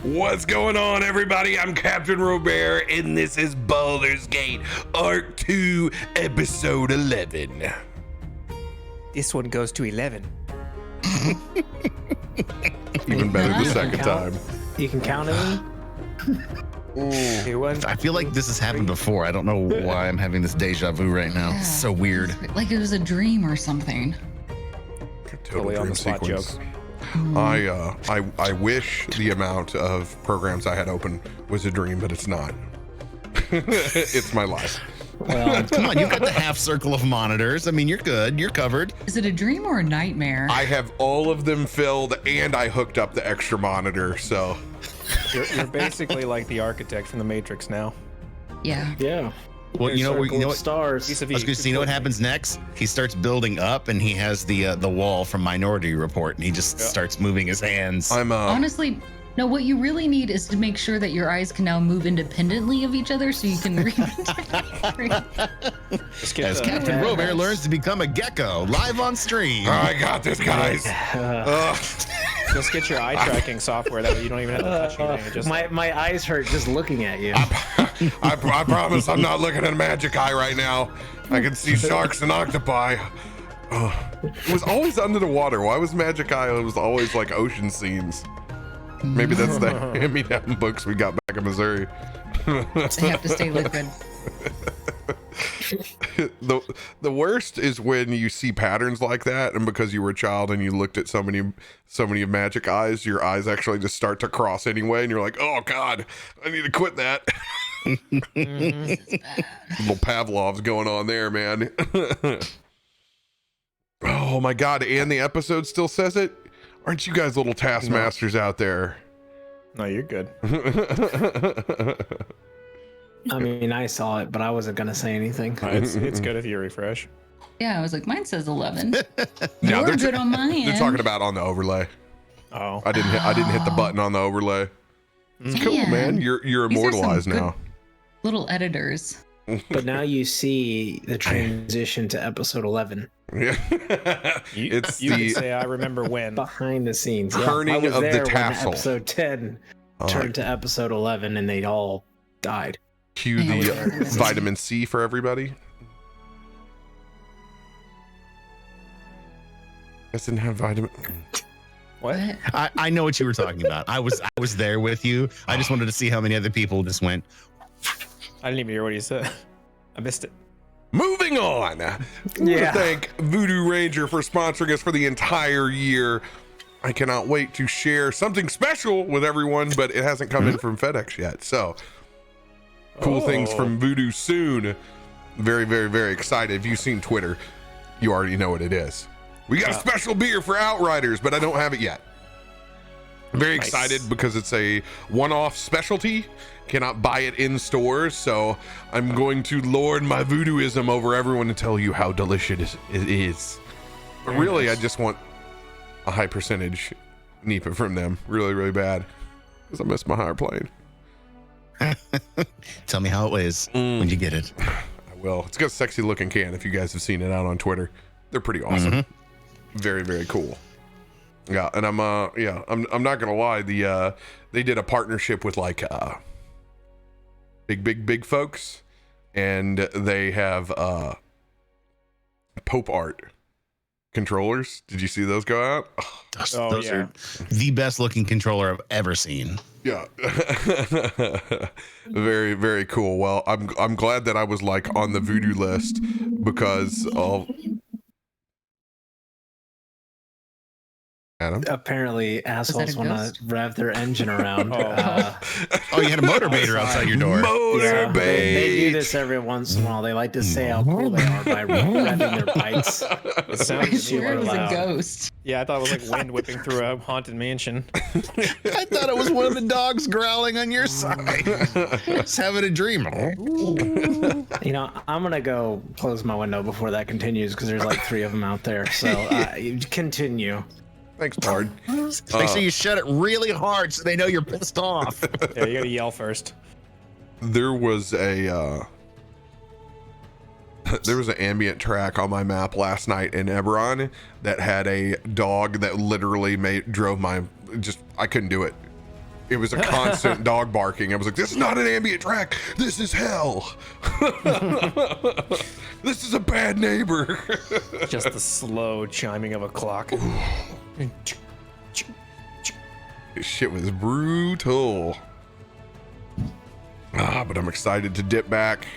What's going on, everybody? I'm CaptainRoBear, and this is Baldur's Gate Arc 2, Episode 11. This one goes to 11. Even better the second time. You can count it. I feel like this has happened before. I don't know why I'm having this deja vu right now. Yeah. It's so weird. Like it was a dream or something. Total dream sequence. I wish the amount of programs I had open was a dream, but it's not. It's my life. Well, come on, you've got the half circle of monitors. I mean, you're good. You're covered. Is it a dream or a nightmare? I have all of them filled, and I hooked up the extra monitor, so. You're basically like the architect from the Matrix now. Yeah. Yeah. Well, you know what? Stars. I was going to say, you know what happens next? He starts building up, and he has the wall from Minority Report, and he just starts moving his hands. Honestly, no. What you really need is to make sure that your eyes can now move independently of each other, so you can read. As CaptainRoBear learns to become a gecko, live on stream. I got this, guys. Just get your eye tracking software that way you don't even have to touch anything. Just My eyes hurt just looking at you. I promise I'm not looking at a magic eye right now. I can see sharks and octopi. It was always under the water. Why was magic eye? It was always like ocean scenes. Maybe that's the hand-me-down books we got back in Missouri. They have to stay liquid. The worst is when you see patterns like that, and because you were a child and you looked at so many magic eyes, your eyes actually just start to cross anyway, and you're like, oh god, I need to quit that. Little Pavlov's going on there, man. Oh my god, and the episode still says it. Aren't you guys little taskmasters out there? No, you're good. I mean, I saw it, but I wasn't gonna say anything. It's good if you refresh. Yeah, I was like, mine says 11. No, You're good on my end. They're talking about on the overlay. Oh, I didn't hit the button on the overlay. It's cool, man. You're These are some immortalized good now. Little editors. But now you see the transition to episode 11 Yeah. you can say I remember when. behind the scenes. Turning I was of the there when tassel. episode 10 turned to episode 11, and they all died. Cue the vitamin C for everybody. Guys didn't have vitamin. What? I know what you were talking about. I was there with you. I just wanted to see how many other people just went. I didn't even hear what he said. I missed it. Moving on. I want to thank Voodoo Ranger for sponsoring us for the entire year. I cannot wait to share something special with everyone, but it hasn't come in from FedEx yet. So, cool things from Voodoo soon. Very, very, very excited. If you've seen Twitter, you already know what it is. We got a special beer for Outriders, but I don't have it yet. I'm very excited because it's a one-off specialty. Cannot buy it in stores, so I'm going to lord my voodooism over everyone and tell you how delicious it is. But really, I just want a high percentage NEPA from them, really, really bad, because I miss my higher plane. Tell me how it weighs when you get it. I will. It's got a sexy looking can. If you guys have seen it out on Twitter, they're pretty awesome. Very, very cool. Yeah, and I'm not gonna lie. They did a partnership with like big folks, and they have Pope Art controllers. Did you see those go out? Those are the best looking controller I've ever seen. Yeah. Very, very cool. Well, I'm glad that I was like on the voodoo list because Adam? Apparently, assholes want to rev their engine around. Oh, you had a motorbaiter outside your door. Motorbait. They do this every once in a while. They like to say how cool they are by revving their bikes. It sounded Sure, it was a ghost. Yeah, I thought it was like wind whipping through a haunted mansion. I thought it was one of the dogs growling on your side. Just having a dream. You know, I'm gonna go close my window before that continues because there's like 3 of them out there. So continue. Thanks, Bard. Make sure you shut it really hard so they know you're pissed off. Yeah, you gotta yell first. There was an ambient track on my map last night in Eberron that had a dog that literally drove I couldn't do it. It was a constant dog barking. I was like, this is not an ambient track. This is hell. This is a bad neighbor. Just the slow chiming of a clock. This shit was brutal. But I'm excited to dip back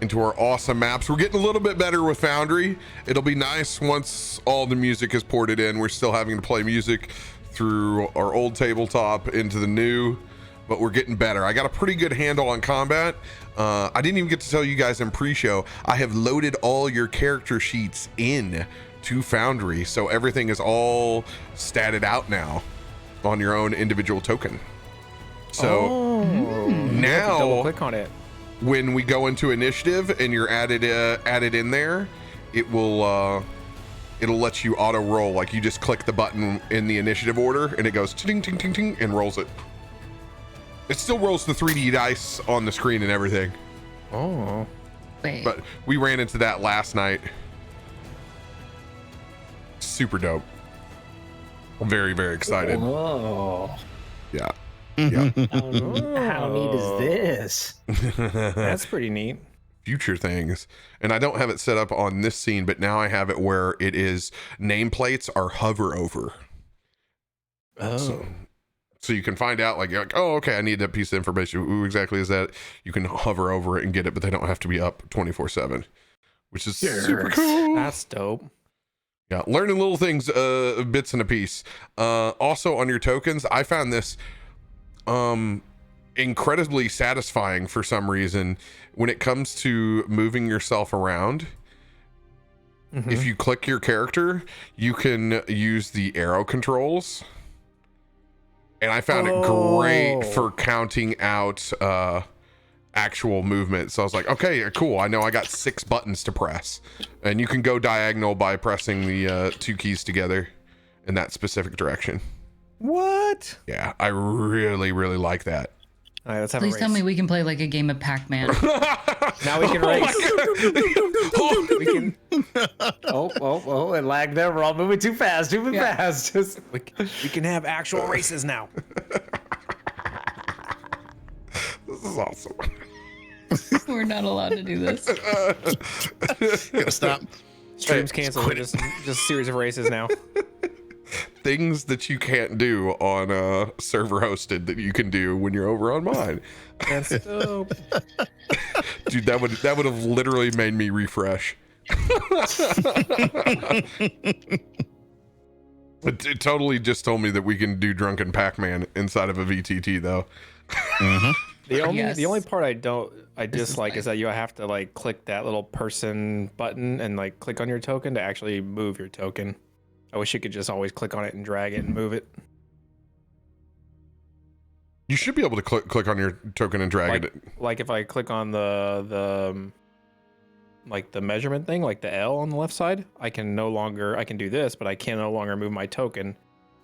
into our awesome maps. We're getting a little bit better with Foundry. It'll be nice once all the music is ported in. We're still having to play music through our old tabletop into the new, but we're getting better. I got a pretty good handle on combat. I didn't even get to tell you guys in pre-show, I have loaded all your character sheets in to Foundry, so everything is all statted out now on your own individual token. So now double click on it. When we go into initiative and you're added in there, it will it'll let you auto roll. Like you just click the button in the initiative order and it goes ting ting ting ting and rolls it. It still rolls the 3D dice on the screen and everything. Oh. Wait. But we ran into that last night. Super dope. I'm very, very excited. Whoa. Yeah. Yeah. How neat is this? That's pretty neat. Future things. And I don't have it set up on this scene, but now I have it where it is nameplates are hover over. Oh. So you can find out like, oh, okay, I need that piece of information. Who exactly is that? You can hover over it and get it, but they don't have to be up 24/7, which is super cool. That's dope. Yeah, learning little things, bits and a piece. Also on your tokens, I found this incredibly satisfying for some reason when it comes to moving yourself around. If you click your character, you can use the arrow controls. And I found it great for counting out actual movement. So I was like, okay, cool. I know I got 6 buttons to press. And you can go diagonal by pressing the 2 keys together in that specific direction. What? Yeah, I really, really like that. All right, let's have Please a race. tell me we can play like a game of Pac-Man. Now we can race. We can. Oh, it lagged there. We're all moving too fast, fast. Just... We can have actual races now. This is awesome. We're not allowed to do this. Gotta stop. Streams canceled. We're just a series of races now. Things that you can't do on server hosted that you can do when you're over on mine. That's dope. Dude, that would have literally made me refresh. It totally just told me that we can do drunken Pac-Man inside of a VTT though. The only part I dislike is that you have to like click that little person button and like click on your token to actually move your token. I wish you could just always click on it and drag it and move it. You should be able to click on your token and drag it. Like if I click on the measurement thing, like the L on the left side, I can do this, but I can no longer move my token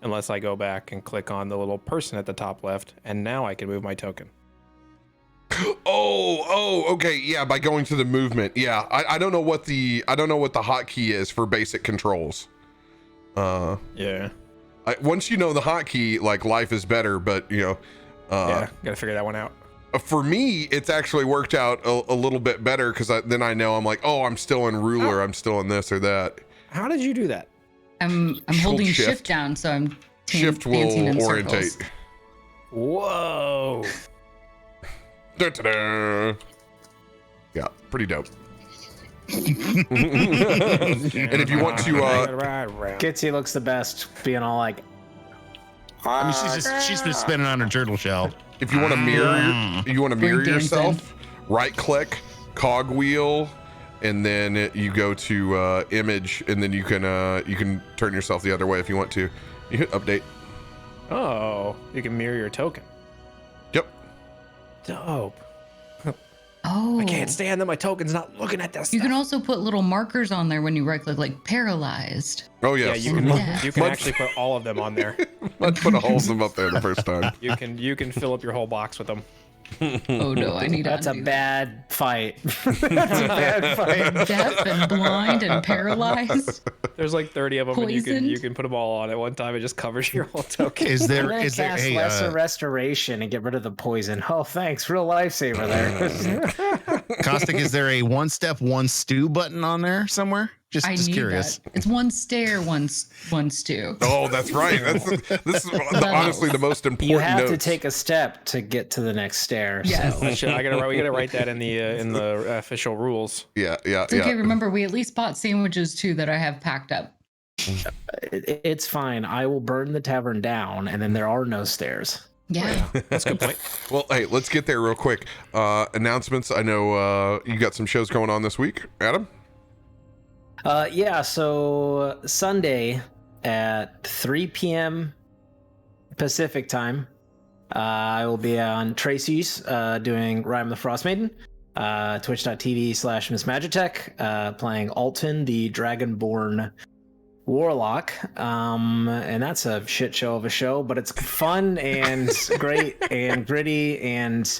unless I go back and click on the little person at the top left, and now I can move my token. Oh, okay, yeah. By going to the movement, yeah. I don't know what the hotkey is for basic controls. Yeah. Once you know the hotkey, like life is better. But you know, yeah, gotta figure that one out. For me, it's actually worked out a little bit better because then I know I'm like, oh, I'm still in ruler, I'm still in this or that. How did you do that? I'm holding shift down, so I'm shift will dancing in orientate. circles. Whoa. Da-da-da. Yeah, pretty dope. And if you want to Gitzi looks the best, being all like, I mean, she's been spinning on her turtle shell. if you want to mirror Bring yourself, right click, cogwheel, and then you go to image, and then you can turn yourself the other way if you want to. You hit update. Oh, you can mirror your token. Yep. Dope. Oh. I can't stand that my token's not looking at this. You can also put little markers on there when you right click, like paralyzed. Oh Yeah, yes. you can. Yeah. You can actually put all of them on there. Let's put a whole of them up there the first time. You can fill up your whole box with them. Oh no, I need to That's a undo bad fight. That's a bad fight. that. Deaf and blind and paralyzed. There's like 30 of them, and you Poisoned. can put them all on at one time. It just covers your whole token. Is I'm there gonna cast hey, lesser restoration and get rid of the poison. Oh, thanks, real lifesaver there. Caustic, is there a one step, one stew button on there somewhere? Just Need curious. that. It's one stare, one stew. Oh, that's right. This is honestly the most important You have to notes. take a step to get to the next stair. Yes. So. We gotta write that in the official rules. Yeah. It's okay. Remember, we at least bought sandwiches too that I have packed up. It's fine. I will burn the tavern down, and then there are no stairs. Yeah. That's a good point. Well, hey, let's get there real quick. Announcements. I know you got some shows going on this week, Adam. Yeah, so Sunday at 3 p.m. Pacific time, I will be on Tracy's doing Rime of the Frost Maiden, twitch.tv/MissMagitech, playing Alton, the Dragonborn Warlock. And that's a shit show of a show, but it's fun and great and gritty, and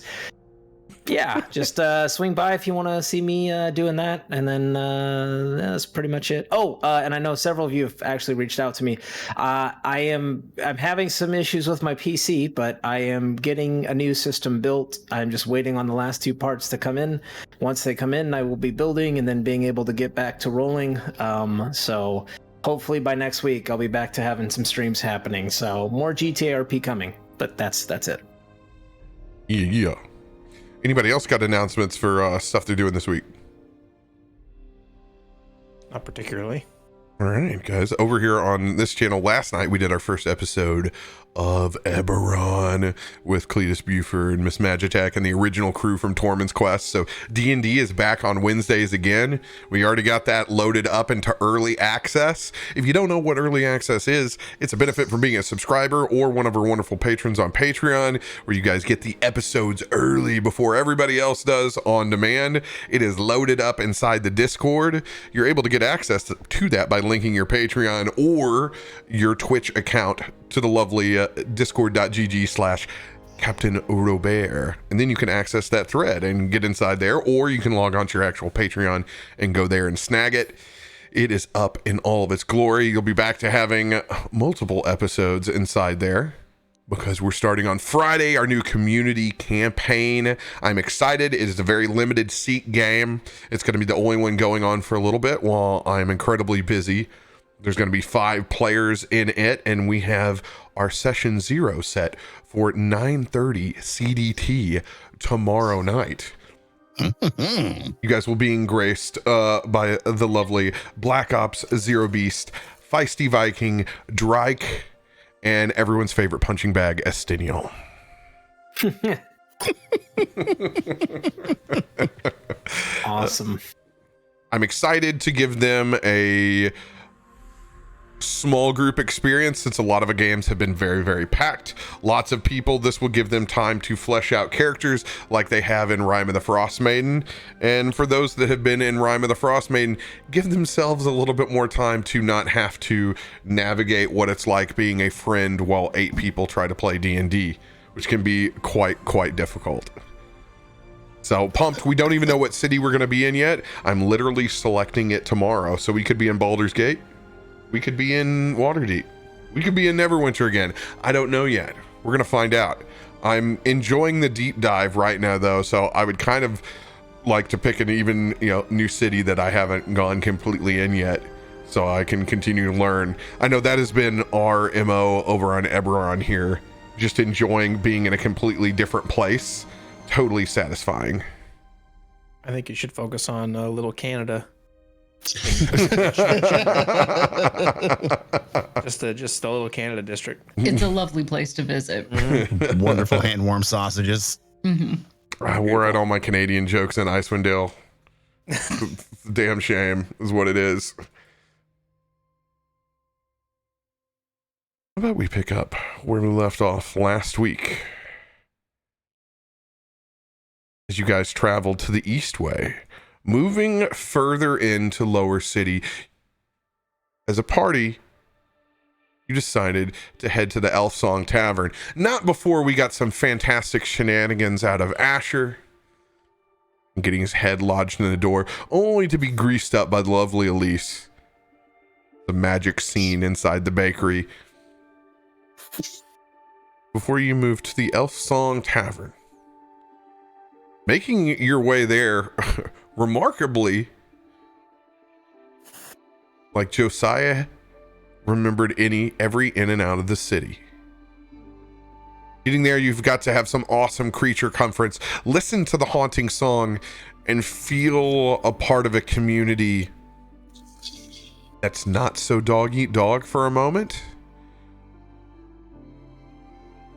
yeah, just swing by if you want to see me doing that, and then that's pretty much it. Oh, and I know several of you have actually reached out to me. I'm having some issues with my PC, but I am getting a new system built. I'm just waiting on the last two parts to come in. Once they come in, I will be building and then being able to get back to rolling. So hopefully by next week I'll be back to having some streams happening. So more GTA RP coming, but that's it. Yeah. Anybody else got announcements for stuff they're doing this week? Not particularly. All right, guys. Over here on this channel, last night we did our first episode of Eberron with Cletus Buford, Miss Magitech, and the original crew from Tormund's Quest. So D&D is back on Wednesdays again. We already got that loaded up into early access. If you don't know what early access is, it's a benefit from being a subscriber or one of our wonderful patrons on Patreon, where you guys get the episodes early before everybody else does on demand. It is loaded up inside the Discord. You're able to get access to that by linking your Patreon or your Twitch account to the lovely discord.gg/CaptainRoBear, and then you can access that thread and get inside there, or you can log on to your actual Patreon and go there and snag it. It is up in all of its glory. You'll be back to having multiple episodes inside there, because we're starting on Friday our new community campaign. I'm excited. It is a very limited seat game. It's going to be the only one going on for a little bit while I'm incredibly busy. There's going to be 5 players in it, and we have our session 0 set for 9:30 CDT tomorrow night. You guys will be engraced by the lovely Black Ops Zero Beast, Feisty Viking, Drake, and everyone's favorite punching bag, Estinial. Awesome. I'm excited to give them a small group experience, since a lot of the games have been very, very packed. Lots of people. This will give them time to flesh out characters like they have in Rime of the Frost Maiden. And for those that have been in Rime of the Frost Maiden, give themselves a little bit more time to not have to navigate what it's like being a friend while 8 people try to play D&D, which can be quite difficult. So pumped. We don't even know what city we're going to be in yet. I'm literally selecting it tomorrow. So we could be in Baldur's Gate. We could be in Waterdeep. We could be in Neverwinter again. I don't know yet. We're going to find out. I'm enjoying the deep dive right now, though, so I would kind of like to pick an even, new city that I haven't gone completely in yet, so I can continue to learn. I know that has been our MO over on Eberron here, just enjoying being in a completely different place. Totally satisfying. I think you should focus on Little Canada. just a Little Canada district. It's a lovely place to visit. Wonderful hand warm sausages. We're at all my Canadian jokes in Icewind Dale. Damn shame is what it is. How about we pick up where we left off last week, as you guys traveled to the Eastway, moving further into Lower City. As a party, you decided to head to the Elf Song Tavern. Not before we got some fantastic shenanigans out of Asher, getting his head lodged in the door, only to be greased up by the lovely Elise. The magic scene inside the bakery. Before you moved to the Elf Song Tavern. Making your way there, remarkably, like Josiah remembered every in and out of the city. Getting there, you've got to have some awesome creature conference, listen to the haunting song, and feel a part of a community that's not so dog eat dog for a moment.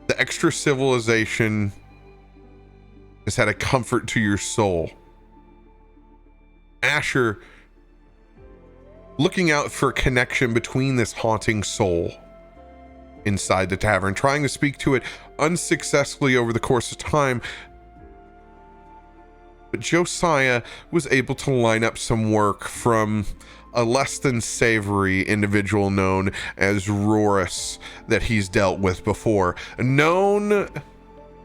The extra civilization has had a comfort to your soul. Asher, looking out for a connection between this haunting soul inside the tavern, trying to speak to it unsuccessfully over the course of time. But Josiah was able to line up some work from a less than savory individual known as Rorus that he's dealt with before. Known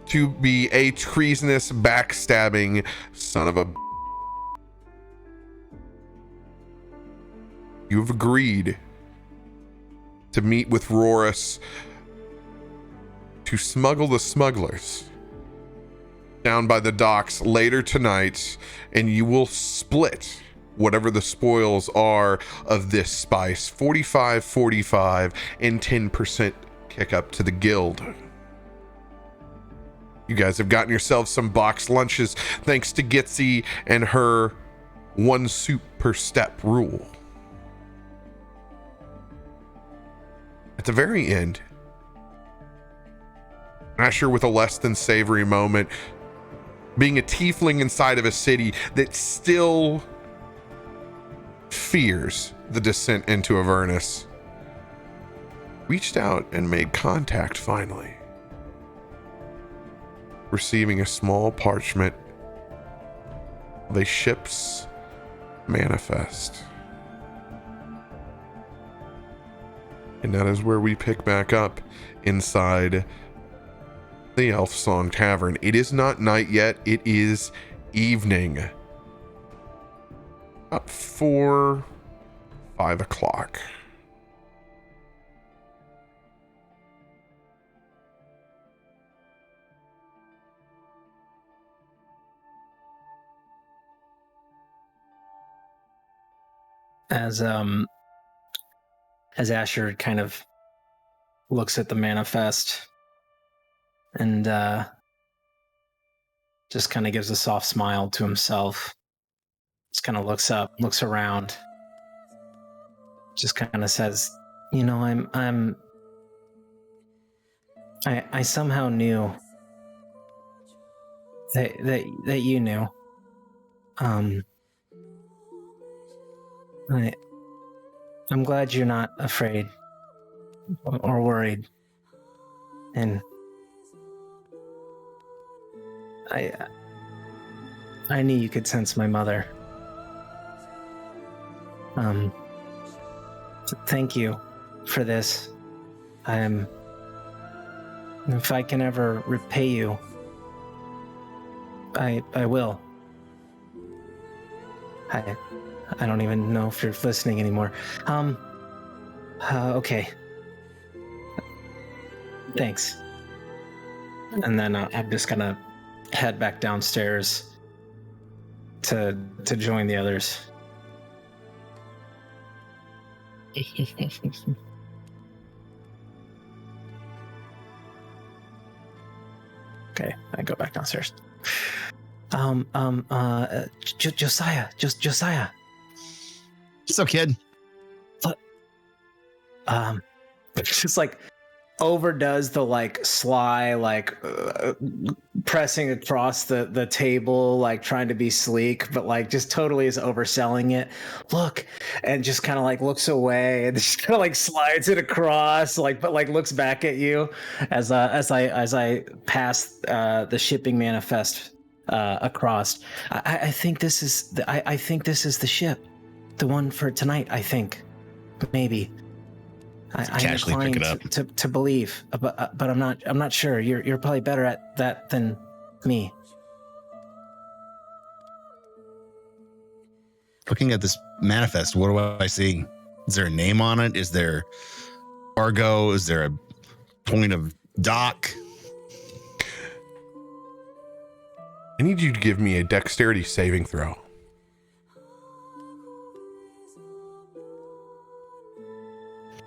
to be a treasonous, backstabbing son of a... You've agreed to meet with Rorus to smuggle the smugglers down by the docks later tonight, and you will split whatever the spoils are of this spice. 45-45 and 10% kick up to the guild. You guys have gotten yourselves some boxed lunches thanks to Gitzi and her 1 soup per step rule. At the very end, Asher with a less than savory moment, being a tiefling inside of a city that still fears the descent into Avernus, reached out and made contact finally, receiving a small parchment of a ship's manifest. And that is where we pick back up inside the Elf Song Tavern. It is not night yet, it is evening. Up 4-5 o'clock. As Asher kind of looks at the manifest and just kind of gives a soft smile to himself, just kind of looks up, looks around, just kind of says, you know, I somehow knew that you knew. I'm glad you're not afraid or worried. And I knew you could sense my mother. Thank you for this. If I can ever repay you, I will. I don't even know if you're listening anymore. Okay. Thanks. And then I'm just gonna head back downstairs to join the others. Okay, I go back downstairs. Josiah. So, kid. What? Just like overdoes the like sly, like pressing across the table, like trying to be sleek, but like just totally is overselling it. Look, and just kind of like looks away and just kind of like slides it across, like but like looks back at you as I pass the shipping manifest across. I think this is I think this is the ship. The one for tonight, I think. Maybe. I'm Casually pick inclined it up. to believe, but I'm not sure. You're probably better at that than me. Looking at this manifest, what do I see? Is there a name on it? Is there cargo? Is there a point of dock? I need you to give me a dexterity saving throw.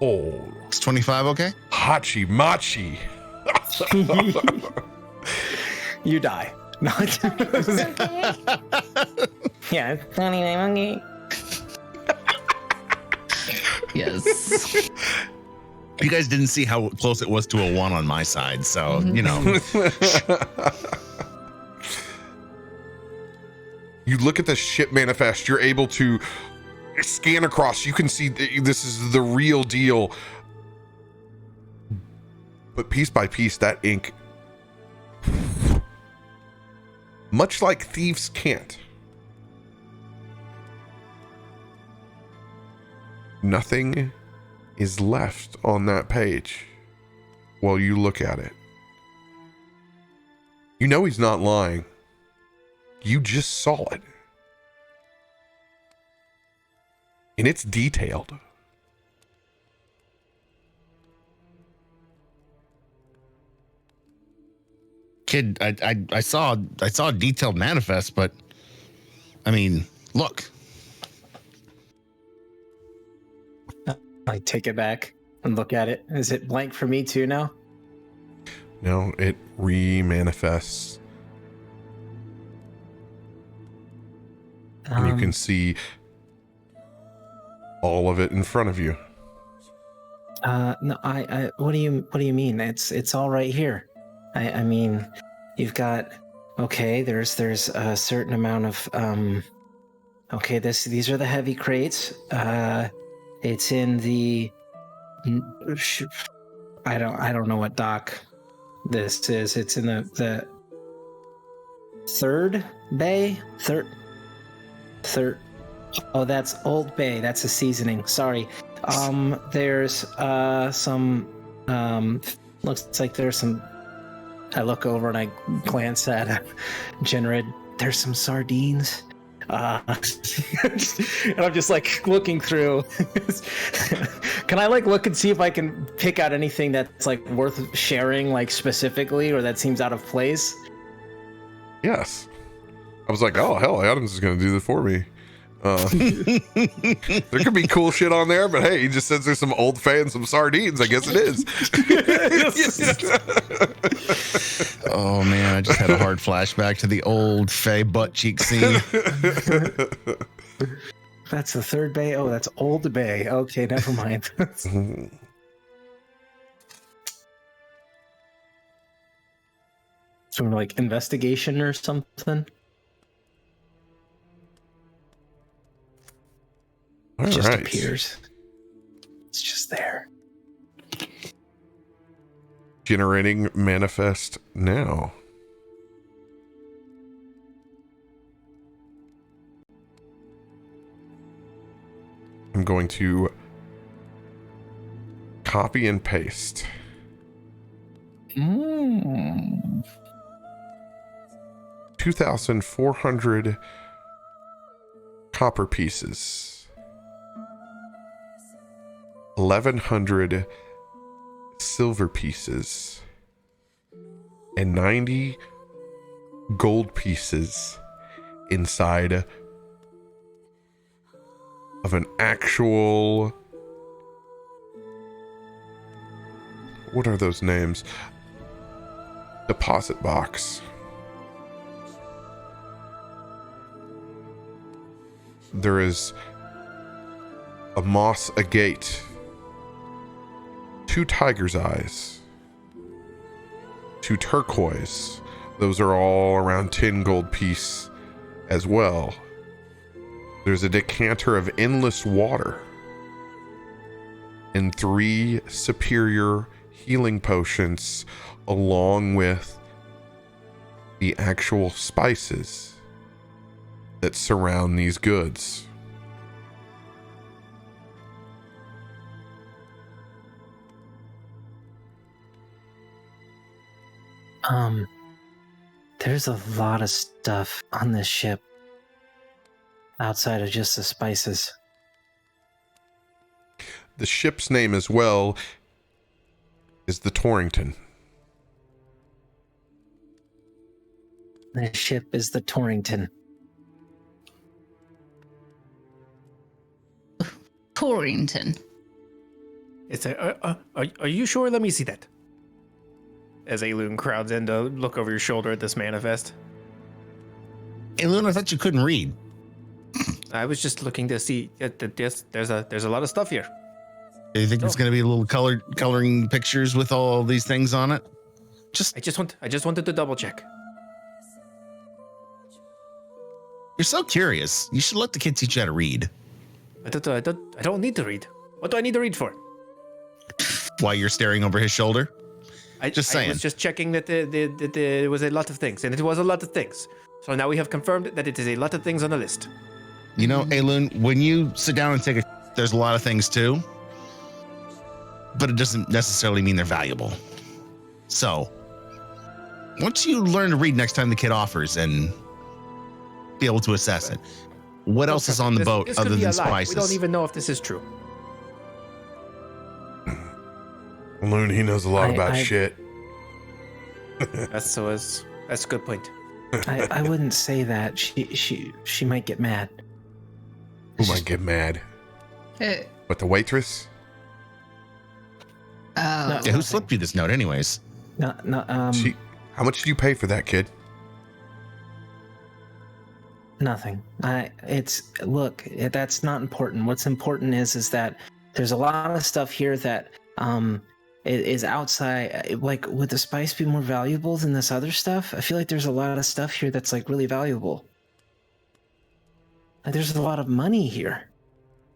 Oh, Is 25 okay? Hachi Machi. You die. No, Okay. yeah, 29. Yes. You guys didn't see how close it was to a 1 on my side, so, you know. You look at the ship manifest, you're able to scan across. You can see this is the real deal. But piece by piece, that ink, much like thieves can't, nothing is left on that page while you look at it. You know he's not lying. You just saw it. And it's detailed. Kid, I saw a detailed manifest, but I mean, look. I take it back and look at it. Is it blank for me too now? No, it re-manifests. And you can see all of it in front of you. No, I what do you mean? It's all right here. I mean, you've got, okay, there's a certain amount of okay, these are the heavy crates. It's in the I don't know what dock this is. It's in the third bay. Oh, that's Old Bay. That's a seasoning. Sorry. There's some looks like there's some. I look over and I glance at Jinrid. There's some sardines. And I'm just like looking through. Can I like look and see if I can pick out anything that's like worth sharing, like specifically, or that seems out of place? Yes. I was like, oh, hell, Adams is going to do this for me. There could be cool shit on there, but hey, he just says there's some Old Fay and some sardines. I guess it is. Oh man, I just had a hard flashback to the Old Fay butt cheek scene. That's the third bay. Oh, that's Old Bay. Okay, never mind. Sort of like investigation or something. It just appears. It's just there. Generating manifest now. I'm going to copy and paste. 2,400 copper pieces. 1,100 silver pieces and 90 gold pieces inside of an actual, what are those names? Deposit box. There is a moss agate, 2 tiger's eyes, 2 turquoise. Those are all around 10 gold piece as well. There's a decanter of endless water and 3 superior healing potions along with the actual spices that surround these goods. There's a lot of stuff on this ship outside of just the spices. The ship's name as well is the Torrington. The ship is the Torrington. Torrington. It's are you sure? Let me see that. As Aelun crowds in to look over your shoulder at this manifest. Aelun, I thought you couldn't read. I was just looking to see that there's a lot of stuff here. Do you think it's going to be a little coloring pictures with all these things on it? I just wanted to double check. You're so curious. You should let the kid teach you how to read. I don't need to read. What do I need to read for? While you're staring over his shoulder? Just saying. I was just checking that there was a lot of things, and it was a lot of things. So now we have confirmed that it is a lot of things on the list. You know, Aelun, when you sit down and take there's a lot of things too, but it doesn't necessarily mean they're valuable. So, once you learn to read next time the kid offers and be able to assess it, what else is on the boat other than spices? We don't even know if this is true. Loon, he knows a lot about shit. That's a good point. I wouldn't say that. She might get mad. Who might get mad? What, the waitress? No, who slipped you this note, anyways? No. How much did you pay for that, kid? Nothing. Look. That's not important. What's important is that there's a lot of stuff here that is outside. Like, would the spice be more valuable than this other stuff? I feel like there's a lot of stuff here that's like really valuable. Like, there's a lot of money here.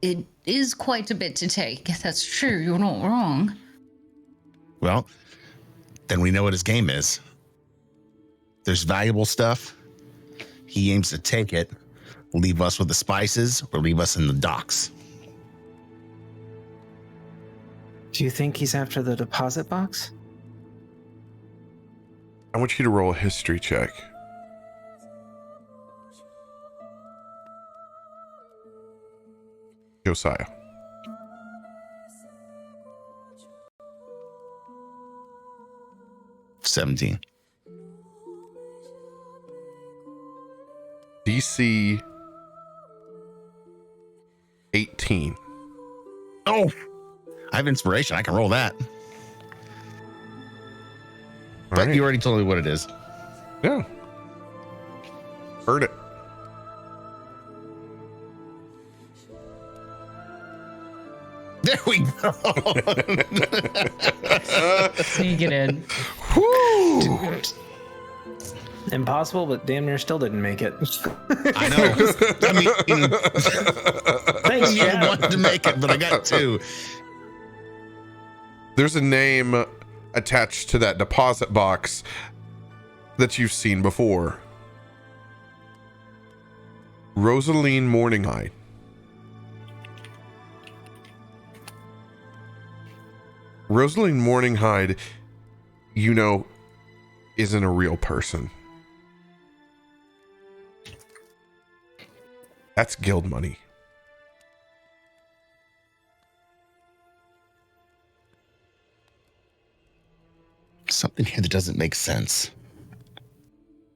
It is quite a bit to take. That's true. You're not wrong. Well, then we know what his game is. There's valuable stuff. He aims to take it, leave us with the spices, or leave us in the docks. Do you think he's after the deposit box? I want you to roll a history check. Josiah. $17. DC 18. Oh, I have inspiration. I can roll that. But right. you already told me what it is. Yeah. Heard it. There we go. Sneak it in. Woo! Impossible, but damn near still didn't make it. I know. I mean, Thanks, I Chad. wanted to make it, but I got 2. There's a name attached to that deposit box that you've seen before. Rosaline Morninghide. Rosaline Morninghide, you know, isn't a real person. That's guild money. Something here that doesn't make sense.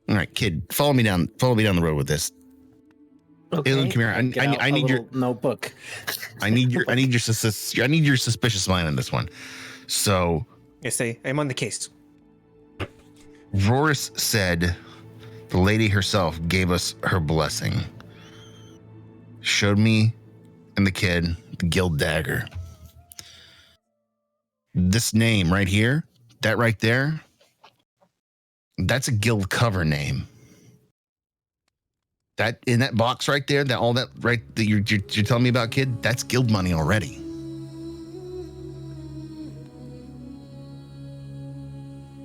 All right, kid, follow me down the road with this. Okay. Aelun, come here. I need your notebook. I need your suspicious mind on this one. So, Yes, I'm on the case. Roris said the lady herself gave us her blessing. Showed me and the kid the guild dagger. This name right here, that right there, that's a guild cover name. That in that box right there, that you're telling me about, kid, that's guild money already.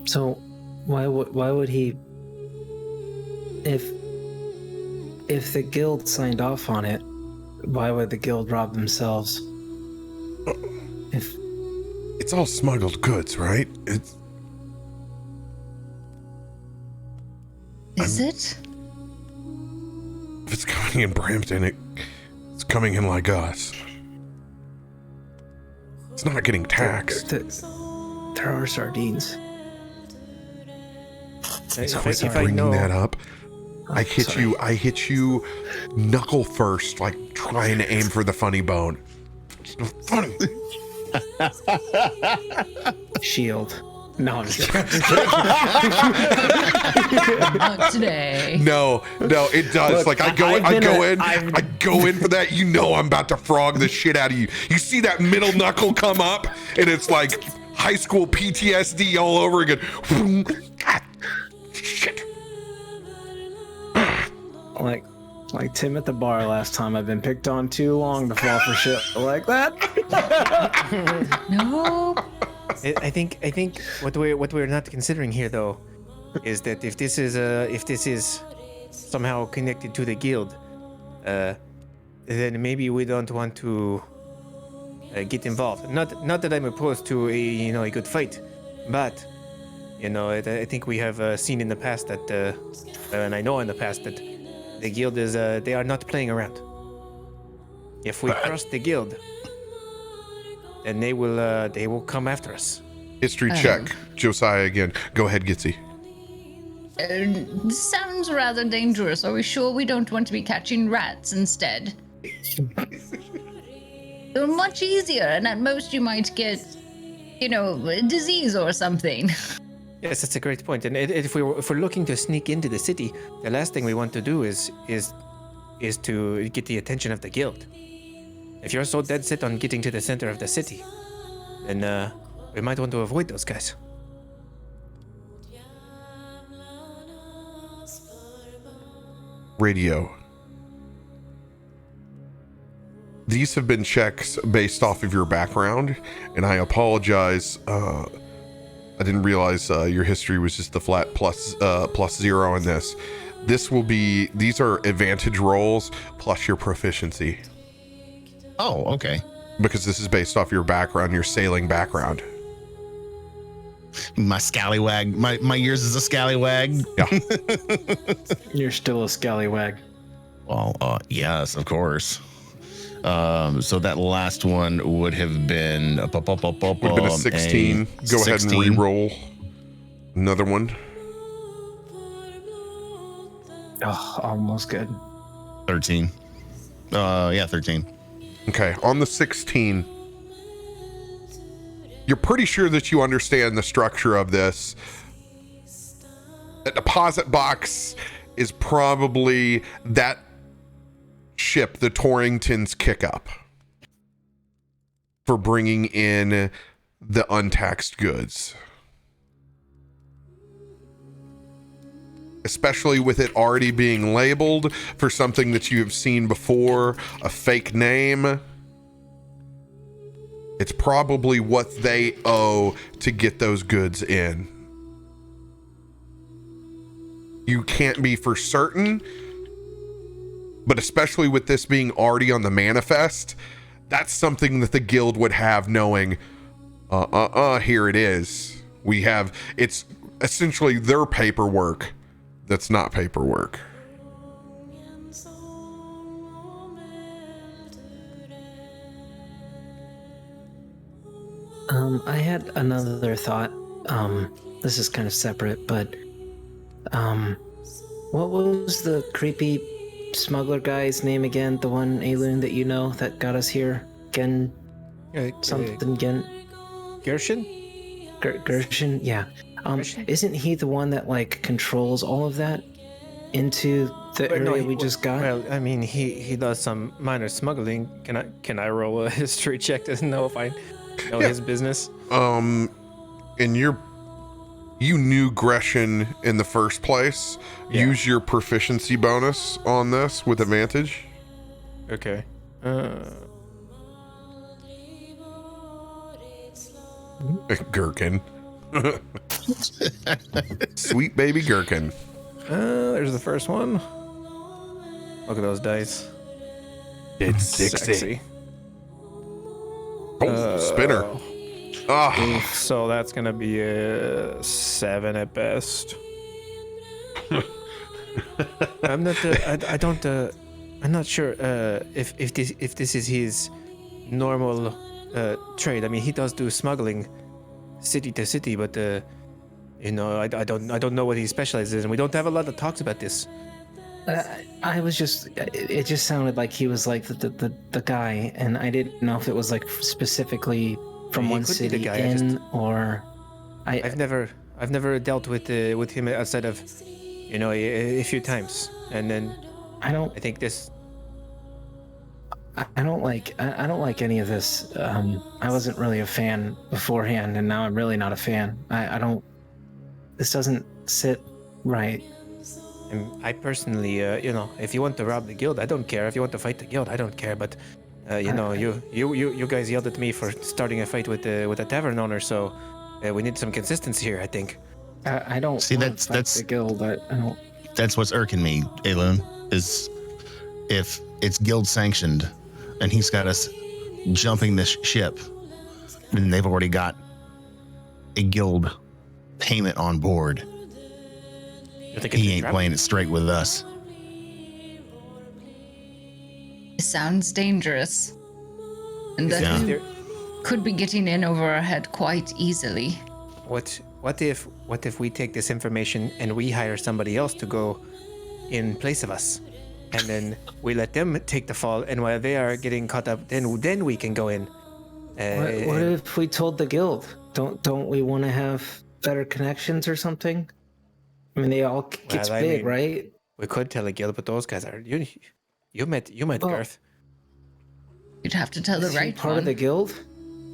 So, why would he? If the guild signed off on it, why would the guild rob themselves? It's all smuggled goods, right? Is it? If it's coming in Brampton, it's coming in like us. It's not getting taxed. There are sardines. If I Bringing know, that up, I hit sorry. you. I hit you knuckle first, like trying to aim for the funny bone. It's not funny. Shield. No, I'm just kidding. Not today. No, it does. Look, like I go in for that. You know I'm about to frog the shit out of you. You see that middle knuckle come up, and it's like high school PTSD all over again. Shit. Like Tim at the bar last time. I've been picked on too long to fall for shit like that. No. I think what we're not considering here though is that if this is somehow connected to the guild, then maybe we don't want to get involved. Not that I'm opposed to a good fight, but I think we have seen in the past that and I know in the past that the guild is they are not playing around. If we cross the guild, then they will come after us. History check, Josiah again. Go ahead, Gitzi. This sounds rather dangerous. Are we sure we don't want to be catching rats instead? They're much easier, and at most you might get, a disease or something. Yes, that's a great point. And if we're looking to sneak into the city, the last thing we want to do is to get the attention of the guild. If you're so dead set on getting to the center of the city, then we might want to avoid those guys. Radio. These have been checks based off of your background, and I apologize. I didn't realize your history was just the flat plus 0 in this. These are advantage rolls plus your proficiency. Oh, okay. Because this is based off your background, your sailing background. My scallywag. My years as a scallywag. Yeah. You're still a scallywag. Well, yes, of course. So that last one would have been Would have been a 16. Go ahead and re-roll another one. Oh, almost good. 13. Yeah, 13. Okay, on the 16, you're pretty sure that you understand the structure of this. A deposit box is probably that ship, the Torrington's kick up for bringing in the untaxed goods. Especially with it already being labeled for something that you have seen before, a fake name. It's probably what they owe to get those goods in. You can't be for certain, but especially with this being already on the manifest, that's something that the guild would have knowing, here it is. It's essentially their paperwork. That's not paperwork. I had another thought. This is kind of separate, but what was the creepy smuggler guy's name again? The one Aelun that you know that got us here? Gen something Gen Gershon? Gershon? Yeah. Isn't he the one that controls all of that into the area we just got? Well, I mean, he does some minor smuggling. Can I roll a history check to know if I know his business? And you knew Gresham in the first place. Yeah. Use your proficiency bonus on this with advantage. Okay. Gherkin. Sweet baby Gherkin. There's the first one. Look at those dice. It's Sexy. Oh, spinner. Ah, So that's gonna be a 7 at best. I'm not. I don't. I'm not sure if this is his normal trade. I mean, he does do smuggling, city to city, but I don't know what he specializes in. We don't have a lot of talks about this. I was just. It just sounded like he was like the guy, and I didn't know if it was like specifically from one city or. I've never dealt with him outside of, a few times, and then I think this. I don't like any of this. I wasn't really a fan beforehand, and now I'm really not a fan. I don't. This doesn't sit right. And I personally, if you want to rob the guild, I don't care. If you want to fight the guild, I don't care. But, you guys yelled at me for starting a fight with a tavern owner, so we need some consistency here, I think. I don't see that's the guild. I don't. That's what's irking me, Aelun, is if it's guild sanctioned and he's got us jumping this ship, and they've already got a guild payment on board. He ain't playing it straight with us. It sounds dangerous. And that you could be getting in over our head quite easily. What if we take this information and we hire somebody else to go in place of us, and then we let them take the fall, and while they are getting caught up, then we can go in. What if we told the guild? Don't we want to have better connections or something? I mean, they all gets big, right? We could tell the guild, but those guys are you met Garth. You'd have to tell the right part of the guild.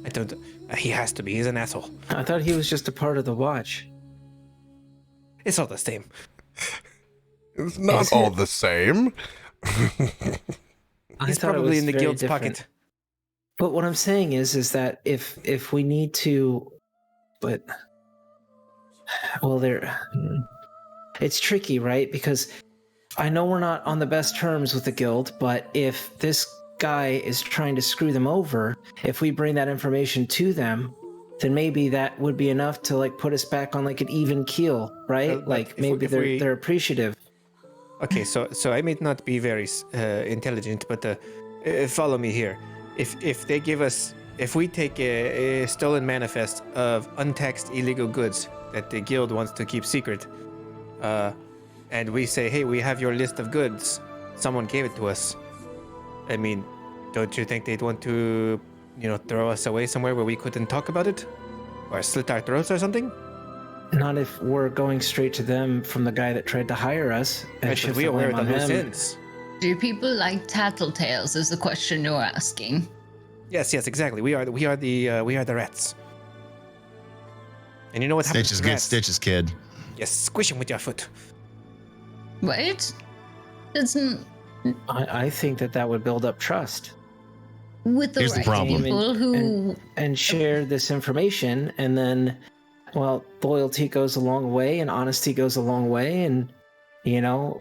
I don't. He has to be. He's an asshole. I thought he was just a part of the watch. It's all the same. It's not all the same. He's probably in the guild's pocket. But what I'm saying is that if we need to, it's tricky, right? Because I know we're not on the best terms with the guild, but if this guy is trying to screw them over, if we bring that information to them, then maybe that would be enough to like put us back on like an even keel, right? Like maybe they're appreciative. Okay, so I may not be very intelligent, but follow me here. If they give us, if we take a stolen manifest of untaxed illegal goods that the guild wants to keep secret, and we say, hey, we have your list of goods, someone gave it to us. I mean, don't you think they'd want to, throw us away somewhere where we couldn't talk about it? Or slit our throats or something? Not if we're going straight to them from the guy that tried to hire us. And should we aware of the loose ends? Do people like tattletales is the question you're asking. Yes, exactly. We are the rats. And you know what happens Stitches to get rats? stitches, kid. Yes, squish him with your foot. Wait? Doesn't... I think that would build up trust. With the Here's right the problem. people who... And share this information, and then, loyalty goes a long way, and honesty goes a long way, and,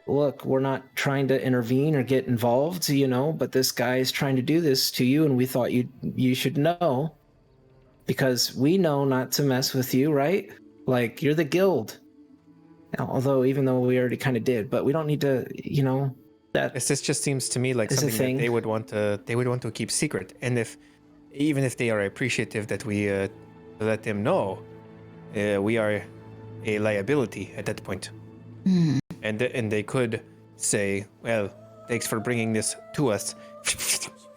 look, we're not trying to intervene or get involved, but this guy is trying to do this to you, and we thought you should know, because we know not to mess with you, right? Like, you're the guild. Although, even though we already kind of did, but we don't need to, that. This just seems to me like something that they would want to keep secret. And even if they are appreciative that we let them know, we are a liability at that point. Mm. And they could say, well, thanks for bringing this to us,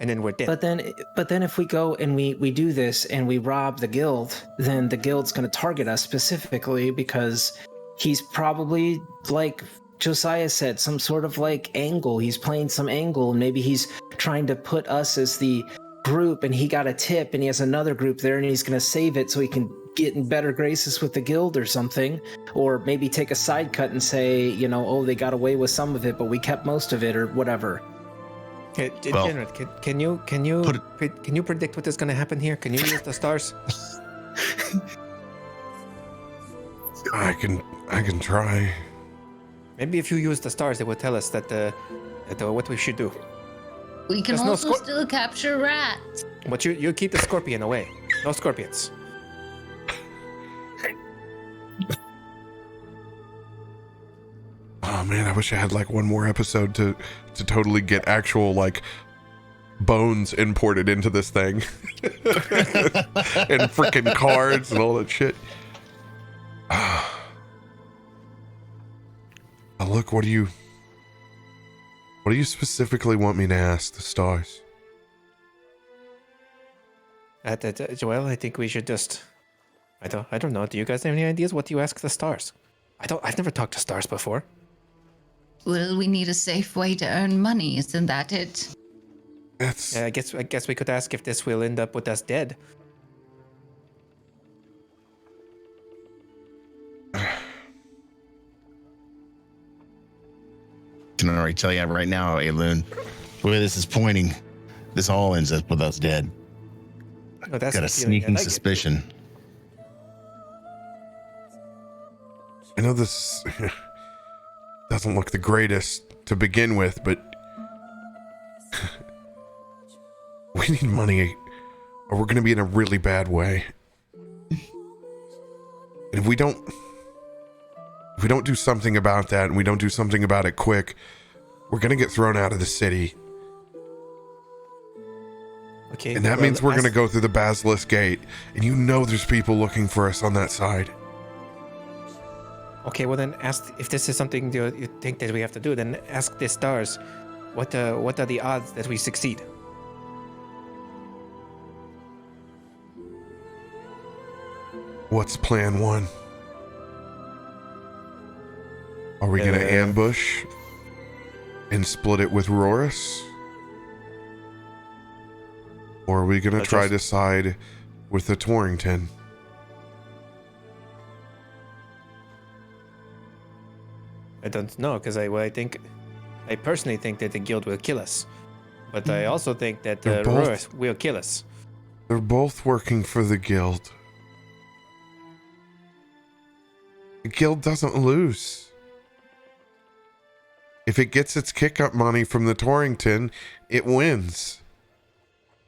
and then we're dead. But then if we go and we do this and we rob the guild, then the guild's going to target us specifically because he's probably, like Josiah said, some sort of like angle. He's playing some angle, and maybe he's trying to put us as the group, and he got a tip, and he has another group there, and he's going to save it so he can get in better graces with the guild or something, or maybe take a side cut and say, they got away with some of it, but we kept most of it, or whatever. Jinrid, can you predict what is going to happen here? Can you use the stars? I can try. Maybe if you use the stars, it will tell us that what we should do. We can also still capture rats. But you keep the scorpion away. No scorpions. Oh man, I wish I had like one more episode to totally get actual like bones imported into this thing. And freaking cards and all that shit. Look, what do you specifically want me to ask the stars? Well, I think we should just. I don't know. Do you guys have any ideas? What do you ask the stars? I've never talked to stars before. Well, we need a safe way to earn money. Isn't that it? I guess we could ask if this will end up with us dead. Can already tell you right now, Aelun, the way this is pointing, this all ends up with us dead. Oh, that's got a sneaking suspicion. I know this doesn't look the greatest to begin with, but we need money or we're going to be in a really bad way. And if we don't do something about that and we don't do something about it quick, we're going to get thrown out of the city. Okay. And that means we're going to go through the Basilisk Gate, and you know there's people looking for us on that side. Okay, well then ask if this is something you think that we have to do. Then ask the stars, what are the odds that we succeed? What's plan one? Are we going to ambush and split it with Rorus? Or are we going to try to side with the Torrington? I don't know, because I personally think that the guild will kill us, but I also think that Rorus will kill us. They're both working for the guild. The guild doesn't lose. If it gets its kick-up money from the Torrington, it wins.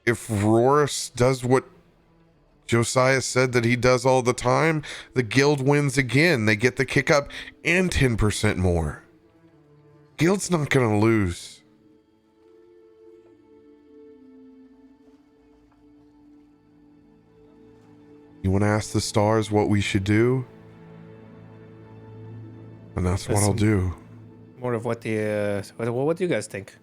If Rorus does what Josiah said that he does all the time, the guild wins again. They get the kick-up and 10% more. Guild's not going to lose. You want to ask the stars what we should do? And that's what I'll do. More of what do you guys think?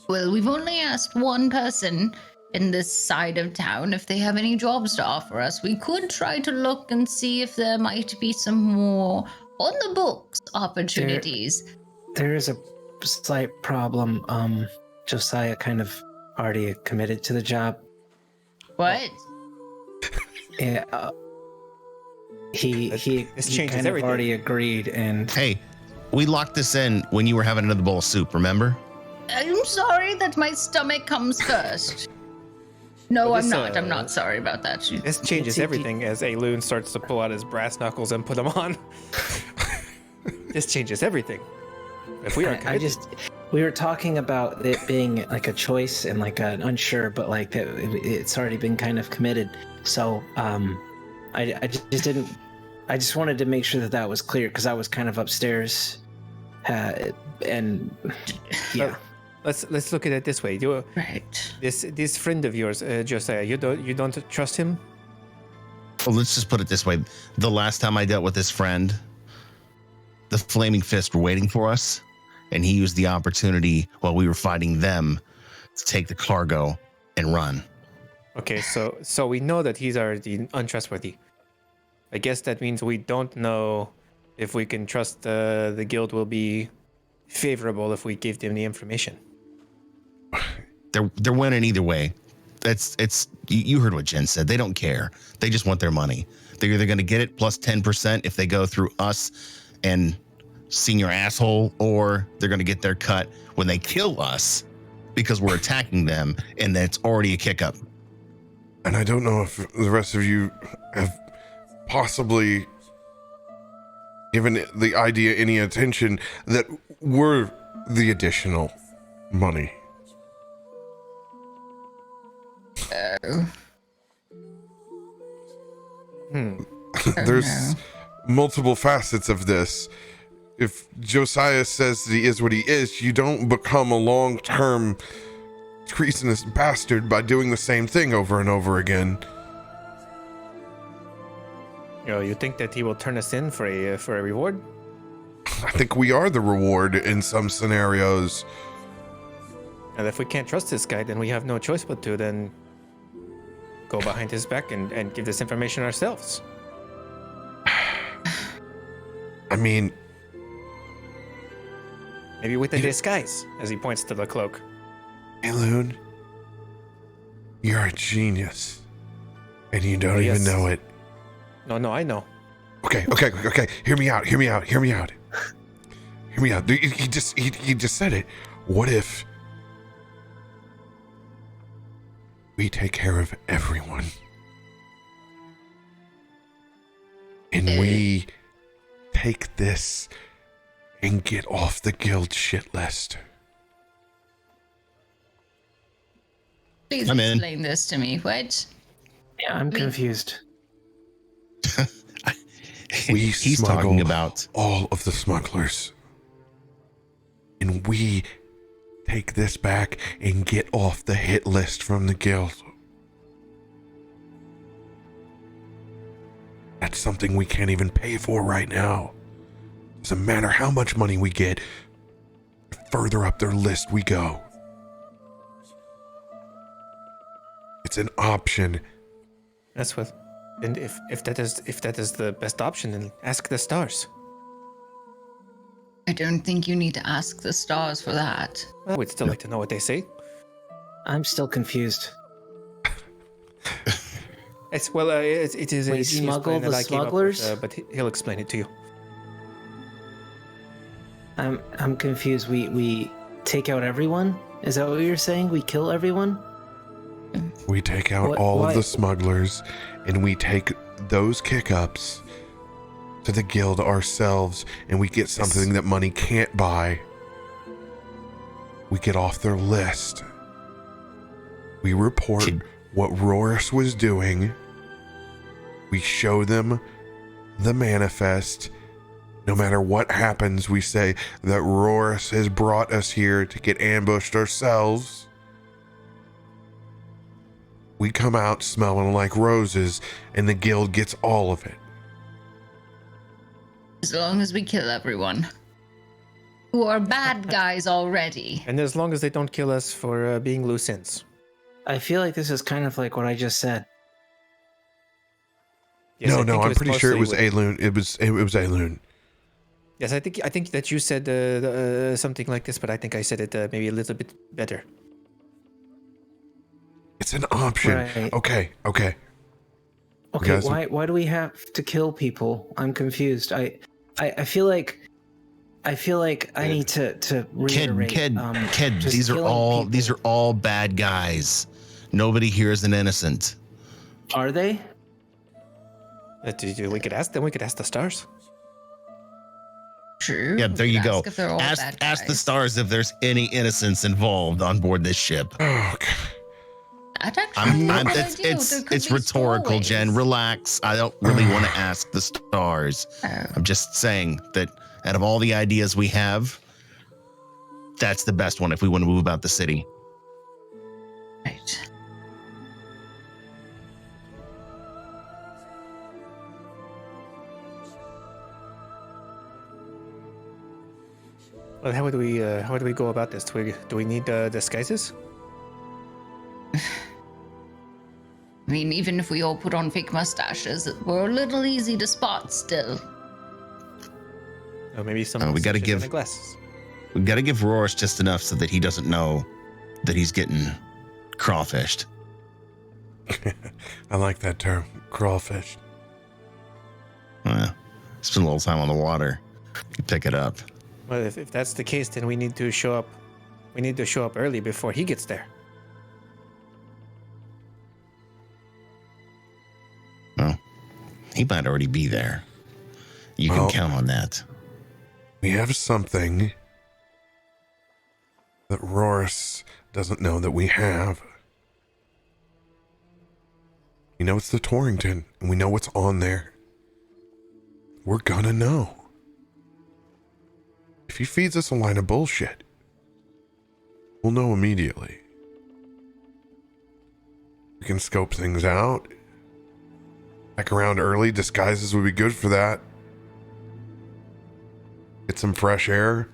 Well, we've only asked one person in this side of town if they have any jobs to offer us. We could try to look and see if there might be some more on the books opportunities. There is a slight problem. Josiah kind of already committed to the job. What? Yeah. He kind of already agreed, and hey, we locked this in when you were having another bowl of soup, remember? I'm sorry that my stomach comes first. No, Well, I'm this, not. I'm not sorry about that. This changes everything as Aelun starts to pull out his brass knuckles and put them on. This changes everything. If we are we were talking about it being like a choice and like an unsure, but like it's already been kind of committed. So I just wanted to make sure that was clear because I was kind of upstairs, and yeah. Let's look at it this way. Right. This friend of yours, Josiah, you don't trust him? Well, let's just put it this way. The last time I dealt with this friend, the Flaming Fist were waiting for us, and he used the opportunity while we were fighting them to take the cargo and run. Okay, so we know that he's already untrustworthy. I guess that means we don't know if we can trust the guild will be favorable if we give them the information. They're winning either way. It's you heard what Jen said. They don't care. They just want their money. They're either going to get it plus 10% if they go through us and senior asshole, or they're going to get their cut when they kill us because we're attacking them, and that's already a kick up. And I don't know if the rest of you have possibly given the idea any attention that we're the additional money. Oh. There's multiple facets of this. If Josiah says that he is what he is, you don't become a long-term treasonous bastard by doing the same thing over and over again. You think that he will turn us in for a reward? I think we are the reward in some scenarios. And if we can't trust this guy, then we have no choice but to then go behind his back and give this information ourselves. I mean, maybe with a disguise, as he points to the cloak. Aelun, you're a genius, and you don't even know it. No, I know. Okay. Hear me out. He just said it. What if we take care of everyone, and we take this and get off the guild shit list? Please explain this to me. What? Yeah, I'm confused. He's talking about all of the smugglers, and we take this back and get off the hit list from the guild. That's something we can't even pay for right now. Doesn't matter how much money we get, the further up their list we go. It's an option. That's what. And if that is the best option, then ask the stars. I don't think you need to ask the stars for that. I would still like to know what they say. I'm still confused. It is We a genius smuggle plan that the I came up smugglers? with, but he'll explain it to you. I'm confused. We take out everyone? Is that what you're saying? We kill everyone? We take out all of the smugglers, and we take those kick-ups to the guild ourselves, and we get something that money can't buy. We get off their list. We report what Roris was doing. We show them the manifest. No matter what happens, we say that Roris has brought us here to get ambushed ourselves. We come out smelling like roses, and the guild gets all of it. As long as we kill everyone who are bad guys already. And as long as they don't kill us for being loose ends. I feel like this is kind of like what I just said. Yes, No, I'm pretty sure it was Aelun. It was Aelun. Yes, I think that you said something like this, but I think I said it maybe a little bit better. It's an option. Right. Okay. Okay, Guys, why do we have to kill people? I'm confused. I feel like I need to reiterate. Kid, these are all bad guys. Nobody here is an innocent. Are they? We could ask them. We could ask the stars. True. Yeah, there you go. Ask Ask the stars if there's any innocence involved on board this ship. Oh, God. It's rhetorical, Jen. Relax. I don't really want to ask the stars. I'm just saying that out of all the ideas we have, that's the best one if we want to move about the city. Right. Well, how do we go about this? Do we need disguises? I mean, even if we all put on fake mustaches, we're a little easy to spot still. Or maybe some. We got to give glasses. We got to give Roris just enough so that he doesn't know that he's getting crawfished. I like that term, crawfish. Spend a little time on the water. You pick it up. Well, if that's the case, then we need to show up. We need to show up early before he gets there. Well, he might already be there. You can count on that. We have something that Roris doesn't know that we have. We know it's the Torrington, and we know what's on there. we're gonna know. If he feeds us a line of bullshit, we'll know immediately. We can scope things out. Back around early, disguises would be good for that. Get some fresh air.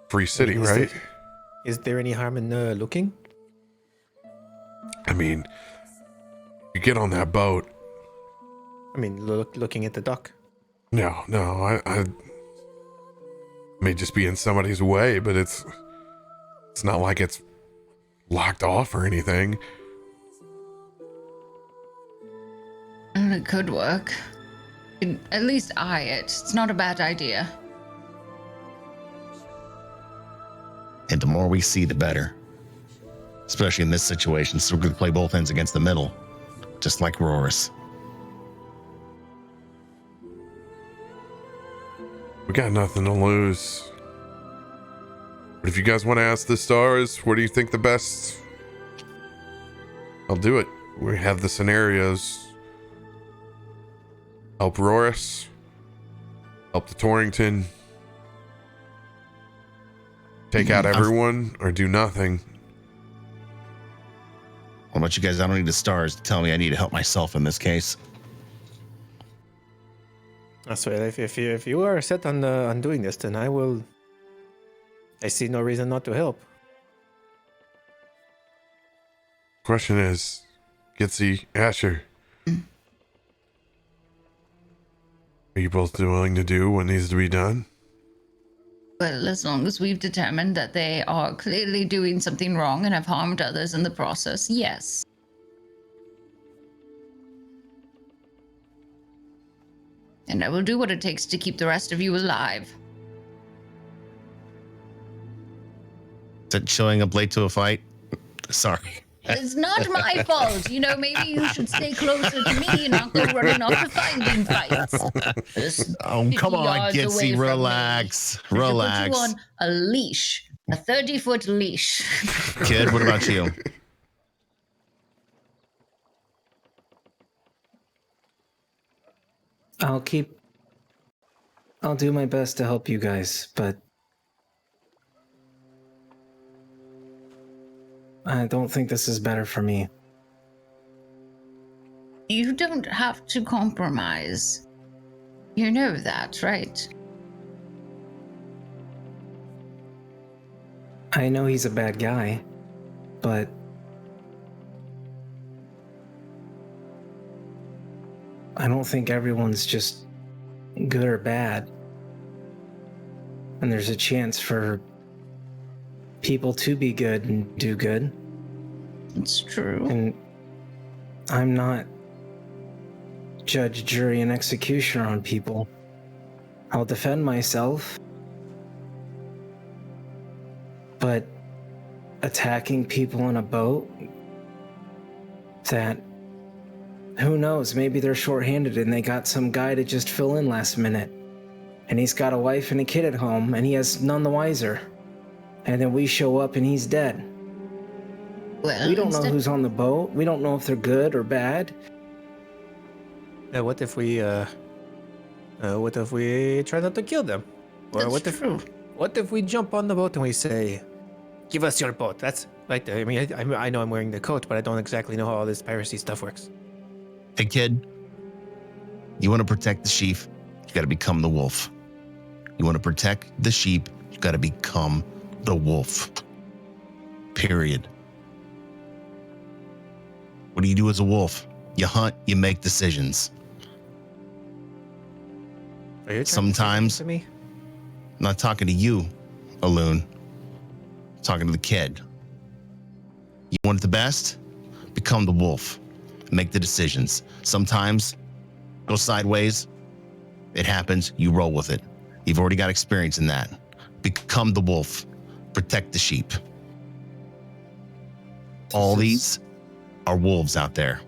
Free city, right? Is there any harm in looking? I mean, you get on that boat. I mean, looking at the dock. No, I may just be in somebody's way, but it's not like it's locked off or anything. And it could work. At least eye it. It's not a bad idea. And the more we see, the better. Especially in this situation, so we're going to play both ends against the middle, just like Rorus. We got nothing to lose. But if you guys want to ask the stars, what do you think the best? I'll do it. We have the scenarios. Help Rorus. Help the Torrington. Take out everyone or do nothing. What about you guys? I don't need the stars to tell me I need to help myself in this case. So if you are set on doing this, then I will. I see no reason not to help. Question is, Gitzi, Asher, are you both willing to do what needs to be done? Well, as long as we've determined that they are clearly doing something wrong and have harmed others in the process, yes. And I will do what it takes to keep the rest of you alive. Is that showing up late to a fight? Sorry. It's not my fault. You know, maybe you should stay closer to me and not go running off to finding fights. Oh, come on, Gitzi, relax. Relax. Put you on a leash, a 30-foot leash. Kid, what about you? I'll do my best to help you guys, but I don't think this is better for me. You don't have to compromise. You know that, right? I know he's a bad guy, but I don't think everyone's just good or bad. And there's a chance for people to be good and do good. It's true. And I'm not judge, jury, and executioner on people. I'll defend myself. But attacking people on a boat, that, who knows, maybe they're shorthanded and they got some guy to just fill in last minute. And he's got a wife and a kid at home and he has none the wiser. And then we show up and he's dead. Well, We don't know who's on the boat. We don't know if they're good or bad. What if we try not to kill them? Or That's true. what if we jump on the boat and we say, "Give us your boat"? That's like I mean, I know I'm wearing the coat, but I don't exactly know how all this piracy stuff works. Hey, kid, you want to protect the sheep, you got to become the wolf. You want to protect the sheep, you got to become the wolf. Period. What do you do as a wolf? You hunt, you make decisions. Are you trying Sometimes- to me? I'm not talking to you, Aelun. I'm talking to the kid. You want it the best? Become the wolf. Make the decisions. Sometimes go sideways. It happens. You roll with it. You've already got experience in that. Become the wolf. Protect the sheep. All these are wolves out there.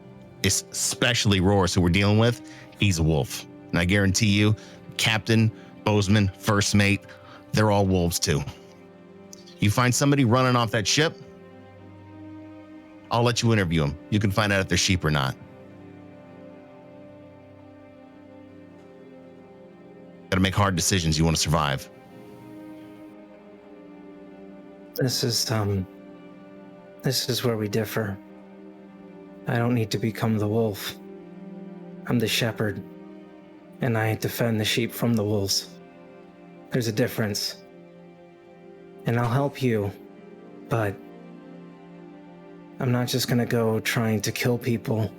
Especially Roars, who we're dealing with. He's a wolf. And I guarantee you, Captain, Bozeman, First Mate, they're all wolves too. You find somebody running off that ship, I'll let you interview them. You can find out if they're sheep or not. to make hard decisions. You want to survive. This is where we differ. I don't need to become the wolf. I'm the shepherd, and I defend the sheep from the wolves. There's a difference. And I'll help you, but I'm not just gonna go trying to kill people.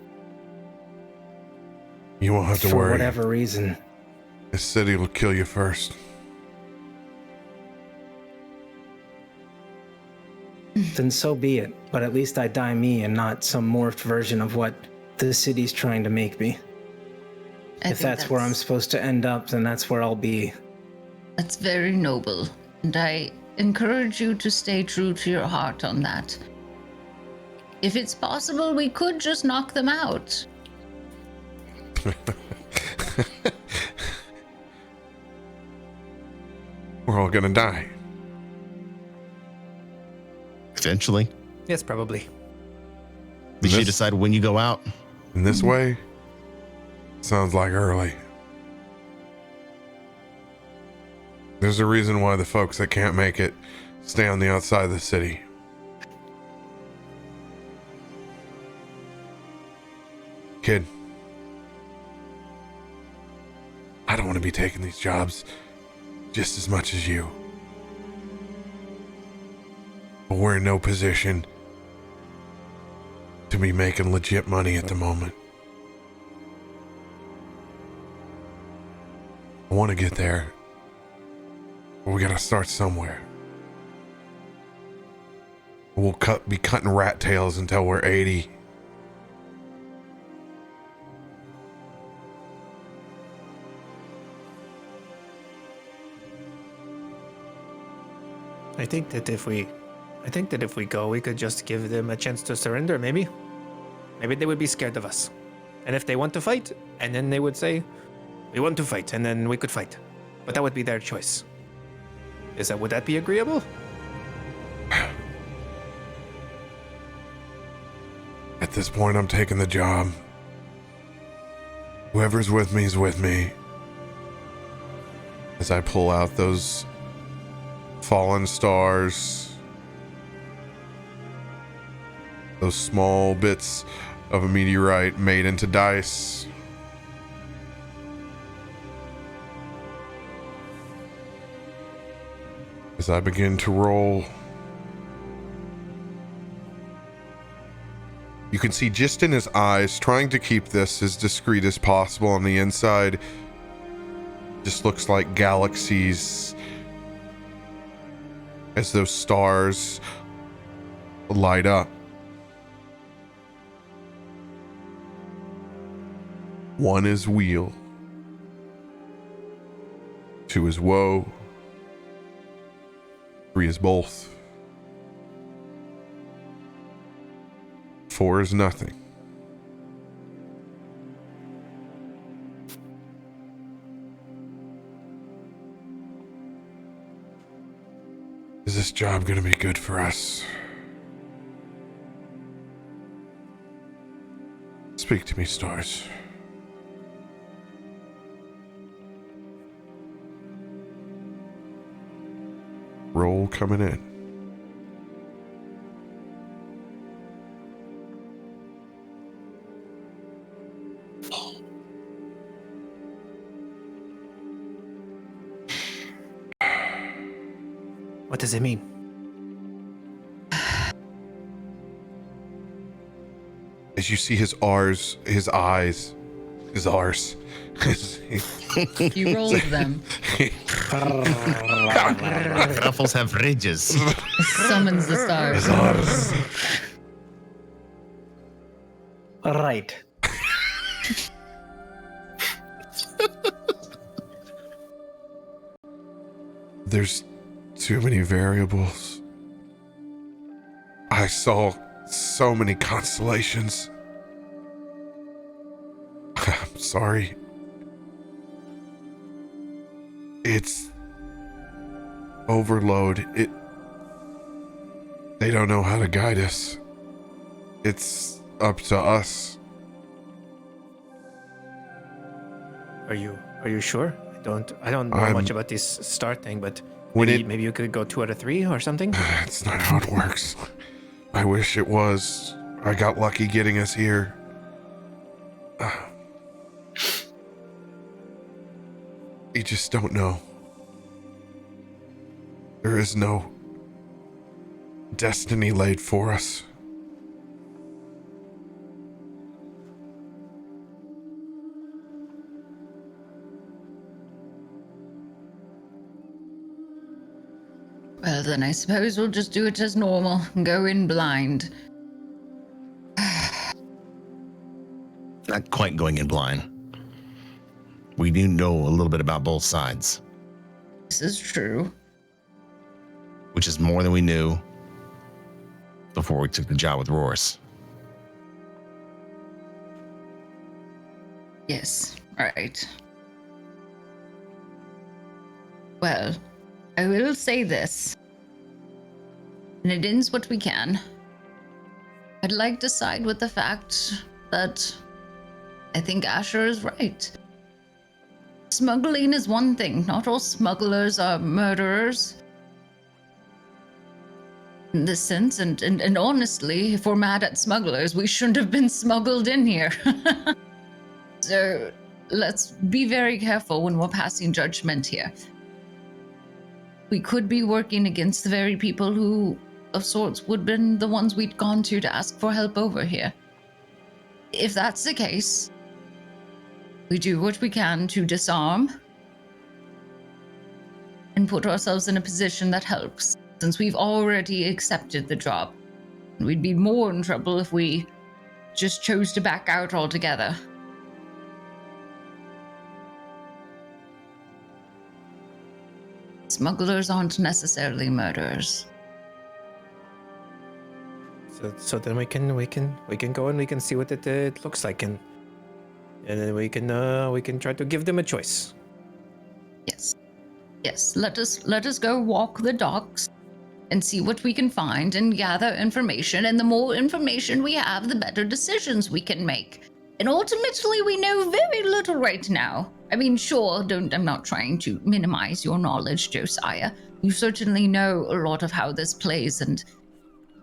You won't have to for worry. whatever reason. This city will kill you first. Then so be it. But at least I die me and not some morphed version of what the city's trying to make me. If that's where I'm supposed to end up, then that's where I'll be. That's very noble, and I encourage you to stay true to your heart on that. If it's possible, we could just knock them out. We're all gonna die. Eventually. Yes, probably. Did you decide when you go out? In this way? Sounds like early. There's a reason why the folks that can't make it stay on the outside of the city. Kid, I don't want to be taking these jobs just as much as you. But we're in no position to be making legit money at the moment. I want to get there, but we gotta start somewhere. We'll be cutting rat tails until we're 80. I think that if we go, we could just give them a chance to surrender, maybe. Maybe they would be scared of us. And if they want to fight, and then they would say, we want to fight, and then we could fight. But that would be their choice. Would that be agreeable? At this point, I'm taking the job. Whoever's with me is with me. As I pull out those fallen stars, those small bits of a meteorite made into dice. As I begin to roll, you can see just in his eyes, trying to keep this as discreet as possible on the inside, just looks like galaxies as those stars light up. One is weal, two is woe, three is both, four is nothing. Is this job gonna be good for us? Speak to me, stars. Roll coming in. What does it mean? As you see his eyes, He rolls them. Ruffles have ridges. Summons the stars. Right. There's too many variables. I saw so many constellations. I'm sorry. It's overload. They don't know how to guide us. It's up to us. Are you sure? I don't know much about this start thing, but maybe you could go 2 out of 3 or something. That's not how it works. I wish it was. I got lucky getting us here. You just don't know. There is no destiny laid for us. Well, then I suppose we'll just do it as normal and go in blind. Not quite going in blind. We do know a little bit about both sides, This is true. which is more than we knew before we took the job with Roars. Yes, right. Well, I will say this, and it ends what we can. I'd like to side with the fact that I think Asher is right. Smuggling is one thing. Not all smugglers are murderers. In this sense, and honestly, if we're mad at smugglers, we shouldn't have been smuggled in here. So let's be very careful when we're passing judgment here. We could be working against the very people who, of sorts, would have been the ones we'd gone to ask for help over here. If that's the case, we do what we can to disarm and put ourselves in a position that helps, since we've already accepted the job. We'd be more in trouble if we just chose to back out altogether. Smugglers aren't necessarily murderers. So then we can go and we can see what it looks like, and then we can try to give them a choice. Yes. Let us go walk the docks and see what we can find and gather information. And the more information we have, the better decisions we can make. And ultimately, we know very little right now. I mean, sure, I'm not trying to minimize your knowledge, Josiah. You certainly know a lot of how this plays, and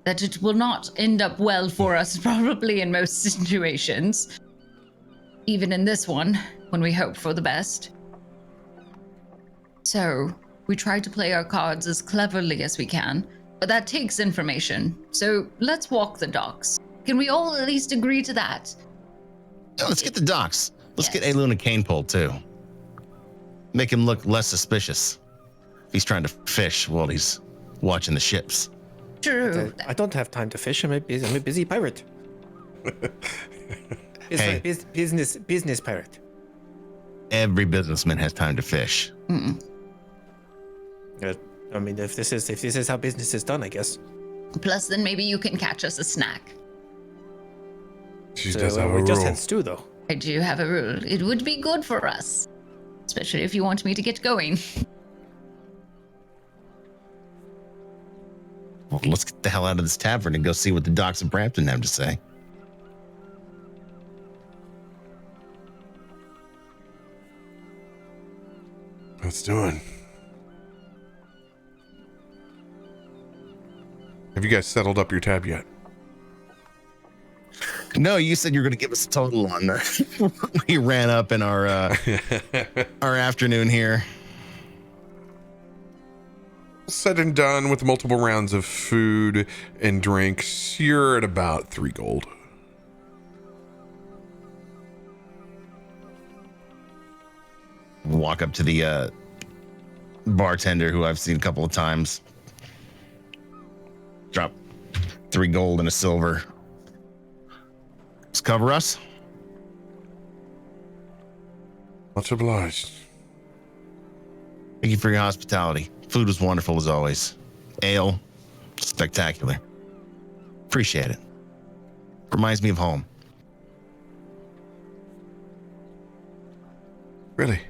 that it will not end up well for us, probably in most situations. Even in this one, when we hope for the best. So, we try to play our cards as cleverly as we can, but that takes information. So, let's walk the docks. Can we all at least agree to that? Yeah, let's get the docks. Let's Yes. get Aelun a cane pole too. Make him look less suspicious. If he's trying to fish while he's watching the ships. True. I don't have time to fish. I'm a busy pirate. Hey. Business pirate. Every businessman has time to fish. I mean, if this is how business is done, I guess. Plus, then maybe you can catch us a snack. She So, does have a we rule. just had stew, though. I do have a rule. It would be good for us. Especially if you want me to get going. Well, let's get the hell out of this tavern and go see what the docks of Brampton have to say. Let's do it. Have you guys settled up your tab yet? No, you said you were going to give us a total on the. We ran up in our afternoon here. Said and done with multiple rounds of food and drinks, you're at about 3 gold. Walk up to the bartender who I've seen a couple of times. Drop 3 gold and a silver. Just cover us. Much obliged. Thank you for your hospitality. Food was wonderful as always. Ale, spectacular. Appreciate it. Reminds me of home. Really?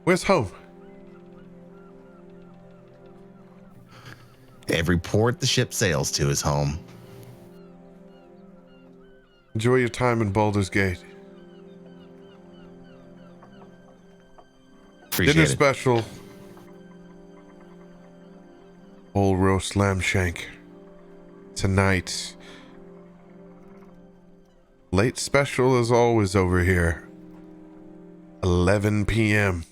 Where's home? Every port the ship sails to is home. Enjoy your time in Baldur's Gate. Appreciate Dinner it. special. Whole roast lamb shank. Tonight. Late special as always over here. 11 p.m.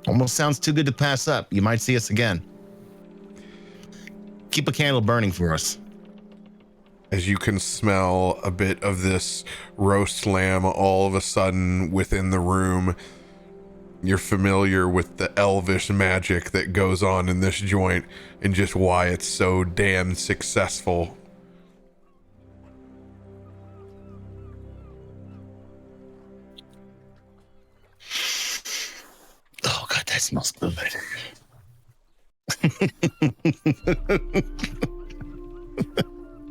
Almost sounds too good to pass up. You might see us again. Keep a candle burning for us. As you can smell a bit of this roast lamb all of a sudden within the room, you're familiar with the elvish magic that goes on in this joint and just why it's so damn successful. Oh God, that smells good.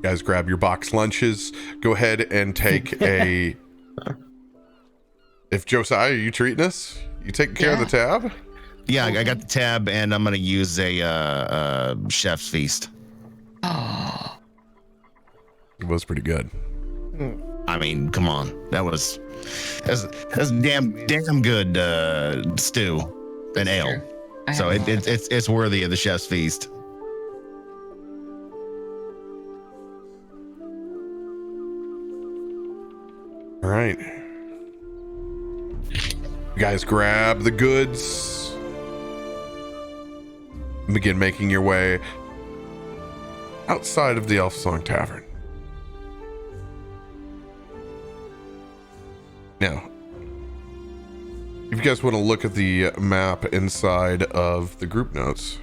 Guys, grab your box lunches. Go ahead and take a... If Josiah, are you treating us? You taking care of the tab? Yeah, I got the tab, and I'm gonna use a chef's feast. Oh, It was pretty good. I mean, come on, that's damn good stew and ale. sure. I So have it's worthy of the chef's feast. All right. You guys grab the goods. And begin making your way outside of the Elf Song Tavern. Now, if you guys want to look at the map inside of the group notes,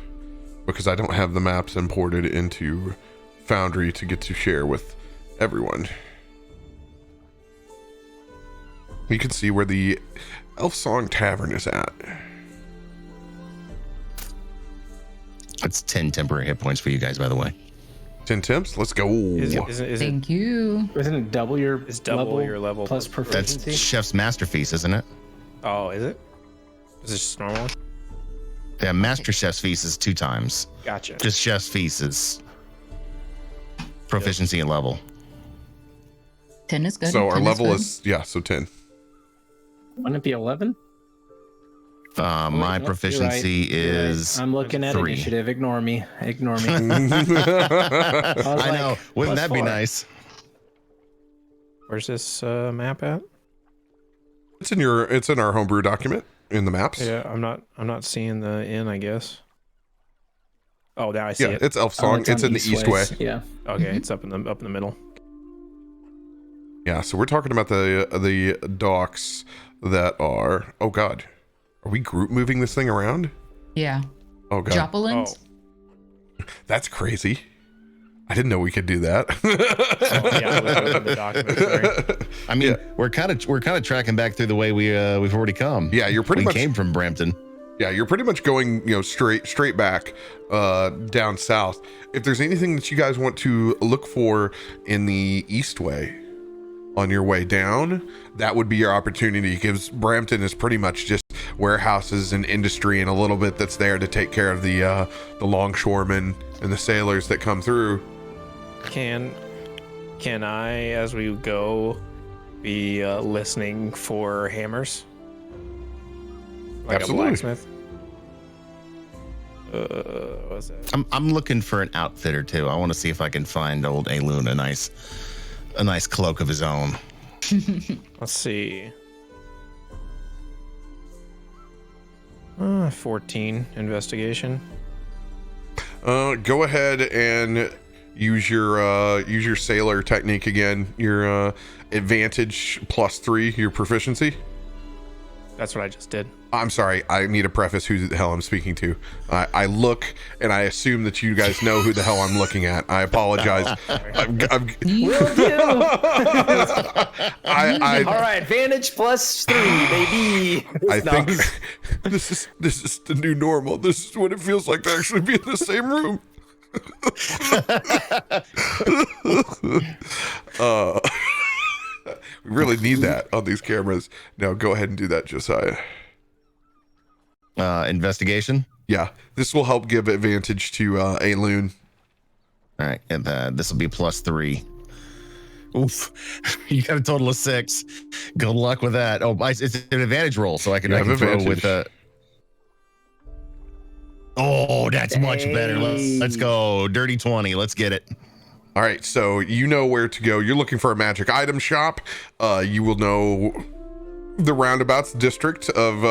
because I don't have the maps imported into Foundry to get to share with everyone. You can see where the Elf Song Tavern is at. That's 10 temporary hit points for you guys, by the way. 10 temps, let's go. Is it Thank you. Isn't it double your your level plus plus That's proficiency? chef's masterpiece, isn't it? Oh, is it? Is it just normal? Yeah, master chef's feast is 2 times. Gotcha. Just chef's feast is proficiency and level. 10 is good. So our 10 level good. is, yeah, so 10. Wouldn't it be 11? My Nope, you're right. proficiency You're right. is. I'm looking at 3. initiative. Ignore me. Ignore me. I know. Wouldn't that be +4. nice? Where's this map at? It's in our homebrew document in the maps. Yeah, I'm not seeing the inn, I guess. Oh, now I see Yeah, it. it's Elf Oh, Song. It's on in the east way. Yeah. Okay, it's up in the middle. Yeah, so we're talking about the docks that are, oh God. Are we group moving this thing around? Yeah. Oh God. Joplins? That's crazy. I didn't know we could do that. Oh, yeah, I was looking at the document, sorry. I mean, Yeah. we're kind of tracking back through the way we've already come. Yeah, you're pretty we much came from Brampton. Yeah, you're pretty much going, straight back down south. If there's anything that you guys want to look for in the east way on your way down, that would be your opportunity, because Brampton is pretty much just warehouses and industry and a little bit that's there to take care of the longshoremen and the sailors that come through. Can I, as we go, be listening for hammers? Like Absolutely. a blacksmith? What's that? I'm looking for an outfitter too. I want to see if I can find old Aelun a nice cloak of his own. Let's see. 14 investigation. Go ahead and use your sailor technique again. Your advantage +3, your proficiency. That's what I just did. I'm sorry. I need to preface who the hell I'm speaking to. I look and I assume that you guys know who the hell I'm looking at. I apologize. Will do. All right, advantage +3, baby. I No, think this is the new normal. This is what it feels like to actually be in the same room. We really need that on these cameras. No, go ahead and do that, Josiah. Investigation. Yeah, this will help give advantage to Aelun. All right, and this will be +3. Oof. You got a total of 6. Good luck with that. Oh, it's an advantage roll, so I can throw advantage. with a. Oh, that's much better. Let's go. Dirty 20. Let's get it. All right, so you know where to go. You're looking for a magic item shop. You will know the roundabouts district of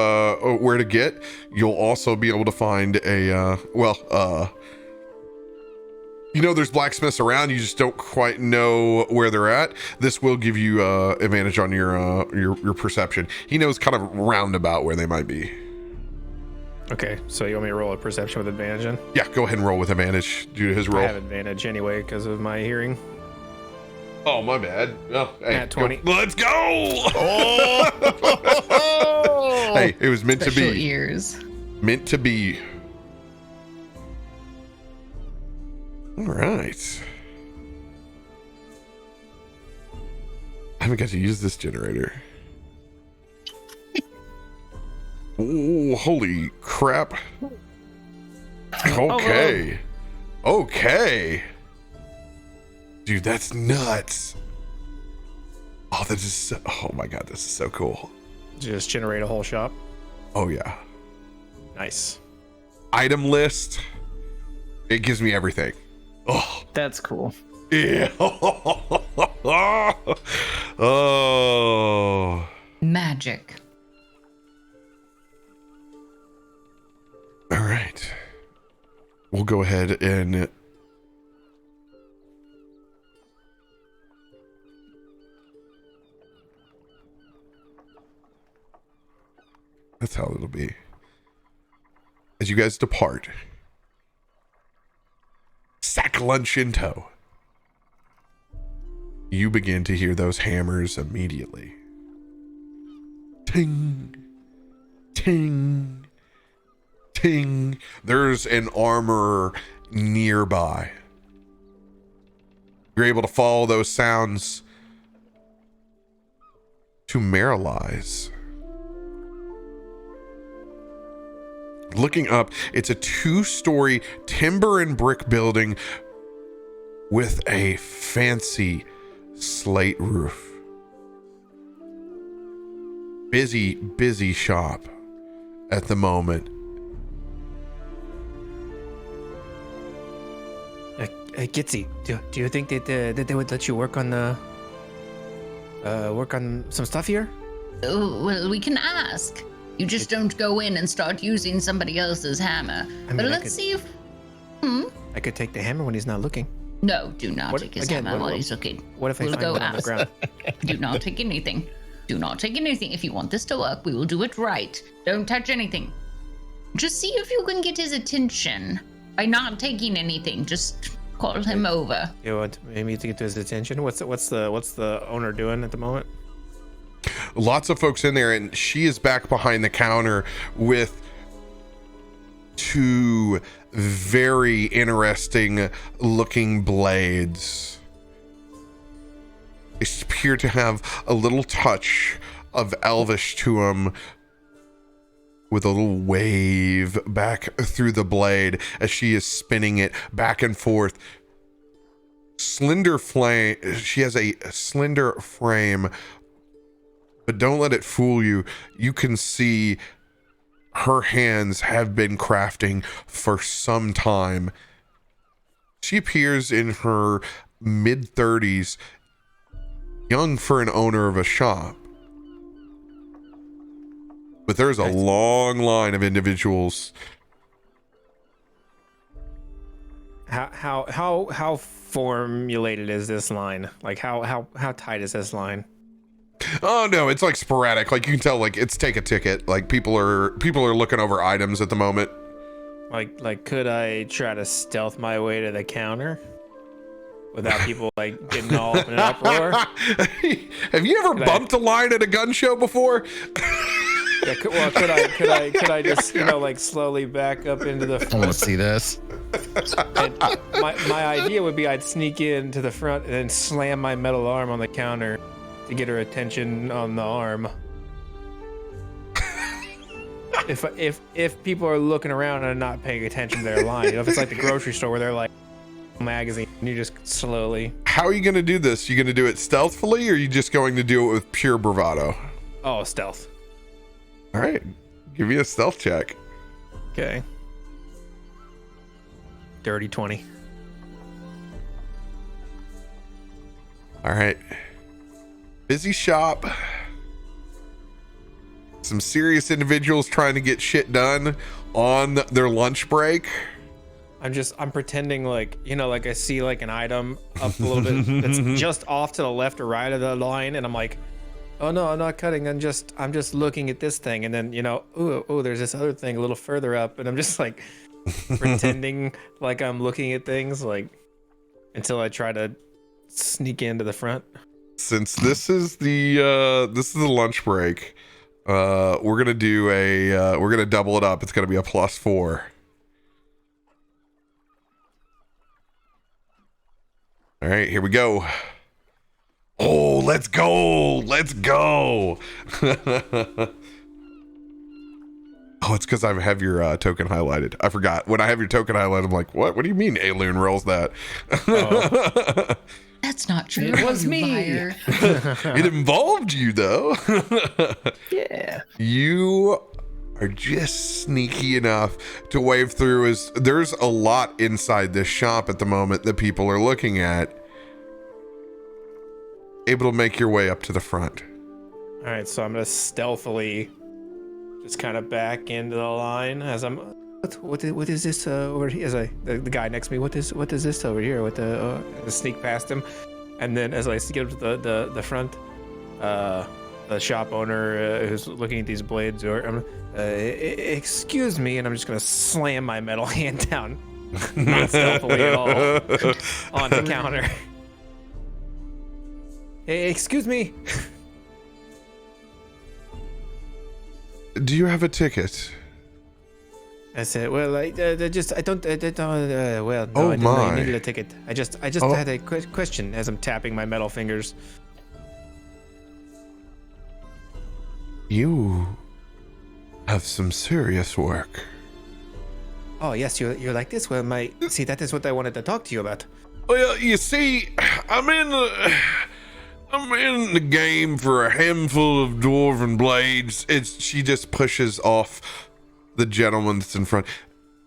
where to get. You'll also be able to find a there's blacksmiths around. You just don't quite know where they're at. This will give you advantage on your perception. He knows kind of roundabout where they might be. Okay, so you want me to roll a perception with advantage then? Yeah, go ahead and roll with advantage due to his roll. I have advantage anyway because of my hearing. Oh, my bad. Oh, hey, At 20. Let's go! Oh! Hey, it was meant Special to be. ears. Meant to be. All right. I haven't got to use this generator. Oh, holy crap. Okay. Okay. Dude, that's nuts. Oh, that is so, oh my God, this is so cool. Just generate a whole shop. Oh yeah. Nice. Item list. It gives me everything. Oh, That's cool. yeah. Oh. Magic. All right. We'll go ahead and that's how it'll be. As you guys depart, sack lunch in tow, you begin to hear those hammers immediately. Ting, ting, ting. There's an armorer nearby. You're able to follow those sounds to Marily's. Looking up, it's a 2-story timber and brick building with a fancy slate roof. Busy shop at the moment. Gitzi, do you think that they would let you work on some stuff here? Oh, well, we can ask. You just don't go in and start using somebody else's hammer. I mean, But I let's could- see if... I could take the hammer when he's not looking. No, do not What- take his again, hammer what- while he's looking. What if I We'll find go it on the ask. ground? Do not take anything. Do not take anything. If you want this to work, we will do it right. Don't touch anything. Just see if you can get his attention by not taking anything. Just call him over. You want maybe to get to his attention? What's the owner doing at the moment? Lots of folks in there, and she is back behind the counter with 2 very interesting looking blades. They appear to have a little touch of elvish to them, with a little wave back through the blade as she is spinning it back and forth. Slender flame. She has a slender frame, but don't let it fool you. You can see her hands have been crafting for some time. She appears in her mid-30s, young for an owner of a shop. But there's a long line of individuals. How formulated is this line? Like how tight is this line? Oh no, it's like sporadic. Like you can tell, like it's take a ticket. Like people are looking over items at the moment. Like could I try to stealth my way to the counter without people like getting all up in an uproar? Have you ever bumped a line at a gun show before? Yeah, could I just like slowly back up into the I front? want to see this. And my idea would be I'd sneak in to the front and then slam my metal arm on the counter to get her attention on the arm. If people are looking around and not paying attention to their line, if it's like the grocery store where they're like magazine And you just slowly. How are you going to do this? You going to do it stealthily, or are you just going to do it with pure bravado? Oh, stealth. All right. Give me a stealth check. Okay. Dirty 20. All right. Busy shop. Some serious individuals trying to get shit done on their lunch break. I'm pretending like, like I see like an item up a little bit that's just off to the left or right of the line, and I'm like, oh no, I'm not cutting. I'm just looking at this thing, and then there's this other thing a little further up, and I'm just like pretending like I'm looking at things like until I try to sneak into the front. Since this is the lunch break, we're gonna double it up. It's gonna be a +4. All right, here we go. Oh, let's go. Let's go. Oh, it's because I have your token highlighted. I forgot. When I have your token highlighted, I'm like, what? What do you mean Aelun rolls that? Oh. That's not true. It was you me. liar. It involved you, though. Yeah. You are just sneaky enough to wave through. As there's a lot inside this shop at the moment that people are looking at. Able to make your way up to the front. All right, so I'm gonna stealthily just kind of back into the line as I'm. What is this over here? As the guy next to me, what is this over here? With the sneak past him, and then as I get up to the front, the shop owner who's looking at these blades, or excuse me, and I'm just gonna slam my metal hand down, not stealthily at all, on the counter. Hey, excuse me. Do you have a ticket? I said, well, I don't, well, no, Oh I didn't my. really need a ticket. I just had a question as I'm tapping my metal fingers. You have some serious work. Oh, yes, you're like this? Well, see, that is what I wanted to talk to you about. Well, you see, I'm in the game for a handful of dwarven blades. She just pushes off the gentleman that's in front.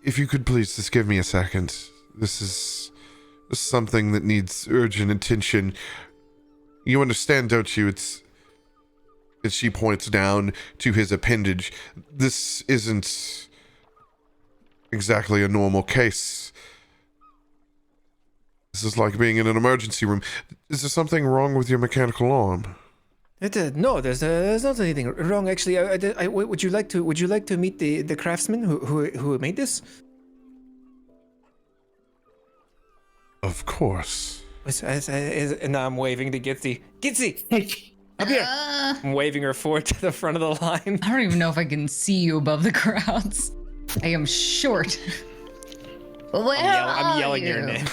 If you could please just give me a second. This is something that needs urgent attention. You understand, don't you? It's. And she points down to his appendage. This isn't exactly a normal case. This is like being in an emergency room. Is there something wrong with your mechanical arm? No, there's not anything wrong. Actually, would you like to meet the craftsman who made this? Of course. And now I'm waving to Gitzi. Gitzi, up here. I'm waving her forward to the front of the line. I don't even know if I can see you above the crowds. I am short. I'm yelling your name.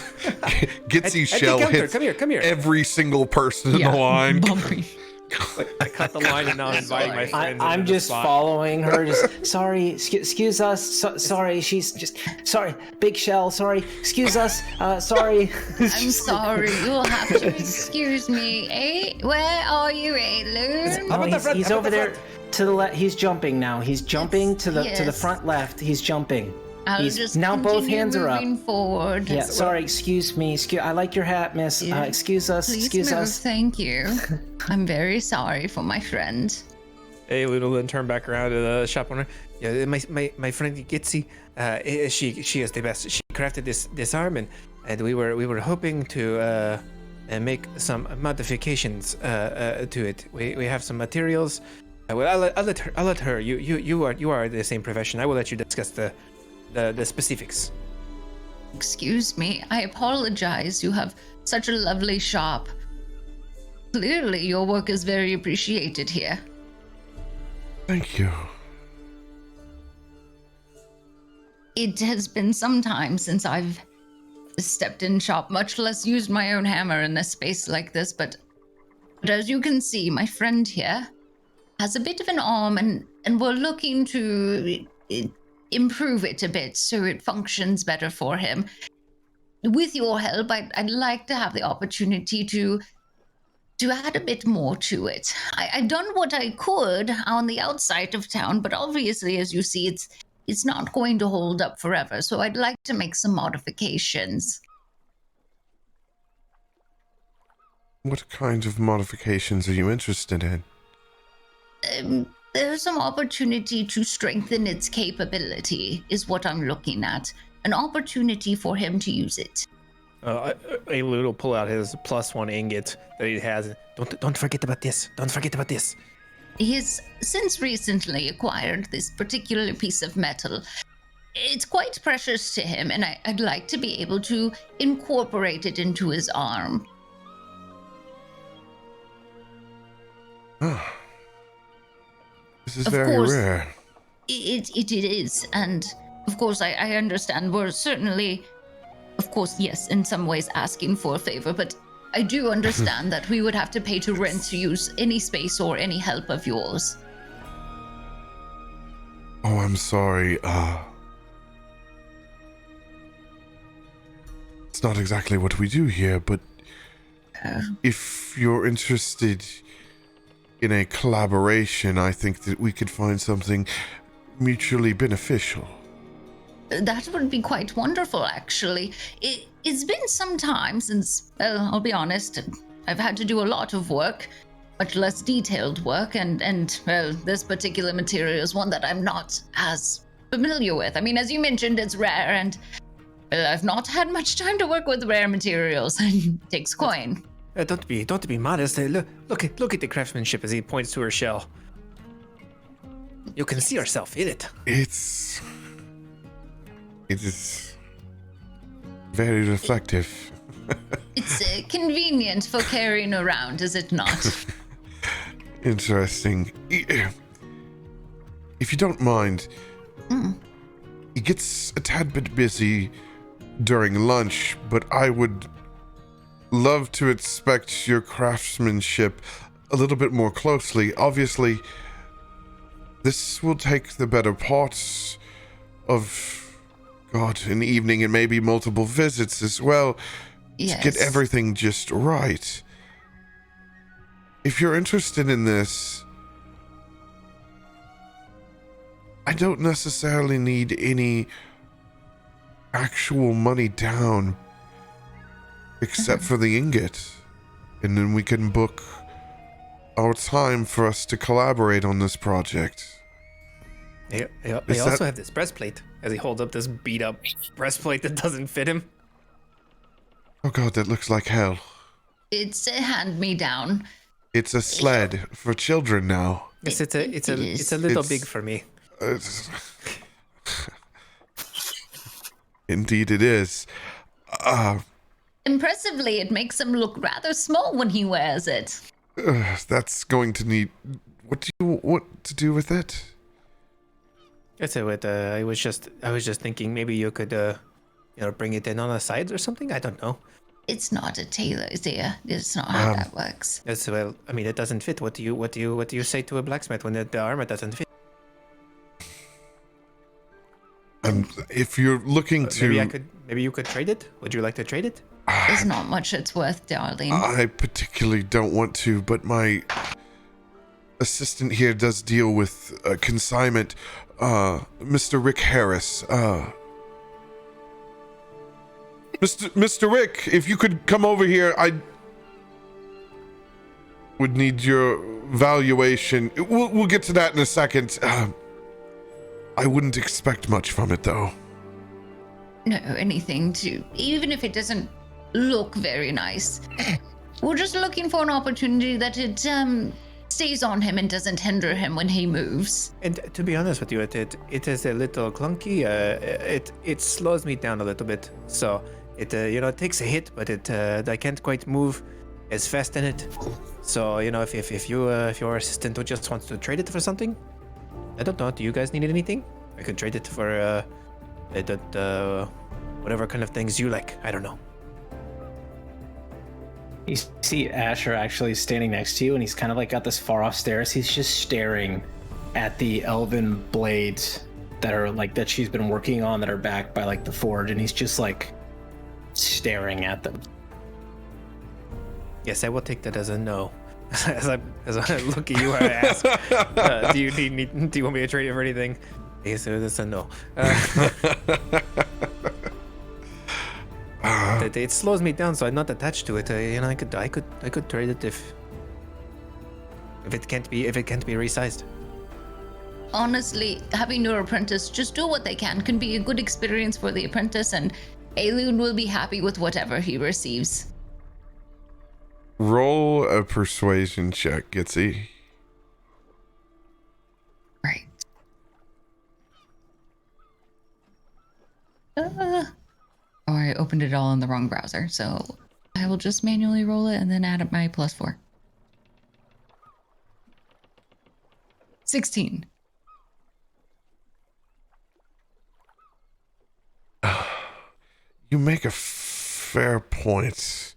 Gitzi's shell hits come here. every single person in the line. Bumpy. I cut the line and now I'm inviting my friends. I'm just following her. Just sorry, excuse us. Sorry, she's just sorry. Big shell. Sorry, excuse us. Sorry. I'm sorry. You'll have to excuse me. Where are you, Aelun? No, he's over there to the left. He's jumping now. He's jumping to the front left. He's jumping. I'll just now both continue hands are up. moving forward. Yeah, sorry, excuse me. I like your hat, miss. Excuse us. Please Excuse move, us. thank you. I'm very sorry for my friend. Aelun will then turn back around to the shop owner. Yeah, my friend Gitzi, she is the best. She crafted this arm, and we were hoping to make some modifications to it. We have some materials. Well, I'll let her. You are the same profession. I will let you discuss the specifics. Excuse me, I apologize. You have such a lovely shop. Clearly, your work is very appreciated here. Thank you. It has been some time since I've stepped in shop, much less used my own hammer in a space like this, but as you can see, my friend here has a bit of an arm, and we're looking to improve it a bit so it functions better for him. with your help, I'd like to have the opportunity to add a bit more to it. I've done what I could on the outside of town, but obviously, as you see, it's not going to hold up forever. So I'd like to make some modifications. What kind of modifications are you interested in? There's some opportunity to strengthen its capability, is what I'm looking at. An opportunity for him to use it. Aelun will pull out his +1 ingot that he has. Don't forget about this. Don't forget about this. He has since recently acquired this particular piece of metal. It's quite precious to him, and I'd like to be able to incorporate it into his arm. This is Of very course. rare. It is, and of course I understand we're certainly, of course, yes, in some ways asking for a favor, but I do understand that we would have to pay to rent to use any space or any help of yours. Oh, I'm sorry. It's not exactly what we do here, but if you're interested in a collaboration, I think that we could find something mutually beneficial. That would be quite wonderful, actually. It's been some time since, well, I'll be honest, I've had to do a lot of work, much less detailed work, and well, this particular material is one that I'm not as familiar with. I mean, as you mentioned, it's rare, and well, I've not had much time to work with rare materials. It takes coin. Don't be modest. Look at the craftsmanship as he points to her shell. You can see yourself in it. It is very reflective. It's convenient for carrying around, is it not? Interesting. If you don't mind, he gets a tad bit busy during lunch, but I would love to inspect your craftsmanship a little bit more closely. Obviously, this will take the better part of, an evening and maybe multiple visits as well Yes. to get everything just right. If you're interested in this, I don't necessarily need any actual money down except for the ingot, and then we can book our time for us to collaborate on this project. They Is also that- have this breastplate as he holds up this beat up breastplate that doesn't fit him. Oh god, that looks like hell. It's a hand-me-down. It's a sled for children now. Yes, it's a is. little It's- big for me. It's- Indeed it is. Impressively, it makes him look rather small when he wears it. That's going to need... What do you want to do with it? That's it. I was just thinking maybe you could, bring it in on the sides or something. I don't know. It's not a tailor's dear. It's not how that works. That's well. I mean, it doesn't fit. What do you say to a blacksmith when the armor doesn't fit? If you're looking to... Maybe you could trade it. Would you like to trade it? There's not much it's worth, darling. I particularly don't want to, but my assistant here does deal with consignment. Mr. Rick Harris. Mr. Rick, if you could come over here, I would need your valuation. We'll get to that in a second. I wouldn't expect much from it, though. No, anything to... Even if it doesn't look very nice. We're just looking for an opportunity that it stays on him and doesn't hinder him when he moves. And to be honest with you, it is a little clunky. It slows me down a little bit. So it takes a hit, but I can't quite move as fast in it. So if your assistant just wants to trade it for something, I don't know. Do you guys need anything? I could trade it for whatever kind of things you like. I don't know. You see Asher actually standing next to you, and he's kind of like got this far off stares. He's just staring at the elven blades that are like that she's been working on that are backed by like the forge, and he's just like staring at them. Yes, I will take that as a no. As I look at you, I ask, do you want me to trade it for anything? Yes, that's a no. It slows me down, so I'm not attached to it. I could trade it if it can't be resized. Honestly, having your apprentice just do what they can be a good experience for the apprentice, and Aelun will be happy with whatever he receives. Roll a persuasion check, Gitzi. Right. Oh, I opened it all in the wrong browser, so I will just manually roll it and then add up my +4. 16. You make a fair point.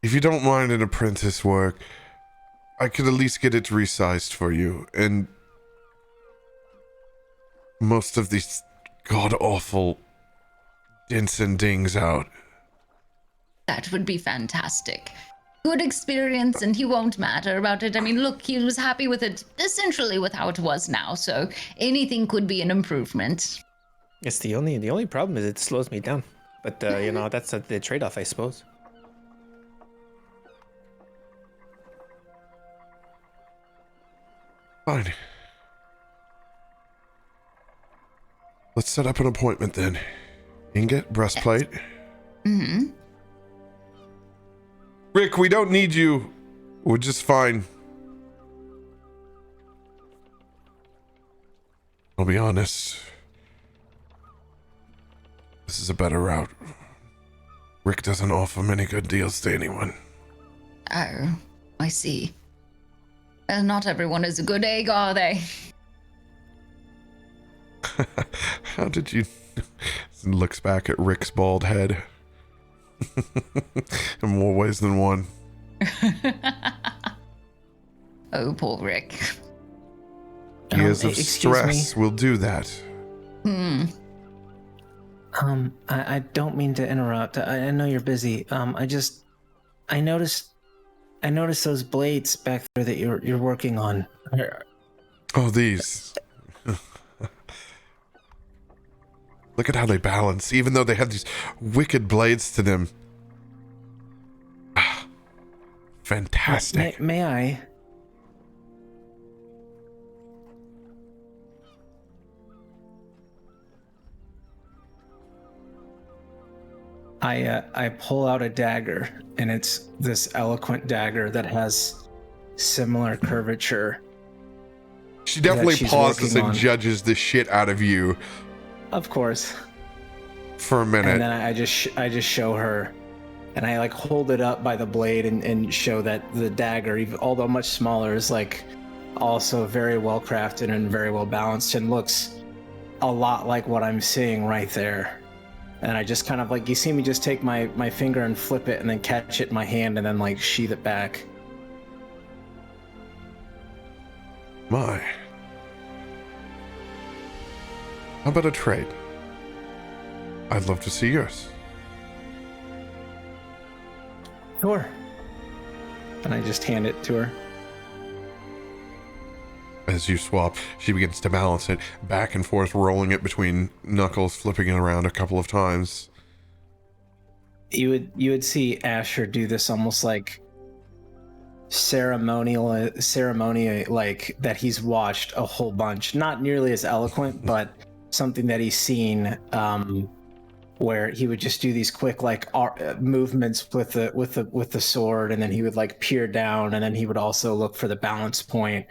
If you don't mind an apprentice work, I could at least get it resized for you, and most of these god-awful dents and dings out. That would be fantastic. Good experience, and he won't matter about it. I mean, look, he was happy with it, essentially with how it was now, so anything could be an improvement. It's the only problem is it slows me down. But, that's the trade-off, I suppose. Fine. Let's set up an appointment then. Ingot, breastplate. Mm-hmm. Rick, we don't need you. We're just fine. I'll be honest. This is a better route. Rick doesn't offer many good deals to anyone. Oh, I see. And not everyone is a good egg, are they? How did you... Looks back at Rick's bald head. In more ways than one. Oh, poor Rick. Years of excuse stress me. will do that. I don't mean to interrupt. I know you're busy. I noticed those blades back there that you're working on. Oh, these. Look at how they balance, even though they have these wicked blades to them. Fantastic. May I? I pull out a dagger, and it's this eloquent dagger that has similar curvature. She definitely she's pauses working and on. judges the shit out of you Of course. for a minute. And then I just show her, and I like hold it up by the blade and show that the dagger, even although much smaller, is like also very well crafted and very well balanced and looks a lot like what I'm seeing right there. And I just kind of like, you see me just take my finger and flip it and then catch it in my hand and then like sheath it back. My. How about a trade? I'd love to see yours. Sure. And I just hand it to her. As you swap, she begins to balance it back and forth, rolling it between knuckles, flipping it around a couple of times. You would see Asher do this almost like ceremony like that he's watched a whole bunch. Not nearly as eloquent, but something that he's seen, where he would just do these quick like movements with the sword, and then he would like peer down, and then he would also look for the balance point.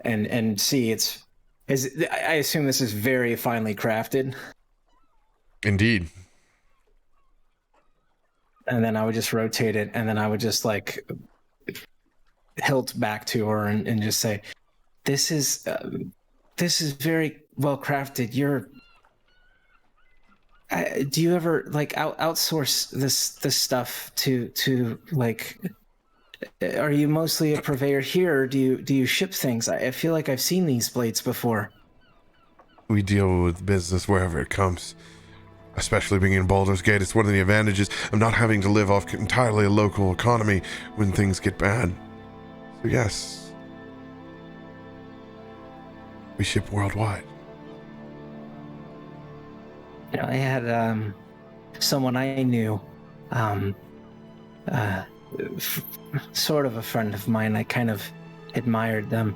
And see, I assume this is very finely crafted. Indeed. And then I would just rotate it, and then I would just like hilt back to her and just say, "This is very well crafted. Do you ever like outsource this stuff to like?" Are you mostly a purveyor here, or do you ship things? I feel like I've seen these blades before. We deal with business wherever it comes. especially being in Baldur's Gate. It's one of the advantages of not having to live off entirely a local economy when things get bad. So yes, we ship worldwide. You know, I had someone I knew, sort of a friend of mine. I kind of admired them.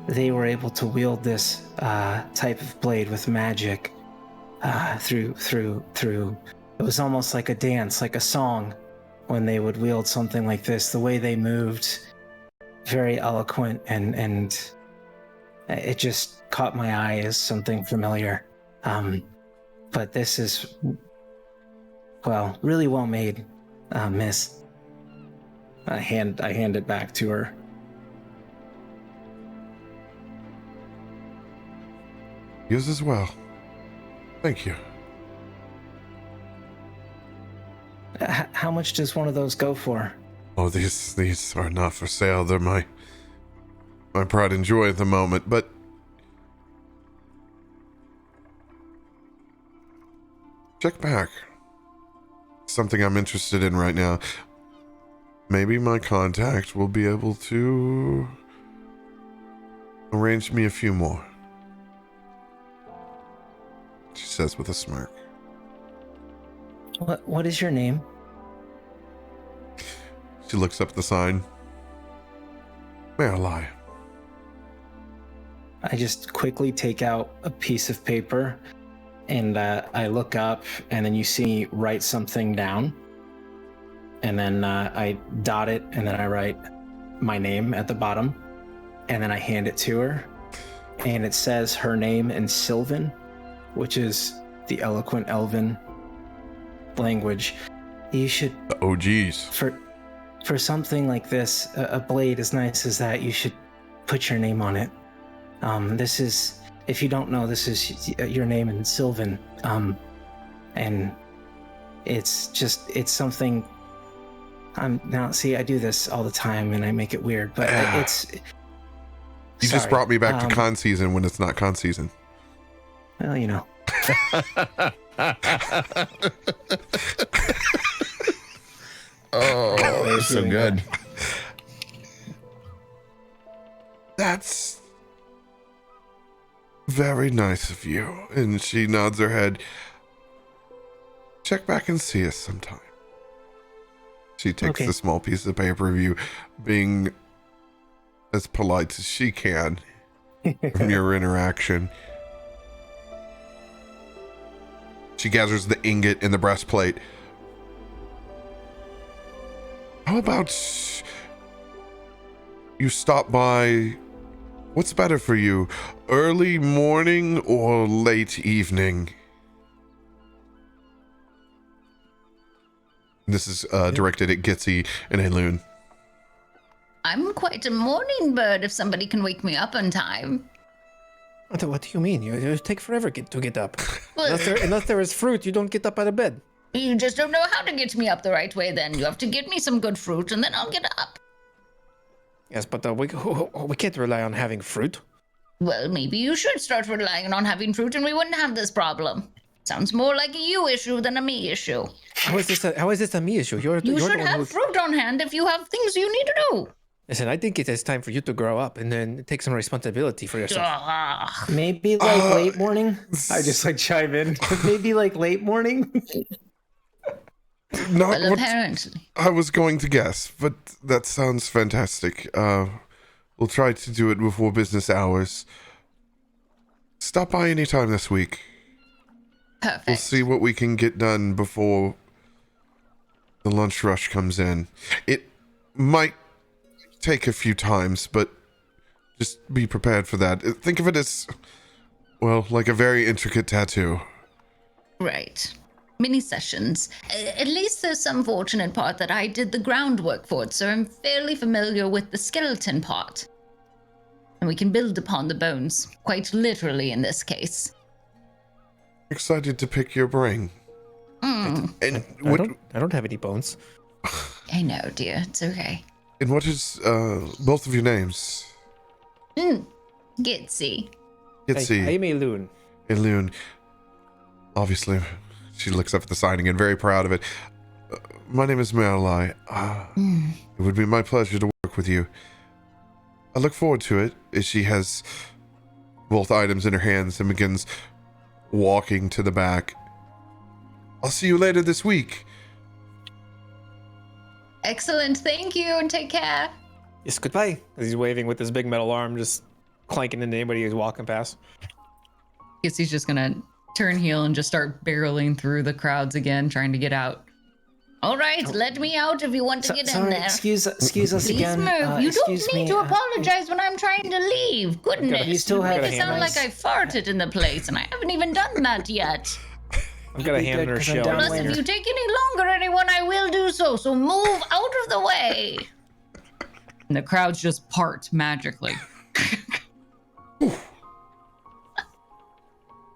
They were able to wield this type of blade with magic through. It was almost like a dance, like a song, when they would wield something like this. The way they moved, very eloquent, and it just caught my eye as something familiar. But this is, well, really well made, miss. I hand it back to her. Yours as well. Thank you. How much does one of those go for? Oh, these are not for sale. They're my pride and joy at the moment, but check back. Something I'm interested in right now. Maybe my contact will be able to arrange me a few more. She says with a smirk. What is your name? She looks up the sign. May I lie? I just quickly take out a piece of paper and I look up, and then you see me write something down. And then I dot it, and then I write my name at the bottom, and then I hand it to her. And it says her name in Sylvan, which is the eloquent elven language. You should... Oh, geez. For something like this, a blade as nice as that, you should put your name on it. This is, if you don't know, this is your name in Sylvan. And it's something... I do this all the time and I make it weird, but it's... You just brought me back to con season when it's not con season. Well, you know. Oh, so good. That's very nice of you. And she nods her head. Check back and see us sometime. She takes the small piece of paper of you, being as polite as she can from your interaction. She gathers the ingot and the breastplate. How about you stop by? What's better for you, early morning or late evening? This is directed at Gitzi and Aelun. I'm quite a morning bird if somebody can wake me up on time. What do you mean? You take forever to get up. Well, Unless there is fruit, you don't get up out of bed. You just don't know how to get me up the right way then. You have to get me some good fruit and then I'll get up. Yes, but we can't rely on having fruit. Well, maybe you should start relying on having fruit and we wouldn't have this problem. Sounds more like a you issue than a me issue. How is this a me issue? You should have fruit on hand if you have things you need to do. Listen, I think it is time for you to grow up and then take some responsibility for yourself. Maybe like late morning? I just like chime in. Maybe like late morning? Not Well, what apparently. I was going to guess, but that sounds fantastic. We'll try to do it before business hours. Stop by anytime this week. Perfect. We'll see what we can get done before the lunch rush comes in. It might take a few times, but just be prepared for that. Think of it as, well, like a very intricate tattoo. Right. Mini sessions. At least there's some fortunate part that I did the groundwork for it, so I'm fairly familiar with the skeleton part. And we can build upon the bones, quite literally in this case. Excited to pick your brain. And I don't have any bones. I know, dear. It's okay. And what is both of your names? Gitzi. Gitzi. I'm Aelun. Aelun. Obviously, she looks up at the sign again, very proud of it. My name is Merlai. It would be my pleasure to work with you. I look forward to it. As she has both items in her hands and begins walking to the back. I'll see you later this week. Excellent. Thank you and take care. Yes, goodbye. As he's waving with his big metal arm, just clanking into anybody who's walking past. Guess he's just gonna turn heel and just start barreling through the crowds again, trying to get out. All right, let me out if you want to get in Sorry, there. excuse us Please again. move. You don't Excuse need me, to apologize when I'm trying to leave. Goodness. You still make have it sound like I farted in the place, and I haven't even done that yet. I've got a Be hand in good, her 'cause I'm shell. down Plus, later. if you take any longer, anyone, I will do so. So move out of the way. And the crowds just part magically.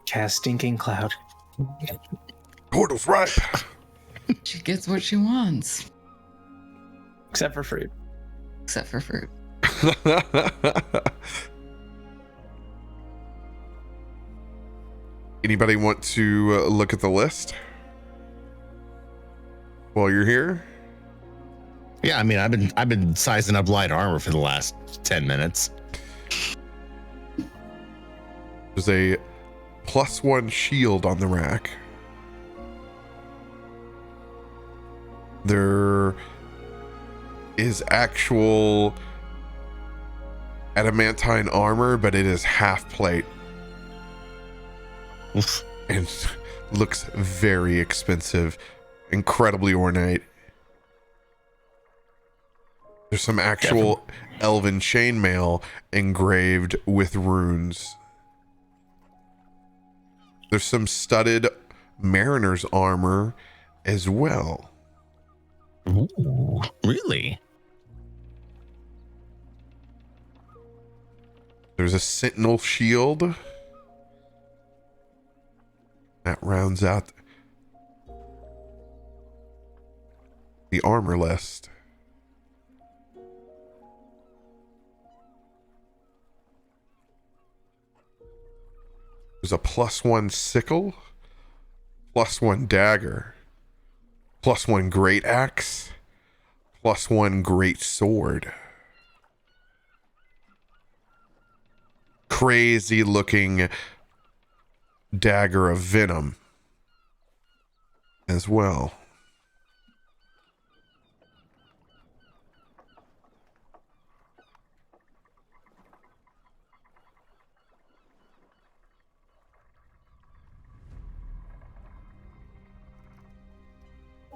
Cast stinking cloud. Portal's ripe. She gets what she wants, Except for fruit. except for fruit. Anybody want to look at the list while you're here? Yeah, I mean, I've been sizing up light armor for the last 10 minutes. There's a +1 shield on the rack. There is actual adamantine armor, but it is half plate Oof. and looks very expensive, incredibly ornate. There's some actual elven chainmail engraved with runes. There's some studded mariner's armor as well. Ooh, really? There's a sentinel shield that rounds out the armor list. There's a +1 sickle, +1 dagger, +1 great axe, +1 great sword. Crazy looking dagger of venom as well.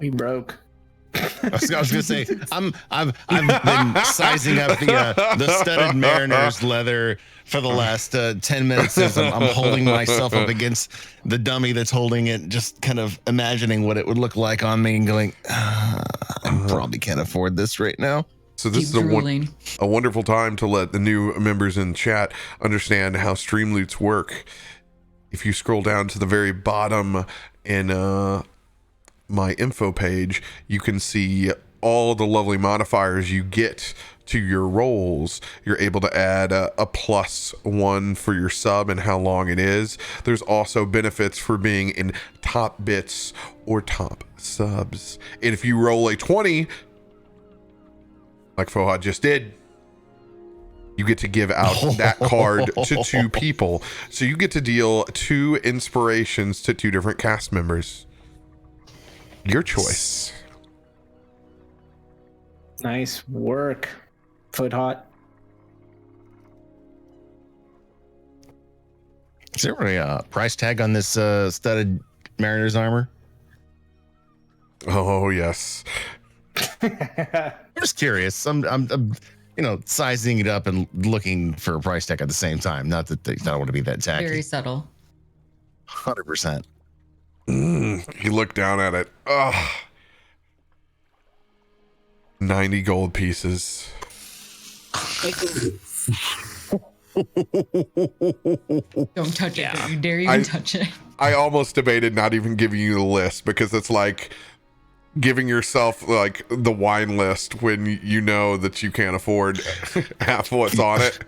We broke. I was gonna say I've been sizing up the studded mariner's leather for the last 10 minutes as I'm holding myself up against the dummy that's holding it, just kind of imagining what it would look like on me and going, I probably can't afford this right now. So this Keep is drooling. a wonderful time to let the new members in chat understand how Streamloots work. If you scroll down to the very bottom in my info page, you can see all the lovely modifiers you get to your rolls. You're able to add a +1 for your sub and how long it is. There's also benefits for being in top bits or top subs. And if you roll a 20, like Fohad just did, you get to give out that card to 2 people. So you get to deal 2 inspirations to 2 different cast members. Your choice. Nice work, Foot Hot. Is there a price tag on this studded mariner's armor? Oh, yes. I'm just curious. I'm sizing it up and looking for a price tag at the same time. Not that I don't want to be that tacky. Very subtle. 100%. You look down at it. Ugh. 90 gold pieces. Don't touch it. Don't you dare even touch it. I almost debated not even giving you the list because it's like giving yourself like the wine list when you know that you can't afford half what's on it.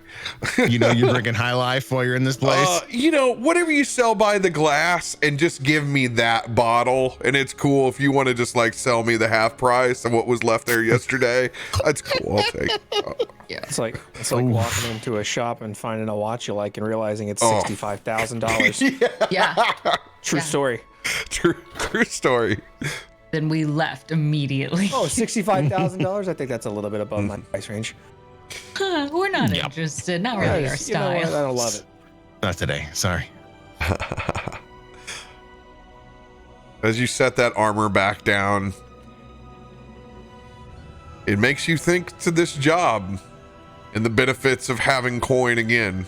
You know you're drinking High Life while you're in this place. You know, whatever you sell by the glass, and just give me that bottle. And it's cool if you want to just like sell me the half price of what was left there yesterday. That's cool. I'll take it. Yeah. It's like walking into a shop and finding a watch you like and realizing it's $65,000. Yeah. True story. True story. Then we left immediately. Oh, $65,000? I think that's a little bit above my price range. We're not interested. Not really our You know what? style. I don't love it. Not today. Sorry. As you set that armor back down, it makes you think to this job and the benefits of having coin again.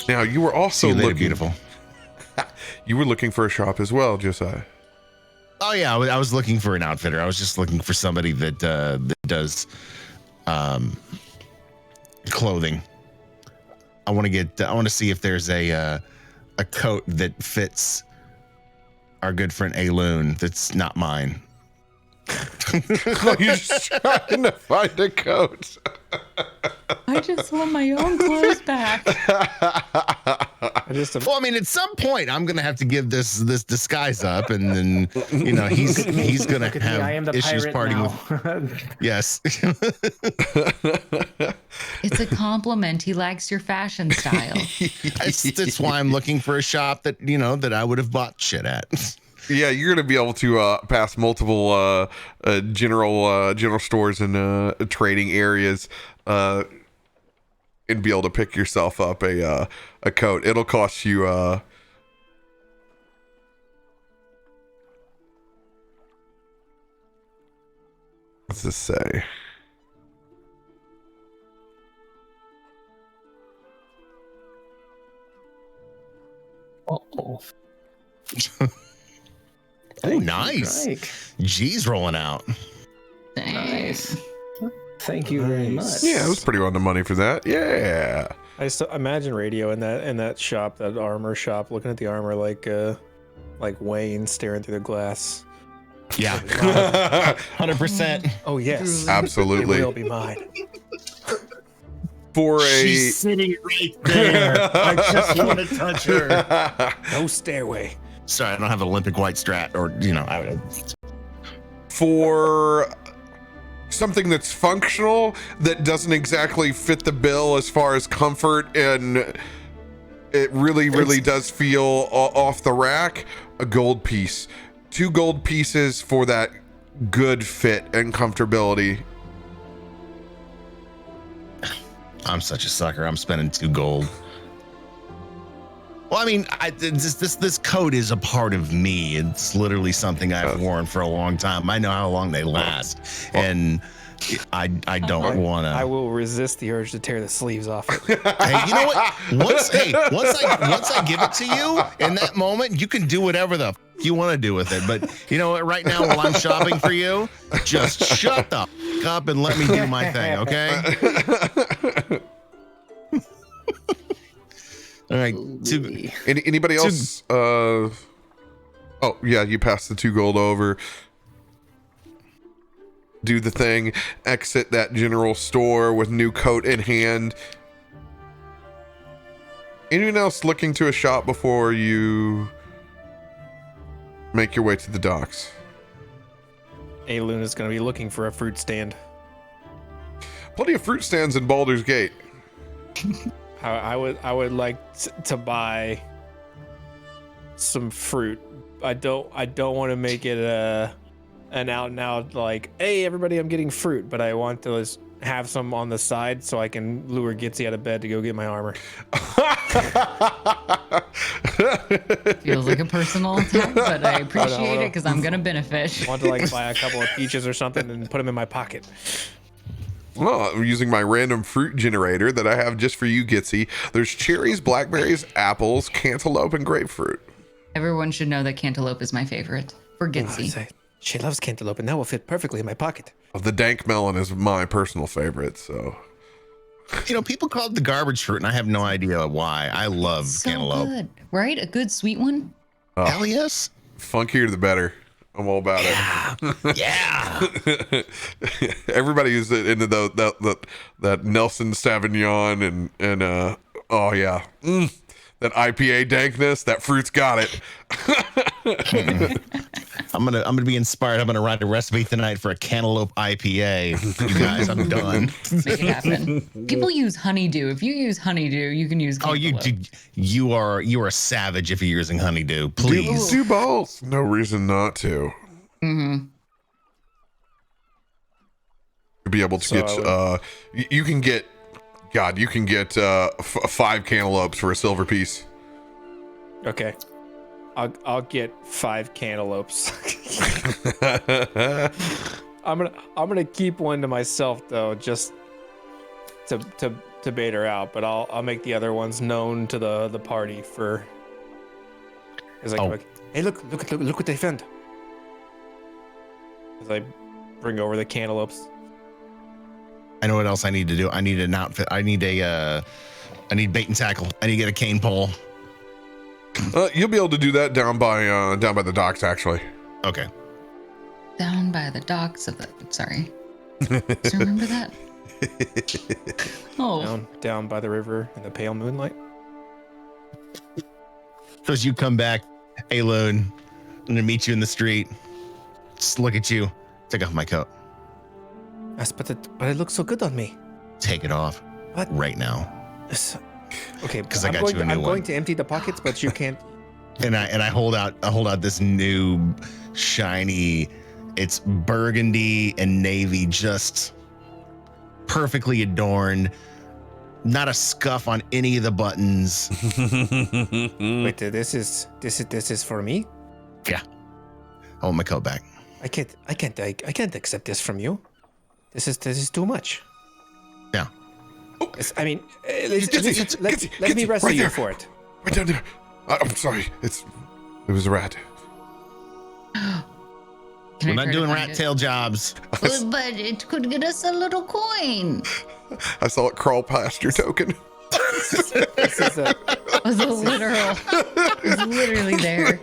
Now, you were also See you later, looking beautiful. You were looking for a shop as well, Josiah. Oh yeah, I was looking for an outfitter. I was just looking for somebody that does clothing. I want to see if there's a coat that fits our good friend Aelun that's not mine. Oh, you're just trying to find a coat. I just want my own clothes back. Well, I mean, at some point, I'm gonna have to give this disguise up, and then he's gonna have I am the issues pirate partying now. with. Yes. It's a compliment. He likes your fashion style. That's why I'm looking for a shop that that I would have bought shit at. Yeah, you're gonna be able to pass multiple general stores and trading areas, and be able to pick yourself up a coat. It'll cost you what's this say? Oh, Oh, nice. G's rolling out. Nice. Thank you very much. Yeah, it was pretty on the money for that. Yeah. I just imagine Radio in that shop, that armor shop, looking at the armor like Wayne staring through the glass. Yeah. 100%. Oh yes, Absolutely. it will be mine. For She's sitting right there. I just want to touch her. No stairway. Sorry, I don't have an Olympic white strat, or for something that's functional that doesn't exactly fit the bill as far as comfort, and it really does feel off the rack, a gold piece. 2 gold pieces for that good fit and comfortability. I'm such a sucker. I'm spending 2 gold. Well, I mean, this coat is a part of me. It's literally something I've worn for a long time. I know how long they last, and I don't want to. I will resist the urge to tear the sleeves off it. Hey, you know what? Once I give it to you, in that moment, you can do whatever the you want to do with it. But you know what? Right now, while I'm shopping for you, just shut the up and let me do my thing, okay? All right. Anybody else? Oh yeah, you pass the 2 gold over. Do the thing. Exit that general store with new coat in hand. Anyone else looking to a shop before you make your way to the docks? Aelun is going to be looking for a fruit stand. Plenty of fruit stands in Baldur's Gate. I would like to buy some fruit. I don't want to make it an out and out like, hey everybody, I'm getting fruit, but I want to just have some on the side so I can lure Gitzi out of bed to go get my armor. Feels like a personal attack, but I appreciate it because I'm gonna benefit. I want to like buy a couple of peaches or something and put them in my pocket. Well, I'm using my random fruit generator that I have just for you, Gitzi. There's cherries, blackberries, apples, cantaloupe, and grapefruit. Everyone should know that cantaloupe is my favorite for Gitzi. She loves cantaloupe, and that will fit perfectly in my pocket. The dank melon is my personal favorite, so. People call it the garbage fruit, and I have no idea why. I love So cantaloupe. good, right? A good sweet one. Hell yes. Funkier the better. I'm all about it. Yeah. Everybody is into that Nelson Sauvignon and oh yeah, that IPA dankness. That fruit's got it. I'm gonna be inspired. I'm gonna write a recipe tonight for a cantaloupe IPA. You guys, I'm done. Make it happen. People use honeydew. If you use honeydew, you can use cantaloupe. You are a savage if you're using honeydew. Please do both. No reason not to. Mm-hmm. To be able to get you can get 5 cantaloupes for a silver piece. Okay. I'll get 5 cantaloupes. I'm gonna keep one to myself though, just to bait her out. But I'll make the other ones known to the party for. As I go like, hey, look what they found. As I bring over the cantaloupes. I know what else I need to do. I need an outfit. I need bait and tackle. I need to get a cane pole. You'll be able to do that down by the docks, actually. Okay. Down by the docks of the. Sorry. Do you remember that? Oh. Down by the river in the pale moonlight. So as you come back, Aelun, I'm gonna meet you in the street. Just look at you. Take off my coat. Yes, but it looks so good on me. Take it off. What? Right now. Okay, because I got you a new one. I'm going to empty the pockets, but you can't. And I hold out this new shiny. It's burgundy and navy, just perfectly adorned. Not a scuff on any of the buttons. Wait, this is for me? Yeah. I want my coat back. I can't accept this from you. This is too much. Yeah. I mean, let me wrestle right you there. for it. Right down there. I'm sorry. It was a rat. We're not doing rat tail jobs. But it could get us a little coin. I saw it crawl past your token. This is a It was a literal. It was literally there.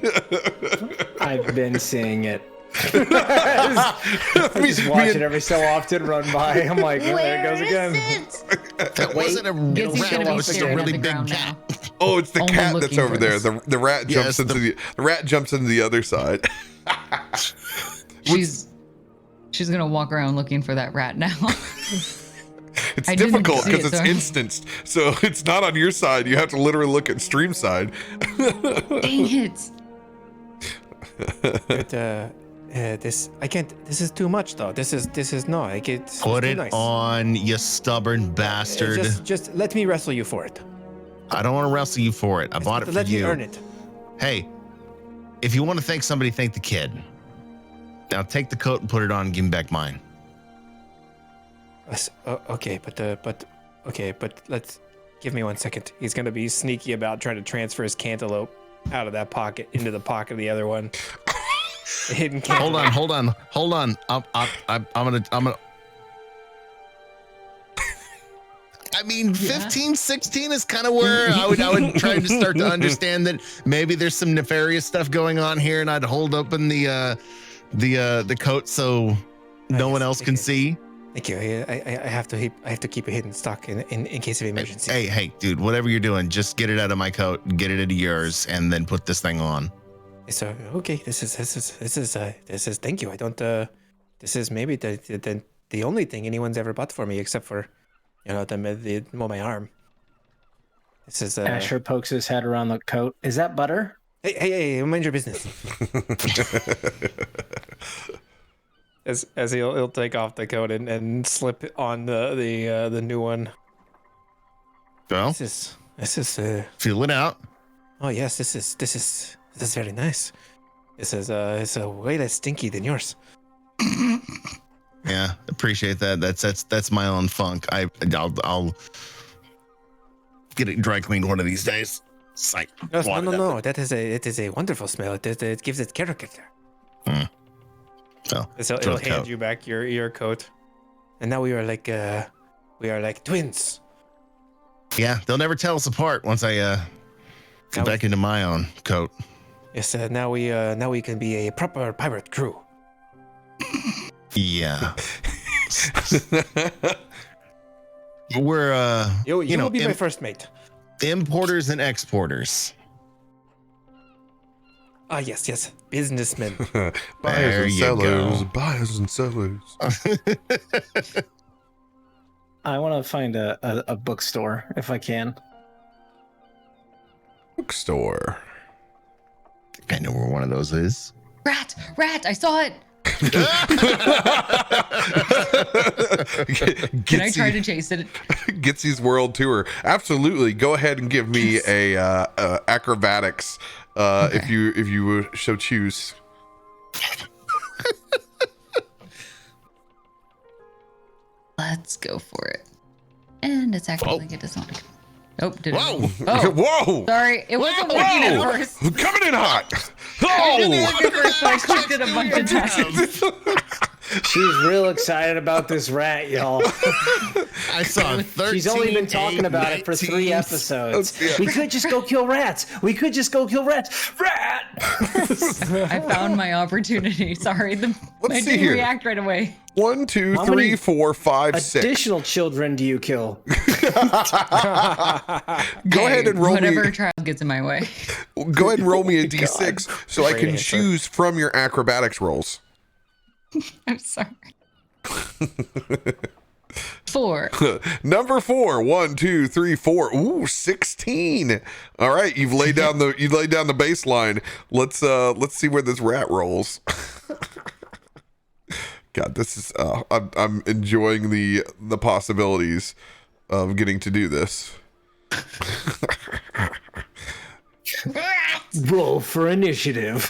I've been seeing it. I just watch it every so often run by. I'm like, oh, there it goes again. That wasn't a Gitzi's rat. gonna That be was just a staring really at the big ground cat. now. Oh, it's the Only cat that's looking over for there. this. The rat jumps into the rat jumps into the other side. She's gonna walk around looking for that rat now. It's I didn't difficult see because it, it's sorry. instanced, so it's not on your side. You have to literally look at stream side. Dang it. but this I can't. This is too much though. This is no. I get Put too it nice. on, you stubborn bastard. Just let me wrestle you for it. I don't want to wrestle you for it. I bought it for Let you. me earn it. Hey, if you want to thank somebody, thank the kid. Now take the coat and put it on and give me back mine. Okay, but let's give me 1 second. He's gonna be sneaky about trying to transfer his cantaloupe out of that pocket into the pocket of the other one. The hidden cantaloupe. Hold on. I'm gonna. I mean, 15, 16 is kind of where I would try to start to understand that maybe there's some nefarious stuff going on here, and I'd hold open the coat so no one else can see. Thank you. I have to keep it hidden stock in case of emergency. Hey, dude, whatever you're doing, just get it out of my coat, get it into yours, and then put this thing on. So okay, this is thank you. I don't this is maybe the only thing anyone's ever bought for me except for my arm. This is Asher pokes his head around the coat. Is that butter? Hey, mind your business. As he'll take off the coat and slip on the new one. Well, This is feel it out. oh yes, this is very nice. This is it's way less stinky than yours. Yeah, appreciate that. That's my own funk. I'll get it dry cleaned one of these days. Psych. No. It is a wonderful smell. It gives it character. So He'll hand you back your coat. And now we are like twins. yeah, they'll never tell us apart once I get back into my own coat. Yes, now we can be a proper pirate crew. Yeah. We're You will be my first mate. importers and exporters. Ah, yes, businessmen. Buyers and go. sellers, buyers and sellers. I want to find a bookstore if I can. Bookstore. I know where one of those is. Rat! I saw it! Can I try to chase it? Gitzi's World Tour. Absolutely. Go ahead and give me a acrobatics if you so choose. Let's go for it. And it's actually like it does not. Oh, did Whoa. it? Oh, Whoa! sorry. It wasn't working at first. Coming in hot. It didn't Oh! work at first, so I clicked it a bunch of times. She's real excited about this rat, y'all. I saw 13, She's only been talking about it for 3 19. episodes. Yeah. We could just go kill rats. Rat! I found my opportunity. Sorry, I see didn't here. react right away. 1, 2, How 3, many 4, 5, 6. Additional children do you kill? Go ahead and roll whatever me. trial gets in my way. Go ahead and roll me a d6 so I Great can answer. choose from your acrobatics rolls. I'm sorry. 4. Number 4. 1, 2, 3, 4. Ooh, 16. All right, you've laid down the baseline. Let's see where this rat rolls. God, this is I'm enjoying the possibilities of getting to do this. Roll for initiative.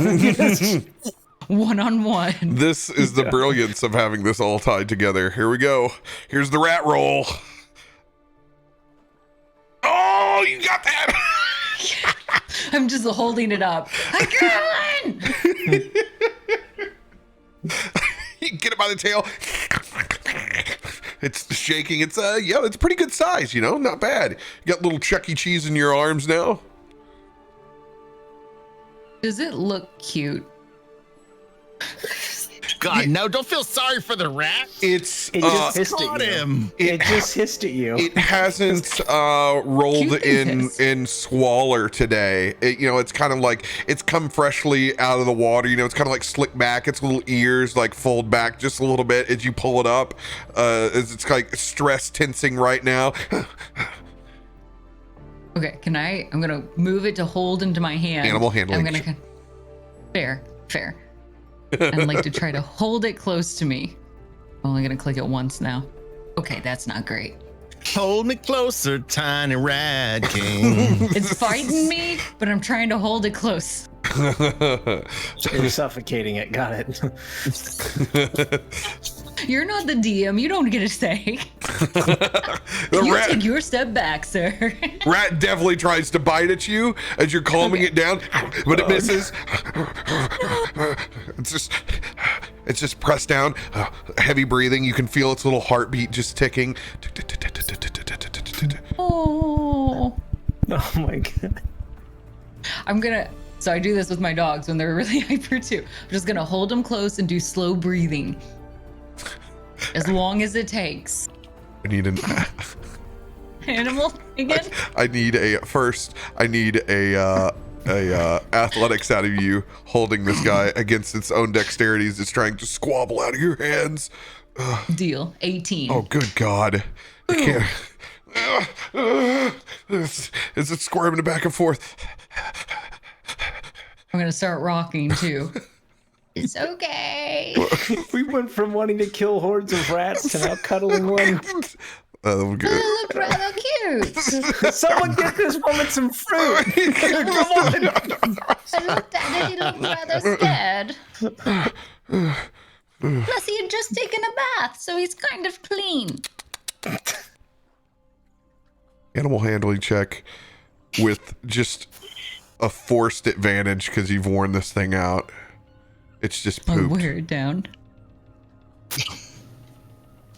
1-on-1. This is the brilliance of having this all tied together. Here we go. Here's the rat roll. Oh, you got that. I'm just holding it up. I got one! You get it by the tail. It's shaking. It's it's pretty good size, not bad. You got little Chuck E. Cheese in your arms now. Does it look cute? God, no, don't feel sorry for the rat. It's It just hissed Caught at you. him. It just hissed at you. it hasn't rolled Cute in business. swaller today. It's kind of like it's come freshly out of the water. It's kind of like slick back. Its little ears like fold back just a little bit as you pull it up. It's like stress tensing right now. Okay, I'm gonna move it to hold into my hand. Animal handling. I'm gonna fair. I'd like to try to hold it close to me. I'm only gonna click it once now. Okay, that's not great. Hold me closer, tiny rat king. It's fighting me, but I'm trying to hold it close. You're suffocating it. Got it. You're not the DM. You don't get a say. The You rat, take your step back, sir. rat definitely tries to bite at you as you're calming it down, but it misses. It's just pressed down, heavy breathing. You can feel its little heartbeat just ticking. Oh. Oh my god. So I do this with my dogs when they're really hyper too. I'm just gonna hold them close and do slow breathing. As long as it takes. I need an Animal again? I need a athletics out of you holding this guy against its own dexterity as it's trying to squabble out of your hands. Deal. 18. Oh, good God. I can't. Is it squirming back and forth? I'm gonna start rocking too. It's okay. We went from wanting to kill hordes of rats to now cuddling one. Oh, good. You look rather cute. Someone get this woman some fruit. Come on. I looked at it, he looked rather scared. Plus, he had just taken a bath, so he's kind of clean. Animal handling check with just a forced advantage because you've worn this thing out. It's just I'll pooped. wear it down.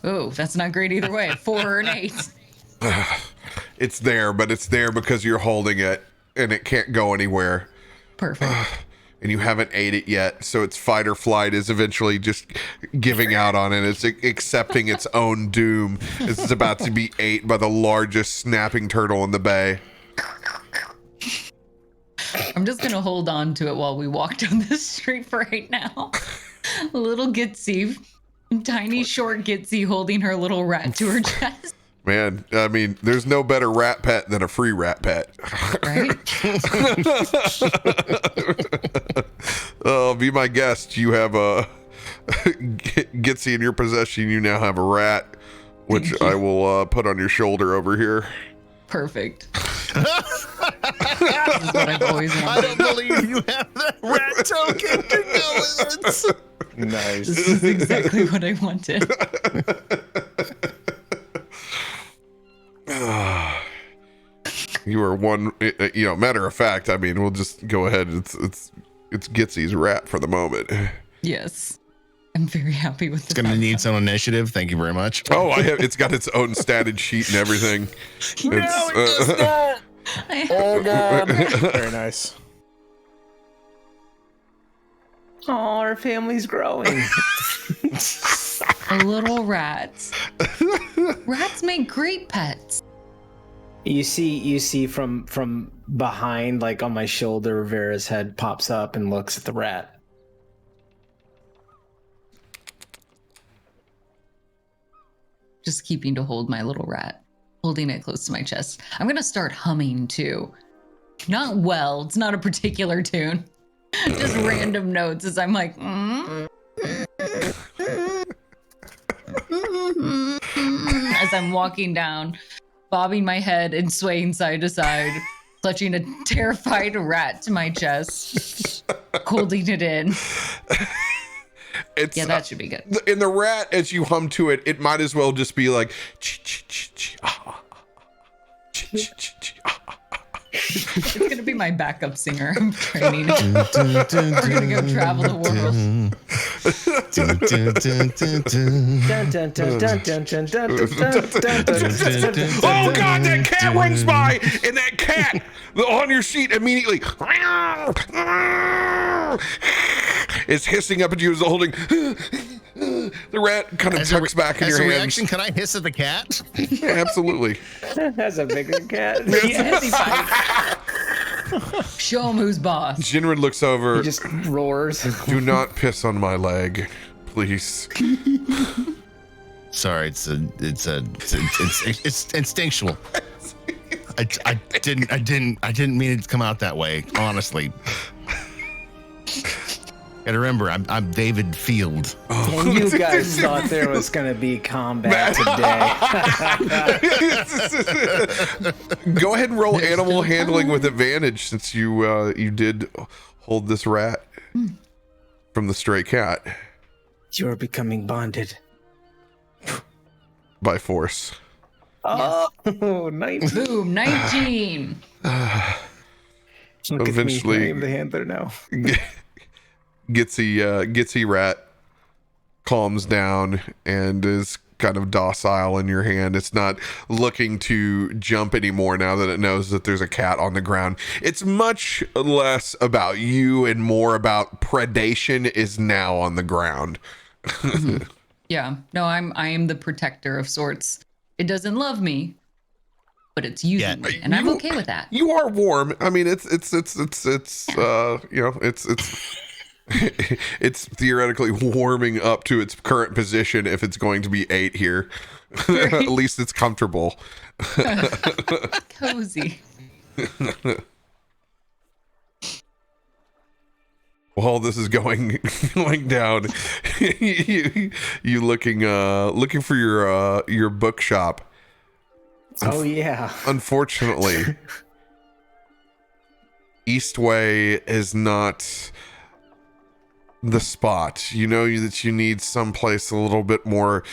Oh, that's not great either way. 4 or an 8. It's there, but it's there because you're holding it and it can't go anywhere. Perfect. and you haven't ate it yet, so its fight or flight is eventually just giving out on it. It's accepting its own doom. It's about to be ate by the largest snapping turtle in the bay. I'm just gonna hold on to it while we walk down the street for right now. Little Gitzi, tiny short Gitzi holding her little rat to her chest. Man, I mean, there's no better rat pet than a free rat pet. Right? Oh, be my guest. You have a Gitzi in your possession. You now have a rat, which I will put on your shoulder over here. Perfect. This is what I've always wanted. I don't believe you have that rat token to go with it. Nice. This is exactly what I wanted. You are one, matter of fact, I mean, we'll just go ahead. It's Gitzi's rat for the moment. Yes. I'm very happy with this. It's going to need some initiative. Thank you very much. Oh, it's got its own statted sheet and everything. No, it does not. Oh god. Very nice. Oh, our family's growing. Little rats. Rats make great pets. You see from behind, like on my shoulder, Vera's head pops up and looks at the rat. Just keeping to hold my little rat, holding it close to my chest. I'm gonna start humming too. Not well, it's not a particular tune. Just random notes as I'm like, as I'm walking down, bobbing my head and swaying side to side, clutching a terrified rat to my chest, holding it in. Yeah, that should be good. In the rat, as you hum to it, it might as well just be like, It's gonna be my backup singer. I'm training. We're gonna go travel the world. Oh God, that cat runs by, and that cat on your sheet immediately is hissing up at you as holding. The rat kind of tucks back in your hands. Reaction, can I hiss at the cat? Yeah, absolutely. That's a bigger cat. Show him who's boss. Jinrid looks over. He just roars. Do not piss on my leg, please. Sorry, it's instinctual. I didn't mean it to come out that way. Honestly. Gotta remember, I'm David Field. And you guys thought there was gonna be combat today. Go ahead and roll animal handling with advantage, since you did hold this rat from the stray cat You're becoming bonded. by force. Oh, 19. Boom, 19. Look Eventually- at me, I am the handler now. Gitzi rat calms down and is kind of docile in your hand. It's not looking to jump anymore now that it knows that there's a cat on the ground. It's much less about you and more about predation is now on the ground. Yeah, no, I am the protector of sorts. It doesn't love me, but it's using me, and I'm okay with that. You are warm. I mean, it's it's theoretically warming up to its current position if it's going to be 8 here. At least it's comfortable. Cozy. While this is going down, you looking for your bookshop. Oh yeah. Unfortunately, Eastway is not the spot. You know that you need someplace a little bit more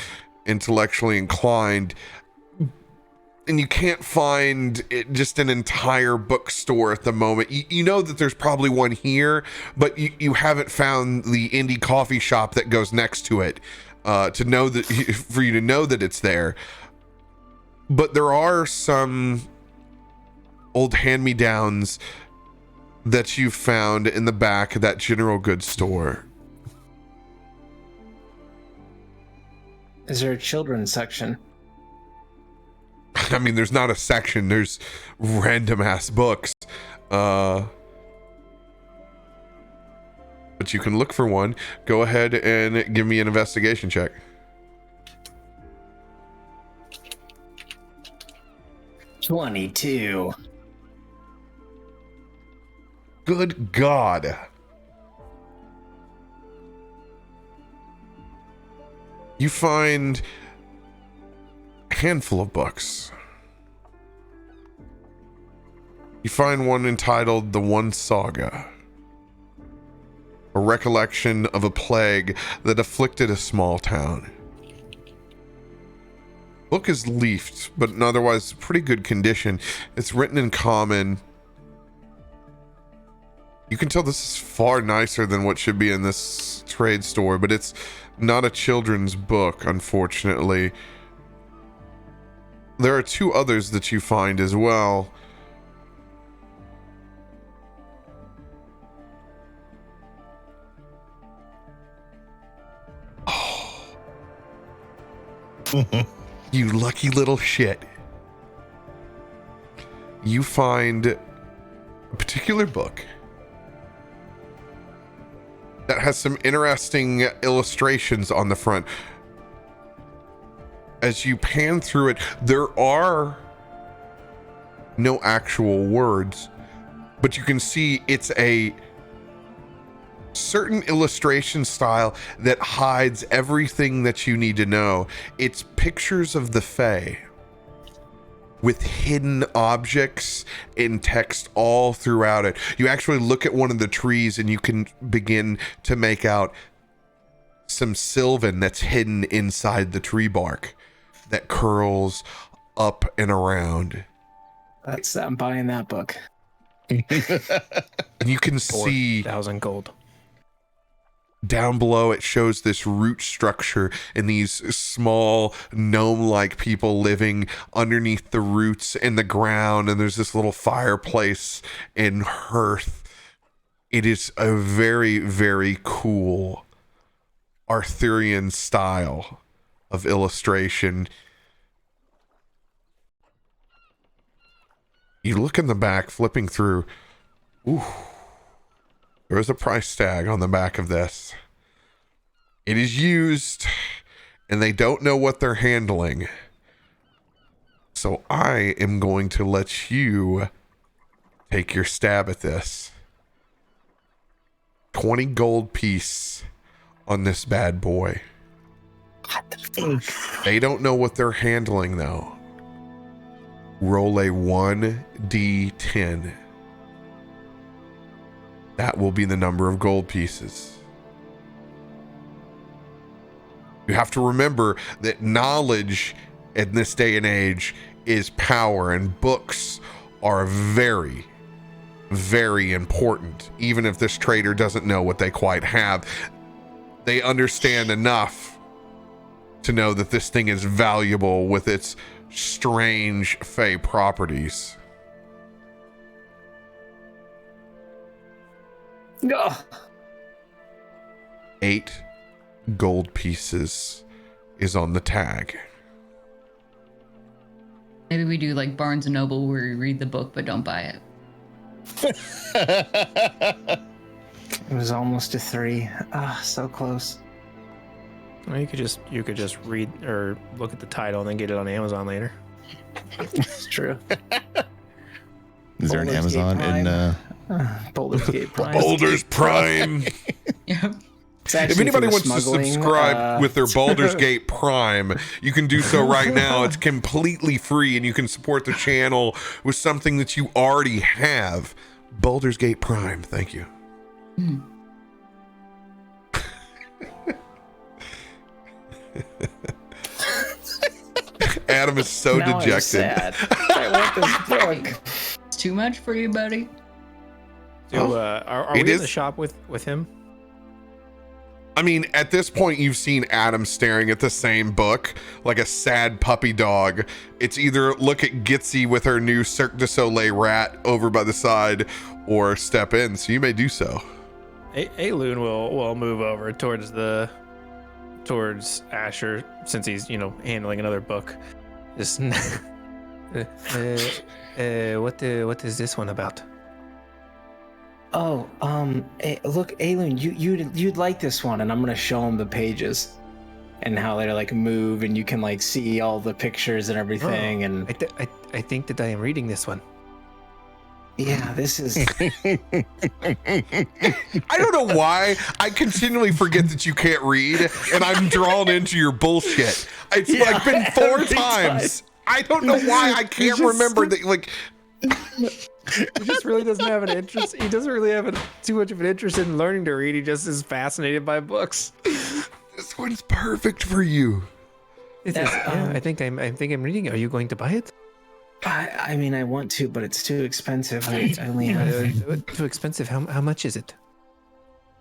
intellectually inclined, and you can't find just an entire bookstore at the moment. You know that there's probably one here, but you haven't found the indie coffee shop that goes next to it to know that, for you to know that it's there. But there are some old hand-me-downs that you found in the back of that general goods store. Is there a children's section? I mean, there's not a section, there's random ass books. But you can look for one. Go ahead and give me an investigation check. $22. Good God. You find a handful of books. You find one entitled The One Saga, a recollection of a plague that afflicted a small town. Book is leafed, but in otherwise pretty good condition. It's written in common. You can tell this is far nicer than what should be in this trade store, but it's not a children's book, unfortunately. There are two others that you find as well. Oh. You lucky little shit. You find a particular book that has some interesting illustrations on the front. As you pan through it, there are no actual words, but you can see it's a certain illustration style that hides everything that you need to know. It's pictures of the Fae with hidden objects and text all throughout it. You actually look at one of the trees and you can begin to make out some sylvan that's hidden inside the tree bark that curls up and around. I'm buying that book. And you can see 4,000 gold. Down below, it shows this root structure and these small gnome-like people living underneath the roots in the ground, and there's this little fireplace and hearth. It is a very, very cool Arthurian style of illustration. You look in the back, flipping through. Ooh. There is a price tag on the back of this. It is used, and they don't know what they're handling. So I am going to let you take your stab at this. 20 gold piece on this bad boy. What the fuck? They don't know what they're handling, though. Roll a 1d10. That will be the number of gold pieces. You have to remember that knowledge in this day and age is power, and books are very, very important. Even if this trader doesn't know what they quite have, they understand enough to know that this thing is valuable with its strange Fey properties. No. 8 gold pieces is on the tag. Maybe we do like Barnes and Noble where we read the book but don't buy it. It was almost a 3. Ah, so close. Well, you could just read or look at the title and then get it on Amazon later. It's true. Is there an Baldur's Gate Amazon in Baldur's Gate Prime. Baldur's Prime. Yep. It's actually If anybody for wants to smuggling, subscribe with their Baldur's Gate Prime, you can do so right now. It's completely free, and you can support the channel with something that you already have. Baldur's Gate Prime. Thank you. Mm. Adam is so Now I'm dejected. sad. I want this book. It's too much for you, buddy. So, are It we in is- the shop with him? I mean, at this point, you've seen Adam staring at the same book like a sad puppy dog. It's either look at Gitzi with her new Cirque du Soleil rat over by the side, or step in. So you may do so. Aelun will move over towards Asher, since he's handling another book. Just what is this one about? Oh, look, Aelun, you'd like this one, and I'm gonna show him the pages and how they like move, and you can like see all the pictures and everything. And I think that I am reading this one. yeah, this is. I don't know why I continually forget that you can't read, and I'm drawn into your bullshit. It's like been 4 times. I don't know why I can't remember that. Like, He just really doesn't have an interest. He doesn't really have too much of an interest in learning to read. He just is fascinated by books. this one's perfect for you. I think I'm reading. Are you going to buy it? I mean, I want to, but it's too expensive. I only have. Too expensive. How much is it?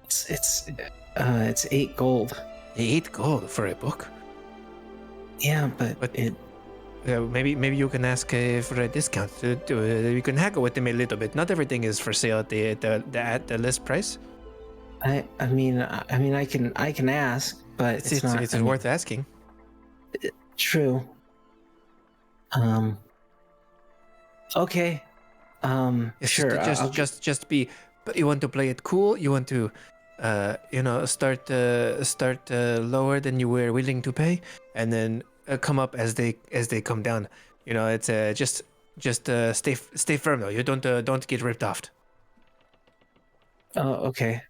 It's 8 gold. 8 gold for a book. Yeah, but it. Maybe you can ask for a discount. You can haggle with them a little bit. Not everything is for sale at the list price. I mean, I can ask, but it's not. It's worth asking. True. Okay. Sure. Just be. But you want to play it cool. You want to, start lower than you were willing to pay, and then come up as they come down. It's just stay firm though. You don't get ripped off. Oh, okay.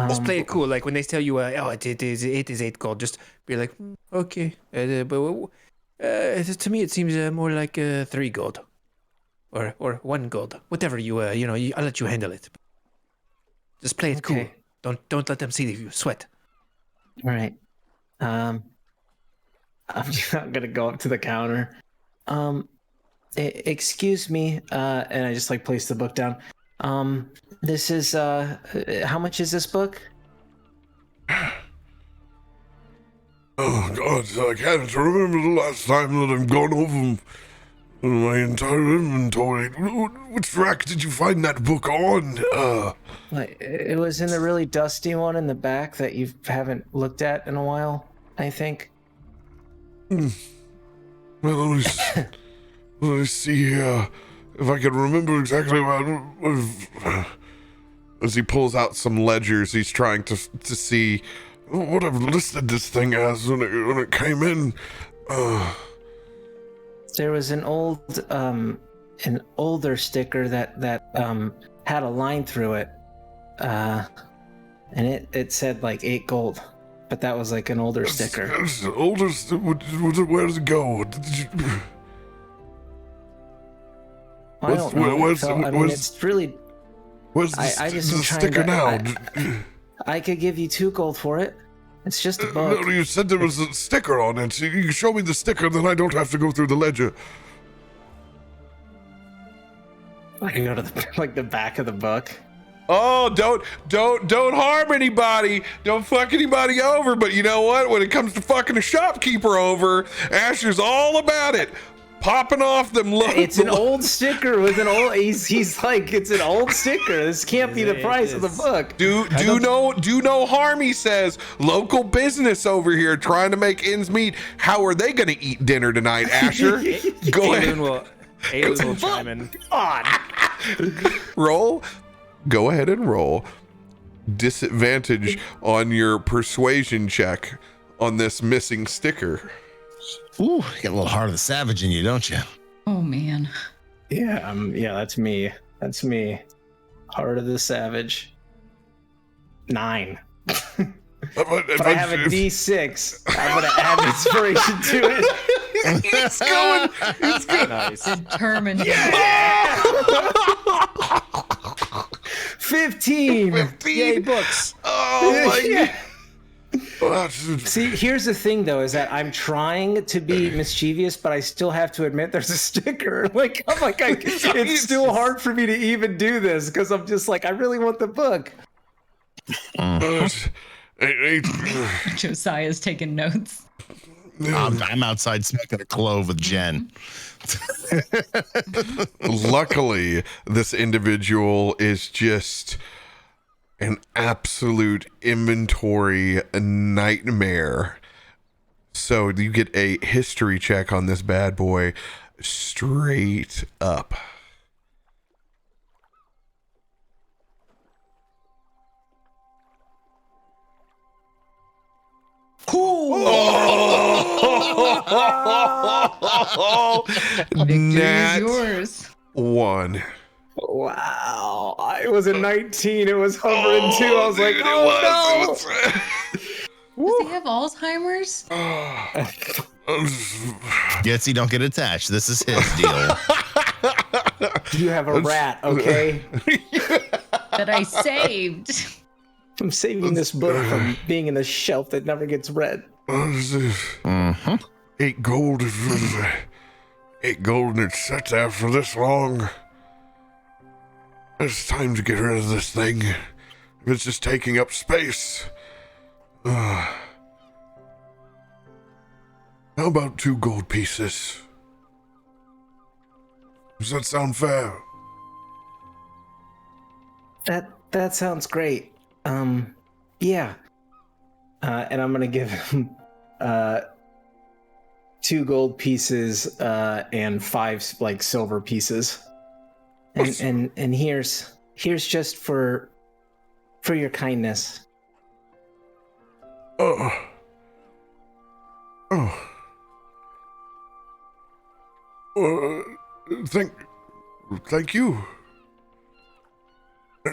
Just play it cool. Like when they tell you, it is 8 gold. Just be like, okay. But to me, it seems more like 3 gold, or 1 gold. Whatever I'll let you handle it. Just play it cool. Don't let them see you sweat. All right. I'm gonna go up to the counter. Excuse me, and I just like place the book down. This is how much is this book? Oh God, I can't remember the last time that I've gone over my entire inventory. Which rack did you find that book on? It was in the really dusty one in the back that you haven't looked at in a while, I think. Well, let me see if I can remember exactly what. As he pulls out some ledgers, he's trying to see what I've listed this thing as when it came in. There was an older sticker that had a line through it, and it said like 8 gold, but that was like an older sticker. Older? Where does it go? It's really. Where's the sticker now? I could give you 2 gold for it. It's just a book. No, you said there was a sticker on it. You can show me the sticker, then I don't have to go through the ledger. I can go to the back of the book. Oh, don't harm anybody. Don't fuck anybody over. But you know what? When it comes to fucking a shopkeeper over, Asher's all about it. Popping off them. It's an old sticker with an old. He's like, it's an old sticker. This can't be the price of the book. Do no harm, he says. Local business over here trying to make ends meet. How are they going to eat dinner tonight, Asher? Go ahead. Aelun will chime in. Roll. Go ahead and roll. Disadvantage on your persuasion check on this missing sticker. Ooh, you got a little heart of the savage in you, don't you? Oh man. Yeah, that's me. That's me. Heart of the savage. 9. If I have a D6, I'm gonna add inspiration to it. It's going. Nice. Determined. 15. Yay, books. Oh my Yeah. God. See, here's the thing, though, is that I'm trying to be mischievous, but I still have to admit there's a sticker. It's still hard for me to even do this because I'm just like, I really want the book. Josiah's taking notes. I'm outside smoking a clove with Jen. Luckily, this individual is just an absolute inventory nightmare. So you get a history check on this bad boy straight up. Nat Yours. 1. Wow. I was a 19. It was hovering too. I was like, oh no. Does he have Alzheimer's? Gitzi, don't get attached. This is his deal. You have a rat, okay? That I saved. I'm saving this book from being in the shelf that never gets read. 8 gold. 8 gold, and it's sat there for this long. It's time to get rid of this thing. It's just taking up space. How about 2 gold pieces? Does that sound fair? That sounds great. Yeah. And I'm gonna give him 2 gold pieces and 5 like silver pieces. And here's just for your kindness. Thank you.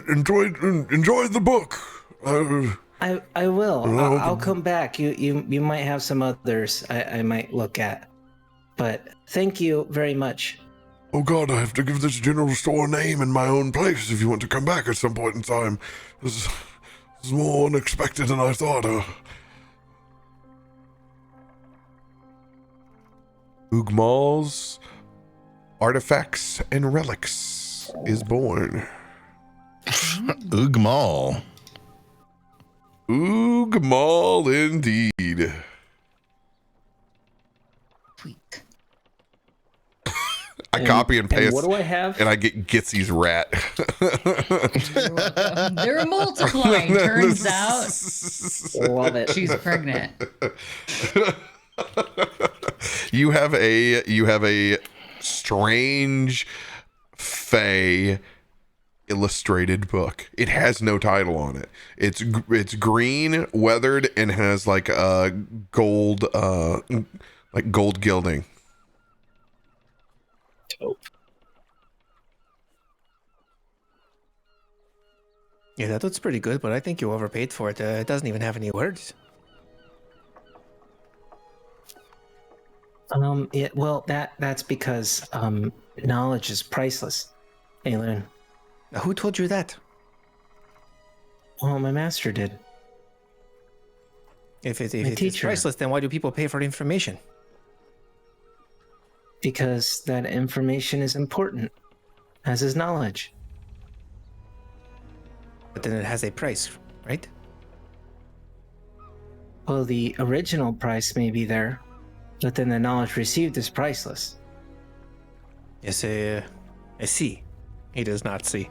Enjoy the book. I will. I'll come back. You might have some others I might look at. But thank you very much. Oh God, I have to give this general store a name in my own place if you want to come back at some point in time. This is more unexpected than I thought. Ugmal's Artifacts and Relics is born. Ugmal. Ugmal indeed. Tweak. I copy and paste. And what do I have? And I get Gitzi's rat. You're welcome. They're multiplying, turns out. Love it. She's pregnant. You have a strange Fey illustrated book. It has no title on it. It's green, weathered, and has like a gold gold gilding. Dope. Yeah, that looks pretty good, but I think you overpaid for it. It doesn't even have any words. Yeah, well, that's because knowledge is priceless, Aelun. Now, who told you that? Well, my master did. If it's teacher. priceless, then why do people pay for information? Because that information is important, as is knowledge. But then it has a price, right? Well, the original price may be there, but then the knowledge received is priceless. Yes, I see. He does not see.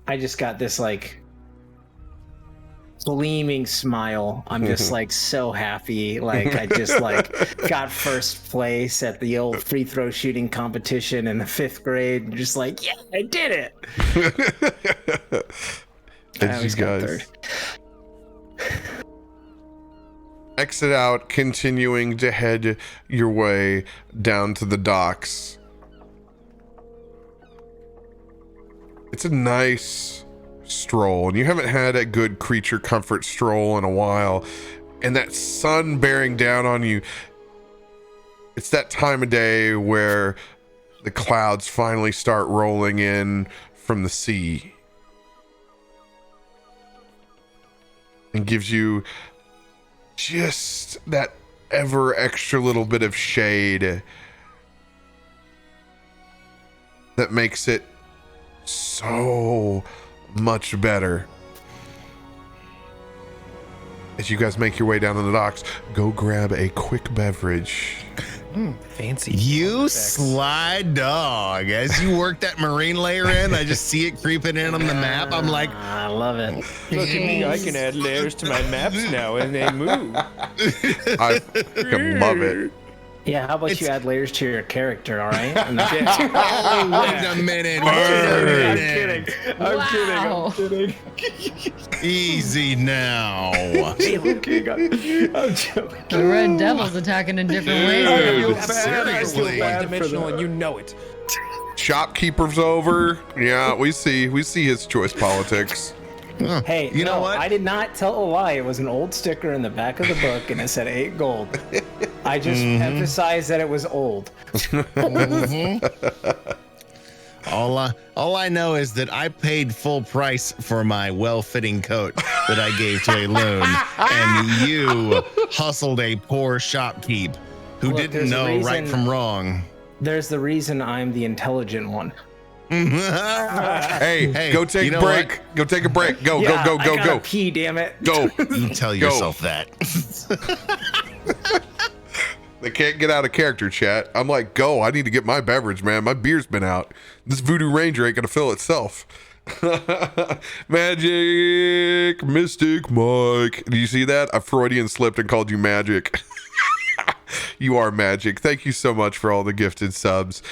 I just got this like gleaming smile. I'm just like so happy. Like I just like got first place at the old free throw shooting competition in the 5th grade. Just like, yeah, I did it. I always got third. Exit out, continuing to head your way down to the docks. It's a nice stroll, and you haven't had a good creature comfort stroll in a while, and that sun bearing down on you, it's that time of day where the clouds finally start rolling in from the sea and gives you just that ever extra little bit of shade that makes it so much better. As you guys make your way down to the docks, go grab a quick beverage. Fancy. You sly dog. As you work that marine layer in, I just see it creeping in on the map. I'm like, I love it. Look at me, I can add layers to my maps now and they move. I fucking love it. Yeah, how about you add layers to your character, all right? And wait a minute. I'm kidding. Wow. Easy now. I'm joking. The Red Devil's attacking in different ways. Dude, I seriously. feel one-dimensional and you know it. Shopkeeper's over. Yeah, we see his choice politics. Hey, you know what? I did not tell a lie. It was an old sticker in the back of the book, and it said 8 gold. I just emphasized that it was old. All I know is that I paid full price for my well-fitting coat that I gave to Aelun, and you hustled a poor shopkeep who Look, didn't there's a know right reason- from wrong. There's the reason I'm the intelligent one. Hey, go take you know a break. Go take a break. Go, Yeah, go, I go, gotta go, pee, damn it. go. You tell yourself that. They can't get out of character, chat. I'm like, go. I need to get my beverage, man. My beer's been out. This Voodoo Ranger ain't gonna fill itself. Magic, Mystic Mike. Do you see that? I Freudian slipped and called you Magic. You are magic. Thank you so much for all the gifted subs.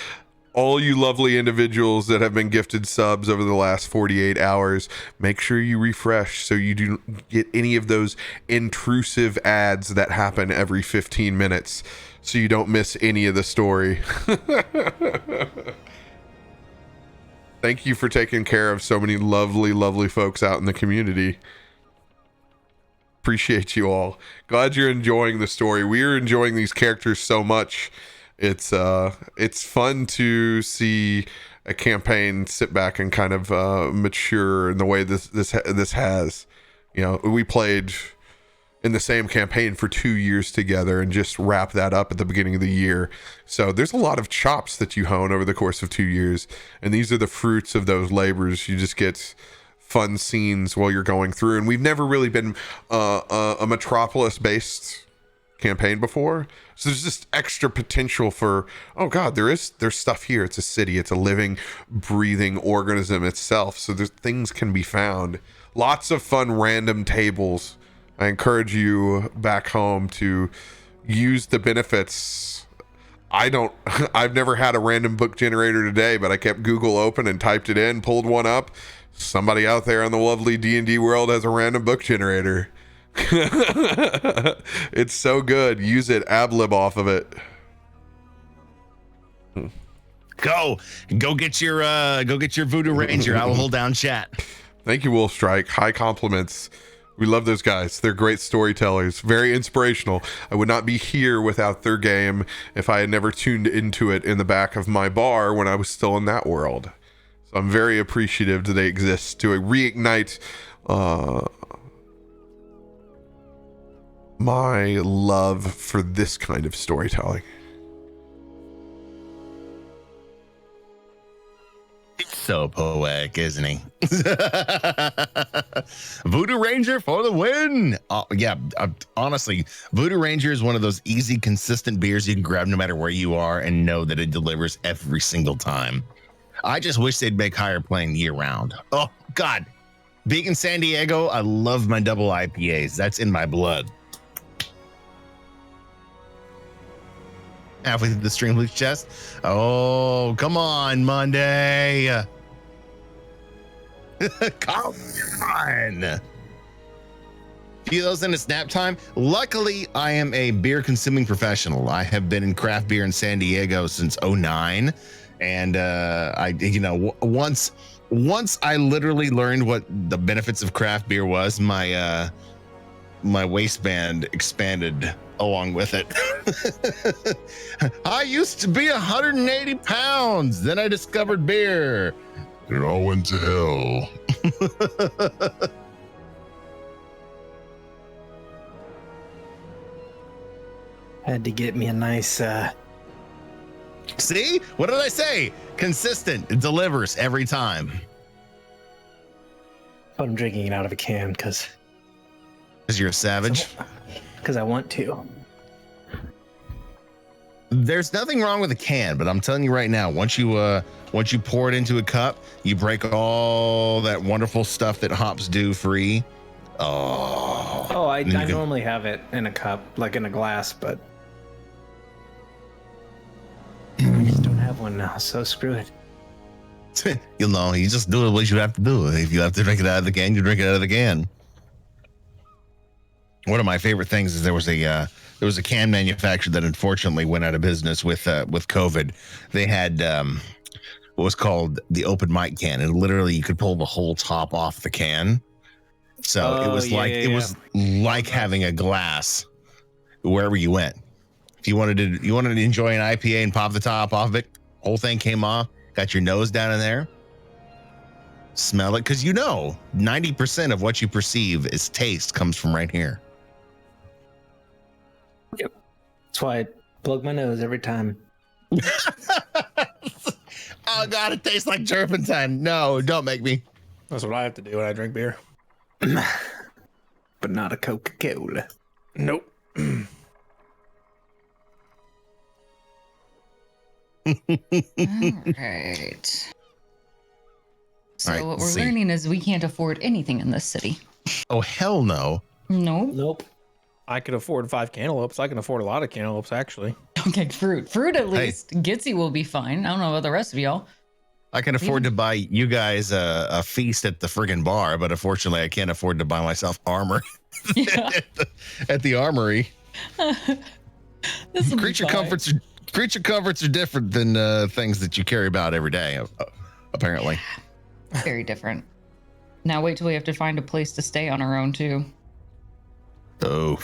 All you lovely individuals that have been gifted subs over the last 48 hours, make sure you refresh so you don't get any of those intrusive ads that happen every 15 minutes, so you don't miss any of the story. Thank you for taking care of so many lovely, lovely folks out in the community. Appreciate you all. Glad you're enjoying the story. We're enjoying these characters so much. It's fun to see a campaign sit back and kind of mature in the way this has. You know, we played in the same campaign for 2 years together and just wrap that up at the beginning of the year. So there's a lot of chops that you hone over the course of 2 years, and these are the fruits of those labors. You just get fun scenes while you're going through, and we've never really been a metropolis based campaign before, so there's just extra potential for, oh god, there's stuff here. It's a city, it's a living, breathing organism itself, so there's things can be found. Lots of fun random tables. I encourage you back home to use the benefits. I've never had a random book generator today, but I kept Google open and typed it in, pulled one up. Somebody out there in the lovely D&D world has a random book generator. It's so good. Use it. Ablib off of it. Go get your Voodoo Ranger. I will hold down chat. Thank you, Wolf Strike. High compliments. We love those guys. They're great storytellers. Very inspirational. I would not be here without their game if I had never tuned into it in the back of my bar when I was still in that world. So I'm very appreciative that they exist to reignite my love for this kind of storytelling. So poetic, isn't he? Voodoo Ranger for the win. Honestly, Voodoo Ranger is one of those easy, consistent beers you can grab no matter where you are and know that it delivers every single time. I just wish they'd make higher playing year round. Oh, God. Being in San Diego, I love my double IPAs. That's in my blood. Halfway through the stream, Luke's chest. Oh, come on, Monday. Come on. Few those in a snap time. Luckily, I am a beer consuming professional. I have been in craft beer in San Diego since 2009. And once I literally learned what the benefits of craft beer was, my waistband expanded along with it. I used to be 180 pounds. Then I discovered beer. It all went to hell. Had to get me a nice See? What did I say? Consistent. It delivers every time. But I'm drinking it out of a can because you're a savage. I want to. There's nothing wrong with a can, but I'm telling you right now, once you pour it into a cup, you break all that wonderful stuff that hops do free. I normally have it in a cup, like in a glass, but I just don't have one now, so screw it. You know, you just do it what you have to do. If you have to drink it out of the can, you drink it out of the can. One of my favorite things is there was a can manufacturer that unfortunately went out of business with COVID. They had what was called the open mic can, and literally you could pull the whole top off the can. So it was like having a glass wherever you went. If you wanted to enjoy an IPA and pop the top off of it, whole thing came off. Got your nose down in there. Smell it, because 90% of what you perceive as taste comes from right here. Yep. That's why I plug my nose every time. Oh God, it tastes like turpentine. No, don't make me. That's what I have to do when I drink beer. But not a Coca-Cola. Nope. All right. So All right, what we're let's see. learning is we can't afford anything in this city. Oh hell no. Nope. I could afford 5 cantaloupes. I can afford a lot of cantaloupes, actually. Okay, fruit at least. Gitzi will be fine. I don't know about the rest of y'all. I can afford to buy you guys a feast at the friggin' bar, but unfortunately I can't afford to buy myself armor Yeah. at the armory. This will be Creature fine. comforts are different than things that you carry about every day, apparently. Very different. Now wait till we have to find a place to stay on our own too. Oh,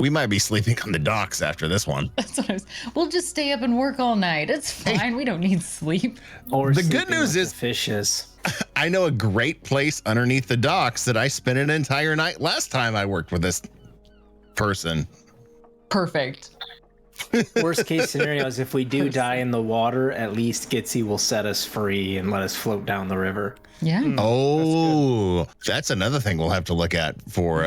we might be sleeping on the docks after this one. That's what I was. We'll just stay up and work all night. It's fine. We don't need sleep. Or The good sleeping news with is- the fishes. I know a great place underneath the docks that I spent an entire night last time I worked with this person. Perfect. Worst case scenario is if we do die in the water, at least Gitzi will set us free and let us float down the river. Yeah. Oh, that's another thing we'll have to look at for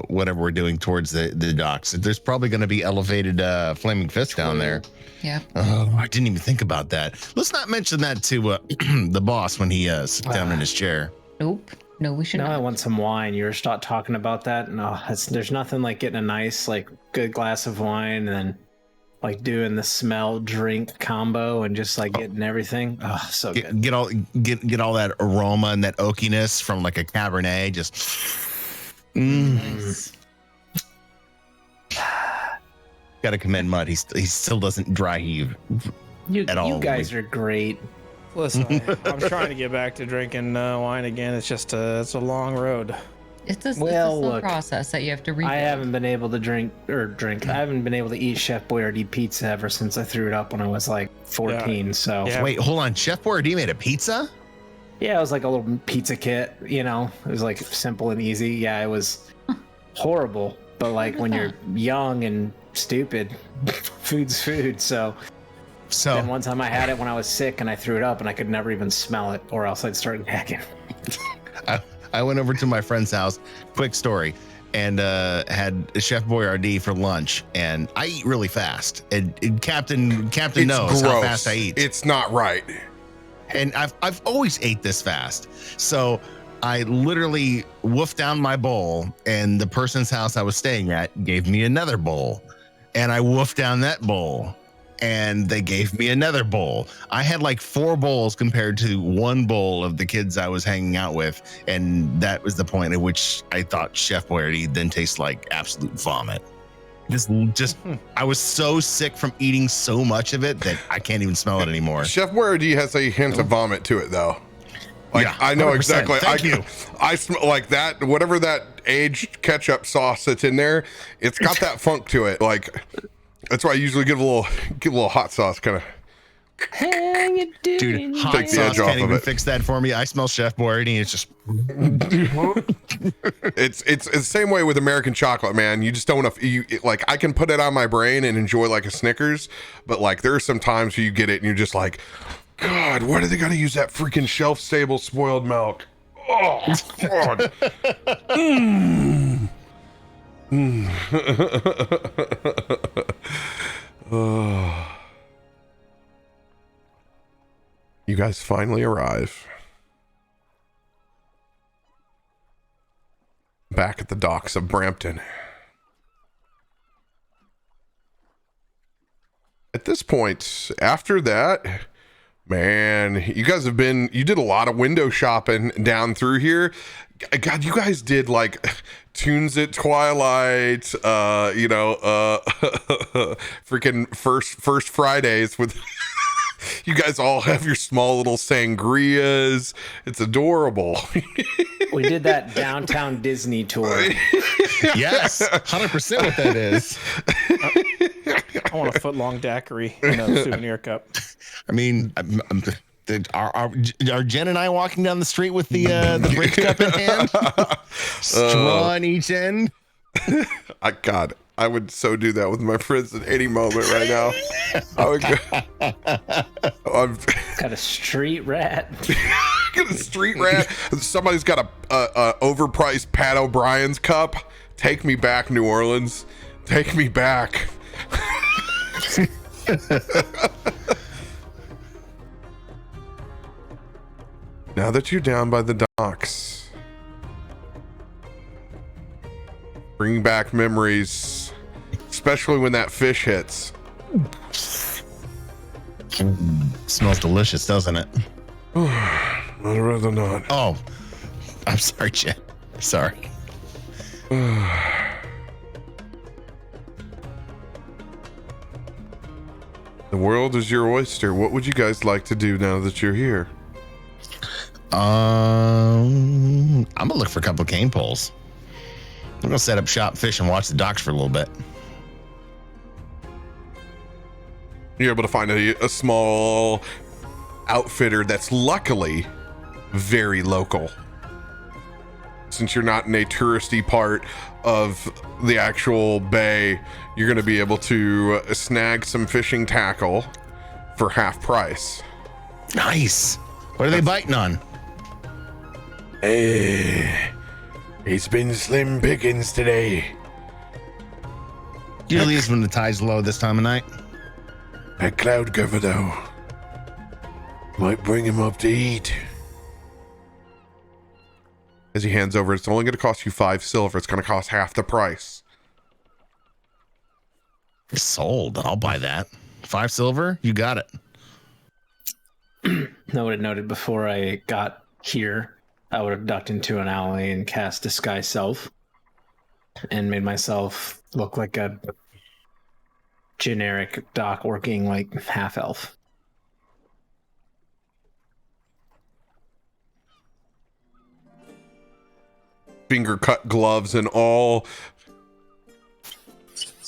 whatever we're doing towards the docks. There's probably going to be elevated flaming fists down there. Yeah. Oh, I didn't even think about that. Let's not mention that to the boss when he sits down in his chair. Nope. No, we should Now I not. want some wine. You were start talking about that. No, there's nothing like getting a nice, like, good glass of wine and then like doing the smell drink combo and just like getting everything. Oh, so good. Get all that aroma and that oakiness from like a Cabernet. Just Nice. got to commend Mud. He still doesn't dry heave You at all. guys are great. Listen, I'm trying to get back to drinking wine again. It's just it's a long road. It's a Well, slow look, process that you have to read. I haven't been able to drink. I haven't been able to eat Chef Boyardee pizza ever since I threw it up when I was like 14. So Yeah. Wait, hold on. Chef Boyardee made a pizza? yeah, it was like a little pizza kit. It was like simple and easy. Yeah, it was horrible. But like when you're young and stupid, food's food. So then one time I had it when I was sick and I threw it up and I could never even smell it, or else I'd start gagging. I went over to my friend's house, quick story, and had Chef Boyardee for lunch, and I eat really fast. And Captain It's knows how gross. fast I eat. It's not right. And I've always ate this fast. So I literally woofed down my bowl, and the person's house I was staying at gave me another bowl. And I woofed down that bowl, and they gave me another bowl. I had like 4 bowls compared to 1 bowl of the kids I was hanging out with. And that was the point at which I thought Chef Boyardee then tastes like absolute vomit. Just I was so sick from eating so much of it that I can't even smell it anymore. Chef Boyardee has a hint of vomit to it, though. Like, Yeah, I know 100%. exactly. Thank you. I smell like that. Whatever that aged ketchup sauce that's in there, it's got that funk to it. Like, that's why I usually give a little hot sauce kind of. How you doing? Dude, hot Take the edge sauce off can't of even it. fix that for me. I smell Chef Boyardee. It's just It's the same way with American chocolate, man. You just don't want to. Like, I can put it on my brain and enjoy like a Snickers, but like there are some times where you get it and you're just like, God, why do they got to use that freaking shelf-stable spoiled milk? Oh, God. Mm. Mm. Oh. You guys finally arrive. Back at the docks of Brampton. At this point, after that, man, you did a lot of window shopping down through here. God, you guys did like Tunes at Twilight, freaking first Fridays with you guys all have your small little sangrias. It's adorable. We did that downtown Disney tour. Yes, 100% what that is. I want a foot-long daiquiri in a souvenir cup. I mean, are Jen and I walking down the street with the bridge cup in hand, straw in each end? I would so do that with my friends at any moment right now. I'm Got a street rat. got a street rat. Somebody's got a overpriced Pat O'Brien's cup. Take me back, New Orleans. Take me back. Now that you're down by the docks, bring back memories, especially when that fish hits. Smells delicious, doesn't it? I'd rather not. Oh, I'm sorry, Jen. Sorry. The world is your oyster. What would you guys like to do now that you're here? I'm gonna look for a couple of cane poles. I'm gonna set up shop, fish, and watch the docks for a little bit. You're able to find a small outfitter that's luckily very local. Since you're not in a touristy part of the actual bay, you're going to be able to snag some fishing tackle for half price. Nice. What are they biting on? It's been slim pickings today. Usually is when the tide's low this time of night. That cloud cover, though, might bring him up to eat. As he hands over, it's only going to cost you 5 silver. It's going to cost half the price. Sold. I'll buy that. 5 silver? You got it. I would have noted before I got here, I would have ducked into an alley and cast Disguise Self and made myself look like a generic dock working like half elf. Finger cut gloves and all.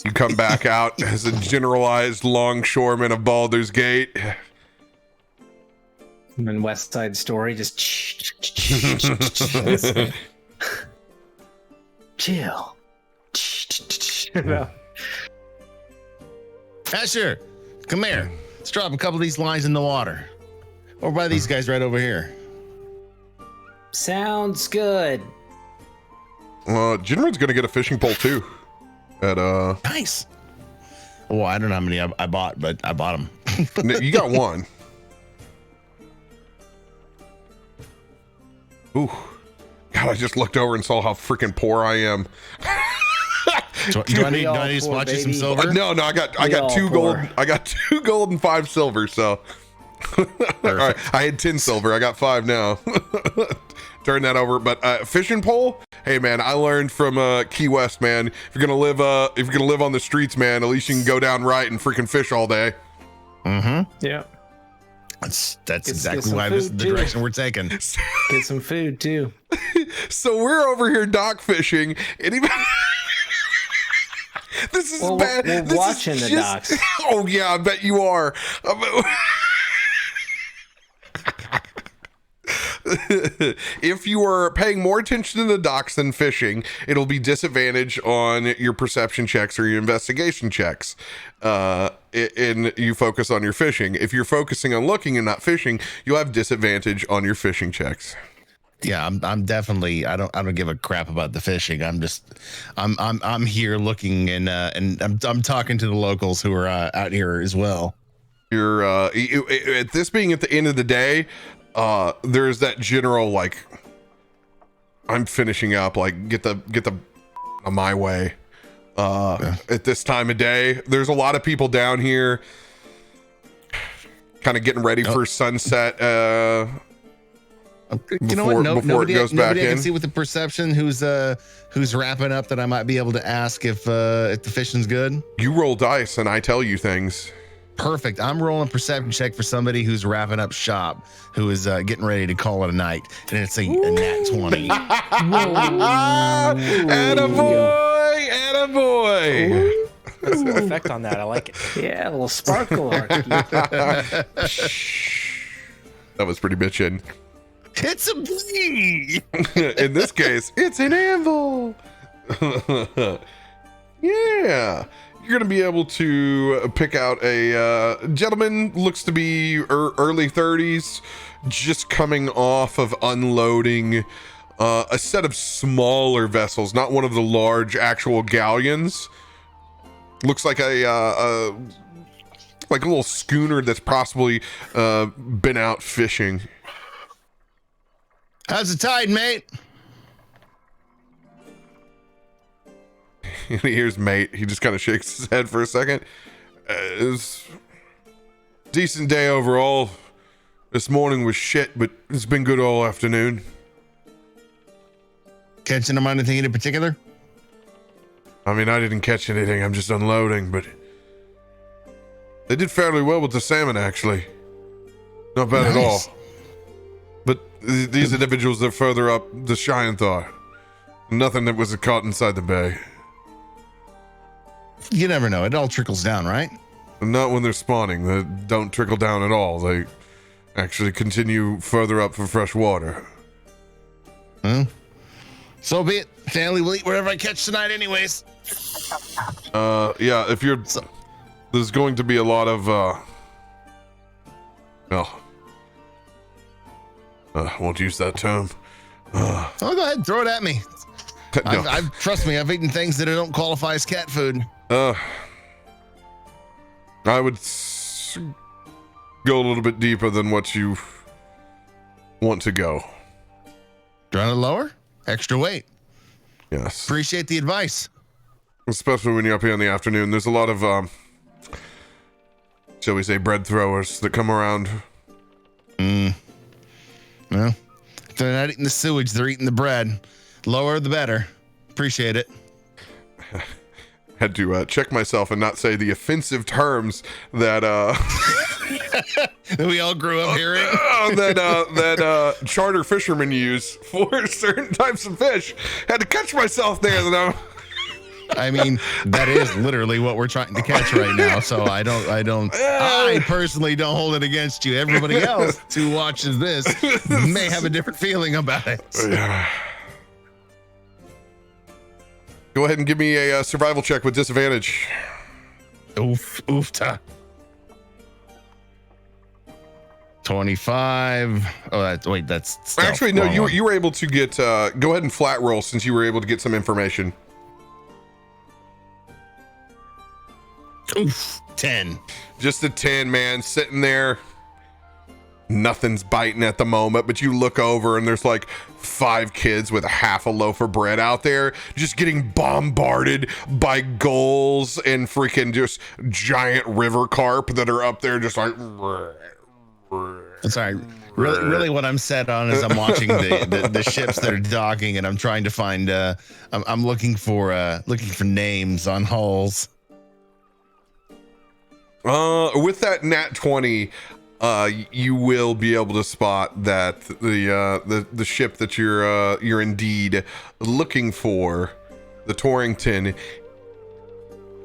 You come back out as a generalized longshoreman of Baldur's Gate. And then West Side Story just chill. Asher, come here. Let's drop a couple of these lines in the water. Or by these guys right over here. Sounds good. Jinrid's gonna get a fishing pole too. At Nice. Well, I don't know how many I bought, but I bought them. you got one. Ooh, God! I just looked over and saw how freaking poor I am. Do I need to spot you some silver? No, I got 2 gold. I got 2 gold and 5 silver. So, all right, I had 10 silver. I got 5 now. Turn that over. But fishing pole. Hey man, I learned from Key West, man. If you're gonna live on the streets, man, at least you can go down right and freaking fish all day. Mm-hmm. Yeah. That's exactly why this is the direction we're taking. Get some food too. So we're over here dock fishing. This is bad. We're watching the docks. Oh yeah, I bet you are. If you are paying more attention to the docks than fishing, it'll be disadvantage on your perception checks or your investigation checks. And you focus on your fishing. If you're focusing on looking and not fishing, you'll have disadvantage on your fishing checks. Yeah, I'm definitely. I don't give a crap about the fishing. I'm here looking and I'm talking to the locals who are out here as well. You're at this being at the end of the day, there's that general like, I'm finishing up. Like get the on my way. At this time of day, there's a lot of people down here, kind of getting ready for sunset. You know what? Nobody it goes back I can in. see with the perception who's wrapping up that I might be able to ask if the fishing's good. You roll dice and I tell you things. Perfect. I'm rolling a perception check for somebody who's wrapping up shop, who is getting ready to call it a night, and it's a nat 20. Attaboy! Attaboy! That's the effect on that. I like it. Yeah, a little sparkle. That was pretty bitchin'. It's a bee. In this case, it's an anvil. Yeah. You're going to be able to pick out a gentleman, looks to be early 30s, just coming off of unloading a set of smaller vessels, not one of the large actual galleons. Looks like a little schooner that's possibly been out fishing. How's the tide, mate? And he hears mate. He just kind of shakes his head for a second. It's a decent day overall. This morning was shit, but it's been good all afternoon. Catching them on anything in particular? I mean, I didn't catch anything. I'm just unloading, but they did fairly well with the salmon, actually. Not bad at all. But these individuals that are further up the Shianthar, nothing that was caught inside the bay. You never know. It all trickles down, right? Not when they're spawning. They don't trickle down at all. They actually continue further up for fresh water. So be it. Family will eat whatever I catch tonight anyways. Yeah, if you're... There's going to be a lot of, won't use that term. Oh, go ahead. Throw it at me. No. Trust me, I've eaten things that don't qualify as cat food. I would go a little bit deeper than what you want to go. Trying to lower? Extra weight. Yes. Appreciate the advice. Especially when you're up here in the afternoon. There's a lot of, shall we say, bread throwers that come around. Well, if they're not eating the sewage, they're eating the bread. Lower the better. Appreciate it. Had to check myself and not say the offensive terms that we all grew up hearing. that charter fishermen use for certain types of fish. Had to catch myself there. I mean, that is literally what we're trying to catch right now. So I personally don't hold it against you. Everybody else who watches this may have a different feeling about it. Go ahead and give me a survival check with disadvantage. Oofta. 25. Oh, that's stealth. Actually, no, you were able to get, go ahead and flat roll since you were able to get some information. Oof, 10. Just a 10, man, sitting there. Nothing's biting at the moment, but you look over and there's like 5 kids with a half a loaf of bread out there just getting bombarded by gulls and freaking just giant river carp that are up there just like... Sorry. Really what I'm set on is I'm watching the ships that are docking and I'm trying to find I'm looking for names on hulls. With that nat 20, you will be able to spot that the ship that you're indeed looking for, the Torrington,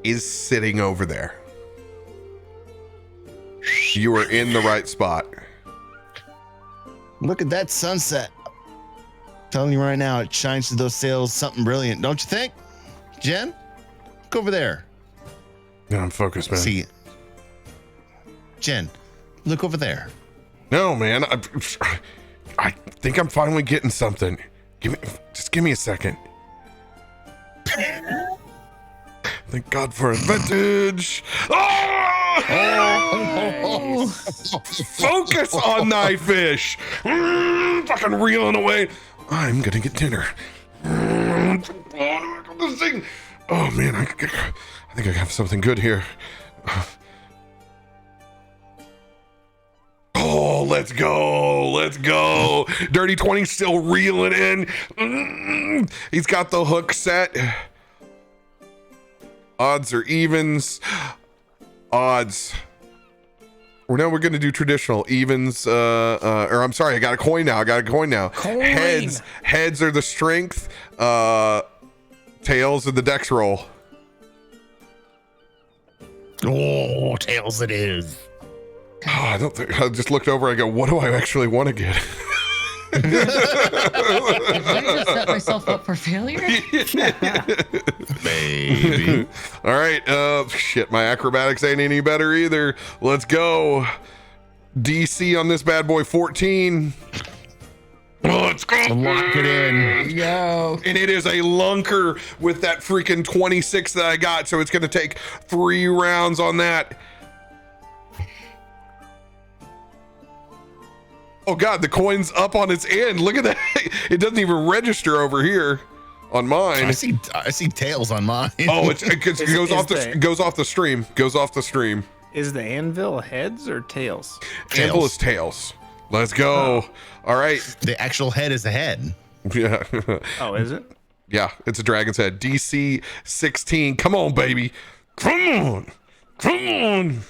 is sitting over there. You are in the right spot. Look at that sunset. I'm telling you right now, it shines through those sails something brilliant, don't you think? Jen, look over there. Yeah, I'm focused, man. See, Jen, look over there. No, man. I think I'm finally getting something. Just give me a second. Thank God for advantage. Oh! Focus on thy fish. Fucking reeling away. I'm gonna get dinner. This thing. Oh man, I think I have something good here. Oh, let's go. Dirty 20 still reeling in. He's got the hook set. Odds or evens. Odds. We're going to do traditional evens. Or I'm sorry, I got a coin now. Coin. Heads are the strength. Tails are the dex roll. Oh, tails it is. I just looked over. I go, what do I actually want to get? Did I just set myself up for failure? Maybe. All right. Shit, my acrobatics ain't any better either. Let's go. DC on this bad boy, 14. Let's go. Lock it in. Yo. And it is a lunker with that freaking 26 that I got. So it's going to take 3 rounds on that. Oh God, the coin's up on its end. Look at that. It doesn't even register over here on mine. I see tails on mine. Oh, it goes off the stream. Goes off the stream. Is the anvil heads or tails? Anvil is tails. Let's go. All right. The actual head is the head. Yeah. Oh, is it? Yeah, it's a dragon's head. DC 16. Come on, baby. Come on.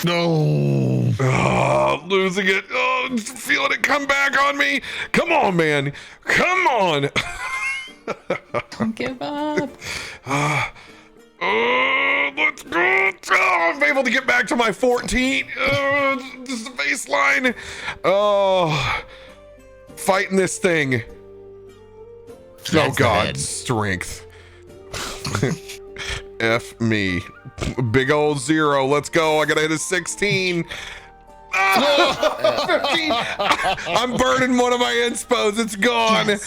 No. Oh, losing it. Oh, just feeling it come back on me. Come on, man. Come on. Don't give up. Let's go. Oh, I'm able to get back to my 14. This is the baseline. Oh, fighting this thing. Oh God, strength. F me. Big old 0. Let's go. I gotta hit a 16. 15. I'm burning one of my inspos. It's gone. There's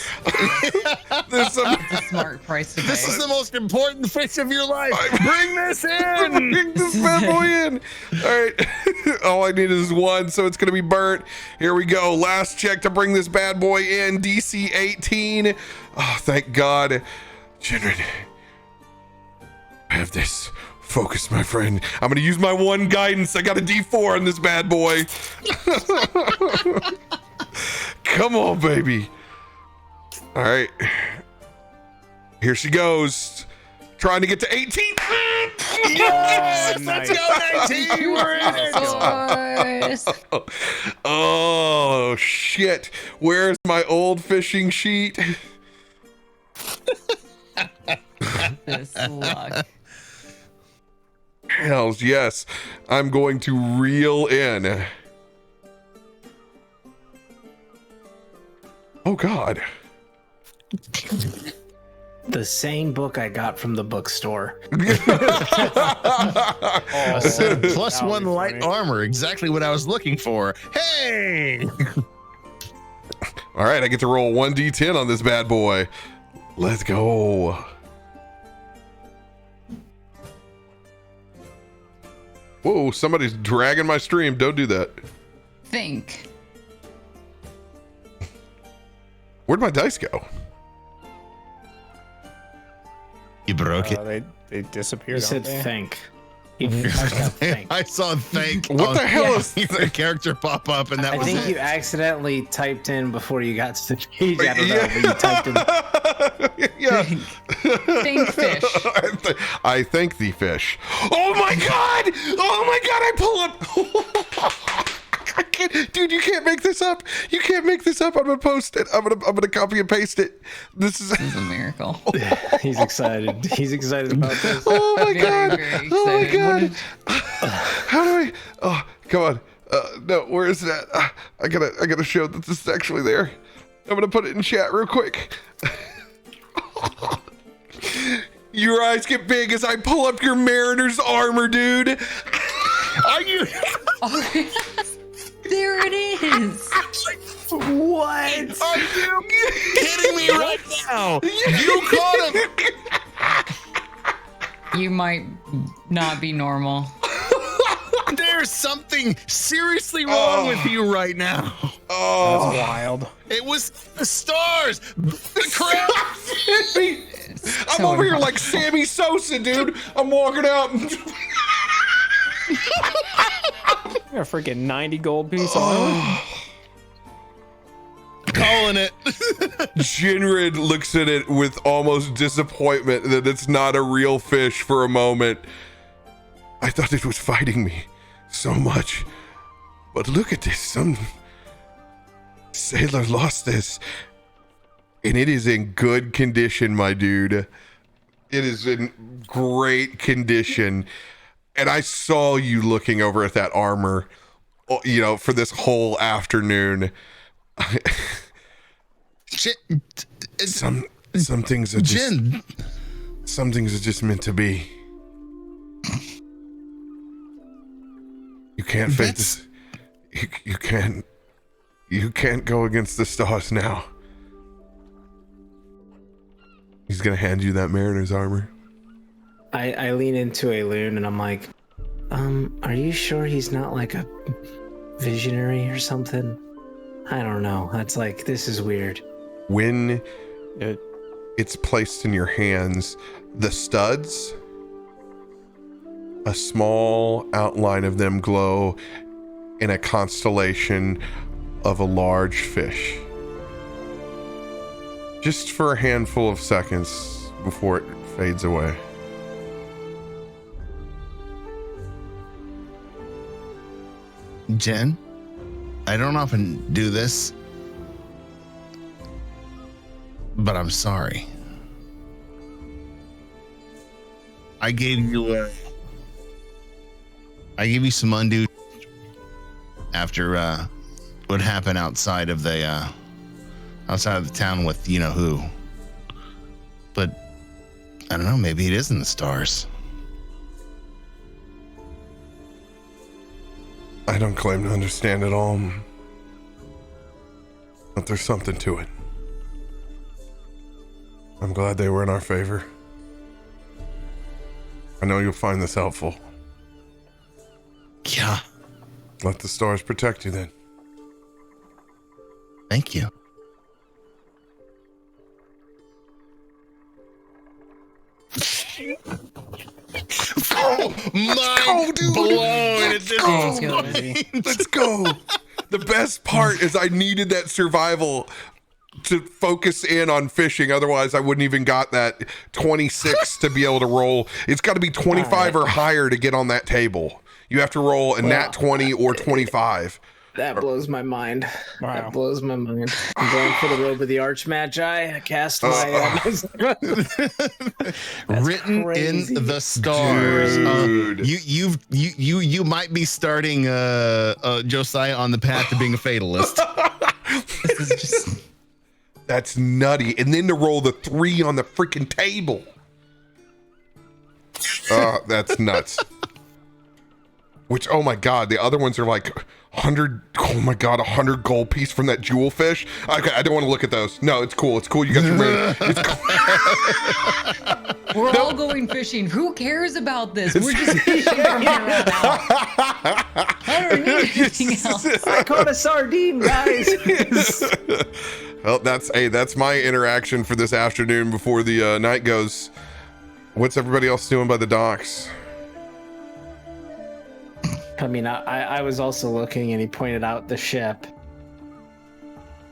some. It's a smart price to pay. This is the most important fish of your life. Bring this in. Bring this bad boy in. All right. All I need is 1, so it's gonna be burnt. Here we go. Last check to bring this bad boy in. DC 18. Oh, thank God. Jinrid, have this. Focus, my friend. I'm gonna use my 1 guidance. I got a D4 on this bad boy. Come on, baby. All right. Here she goes. Trying to get to 18. Yes, let's go, 19. We're in it. Oh, shit. Where's my old fishing sheet? This luck. Hells yes. I'm going to reel in. Oh God. The same book I got from the bookstore. Plus 1 light armor. Exactly what I was looking for. Hey! All right, I get to roll 1d10 on this bad boy. Let's go. Whoa, somebody's dragging my stream. Don't do that. Think. Where'd my dice go? You broke it. They disappeared. You said don't they? think. Think. I saw thank. What the hell is the character pop up, and that I was think it. you accidentally typed in before you got to the page. I don't know, but you typed in. Yeah. Think fish. I thank thee, fish. Oh my God! Oh my God! I pull up. I can't, dude. You can't make this up. You can't make this up. I'm gonna post it. I'm gonna copy and paste it. This is a miracle. He's excited. He's excited about this. Oh my Very, God! very Oh my excited. God! How do I? Oh, come on. No, where is that? I gotta show that this is actually there. I'm gonna put it in chat real quick. Your eyes get big as I pull up your mariner's armor, dude. Are you? Oh, yes. There it is. What? Are you kidding me right now? You caught him. You might not be normal. There's something seriously wrong with you right now. Oh, That's wild. It was the stars. The crap. I'm over here like Sammy Sosa, dude. I'm walking out. You're a freaking 90 gold piece on Calling it. Jinrid looks at it with almost disappointment that it's not a real fish for a moment. I thought it was fighting me so much. But look at this. Some sailor lost this. And it is in good condition, my dude. It is in great condition. And I saw you looking over at that armor, you know, for this whole afternoon. Some things are just some things are just meant to be. You can't fake this. You can't go against the stars now. He's gonna hand you that mariner's armor. I lean into Aelun and I'm like, are you sure he's not like a visionary or something? I don't know. That's like, this is weird. When it's placed in your hands, the studs, a small outline of them glow in a constellation of a large fish. Just for a handful of seconds before it fades away. Jen, I don't often do this, but I'm sorry. I gave you some undue after what happened outside of the town with you know who. But I don't know, maybe it is in the stars. I don't claim to understand it all, but there's something to it. I'm glad they were in our favor. I know you'll find this helpful. Yeah. Let the stars protect you then. Thank you. Oh, mind blown at this point. Let's go. The best part is I needed that survival to focus in on fishing. Otherwise, I wouldn't even got that 26 to be able to roll. It's got to be 25 or higher to get on that table. You have to roll a nat 20 or 25. That blows my mind. Wow. That blows my mind. I'm going for the robe of the Archmagi. I cast my written crazy. in the stars. Dude. You might be starting Josiah on the path to being a fatalist. This is just. That's nutty. And then to roll the 3 on the freaking table. That's nuts. Which, oh my God, the other ones are like 100, oh my God, 100 gold piece from that jewel fish. Okay, I don't want to look at those. No, it's cool. It's cool. You got your money. It's cool. We're all going fishing. Who cares about this? We're just fishing from here on out. I don't need anything else. I caught a sardine, guys. Well, that's my interaction for this afternoon before the night goes. What's everybody else doing by the docks? I mean, I was also looking, and he pointed out the ship.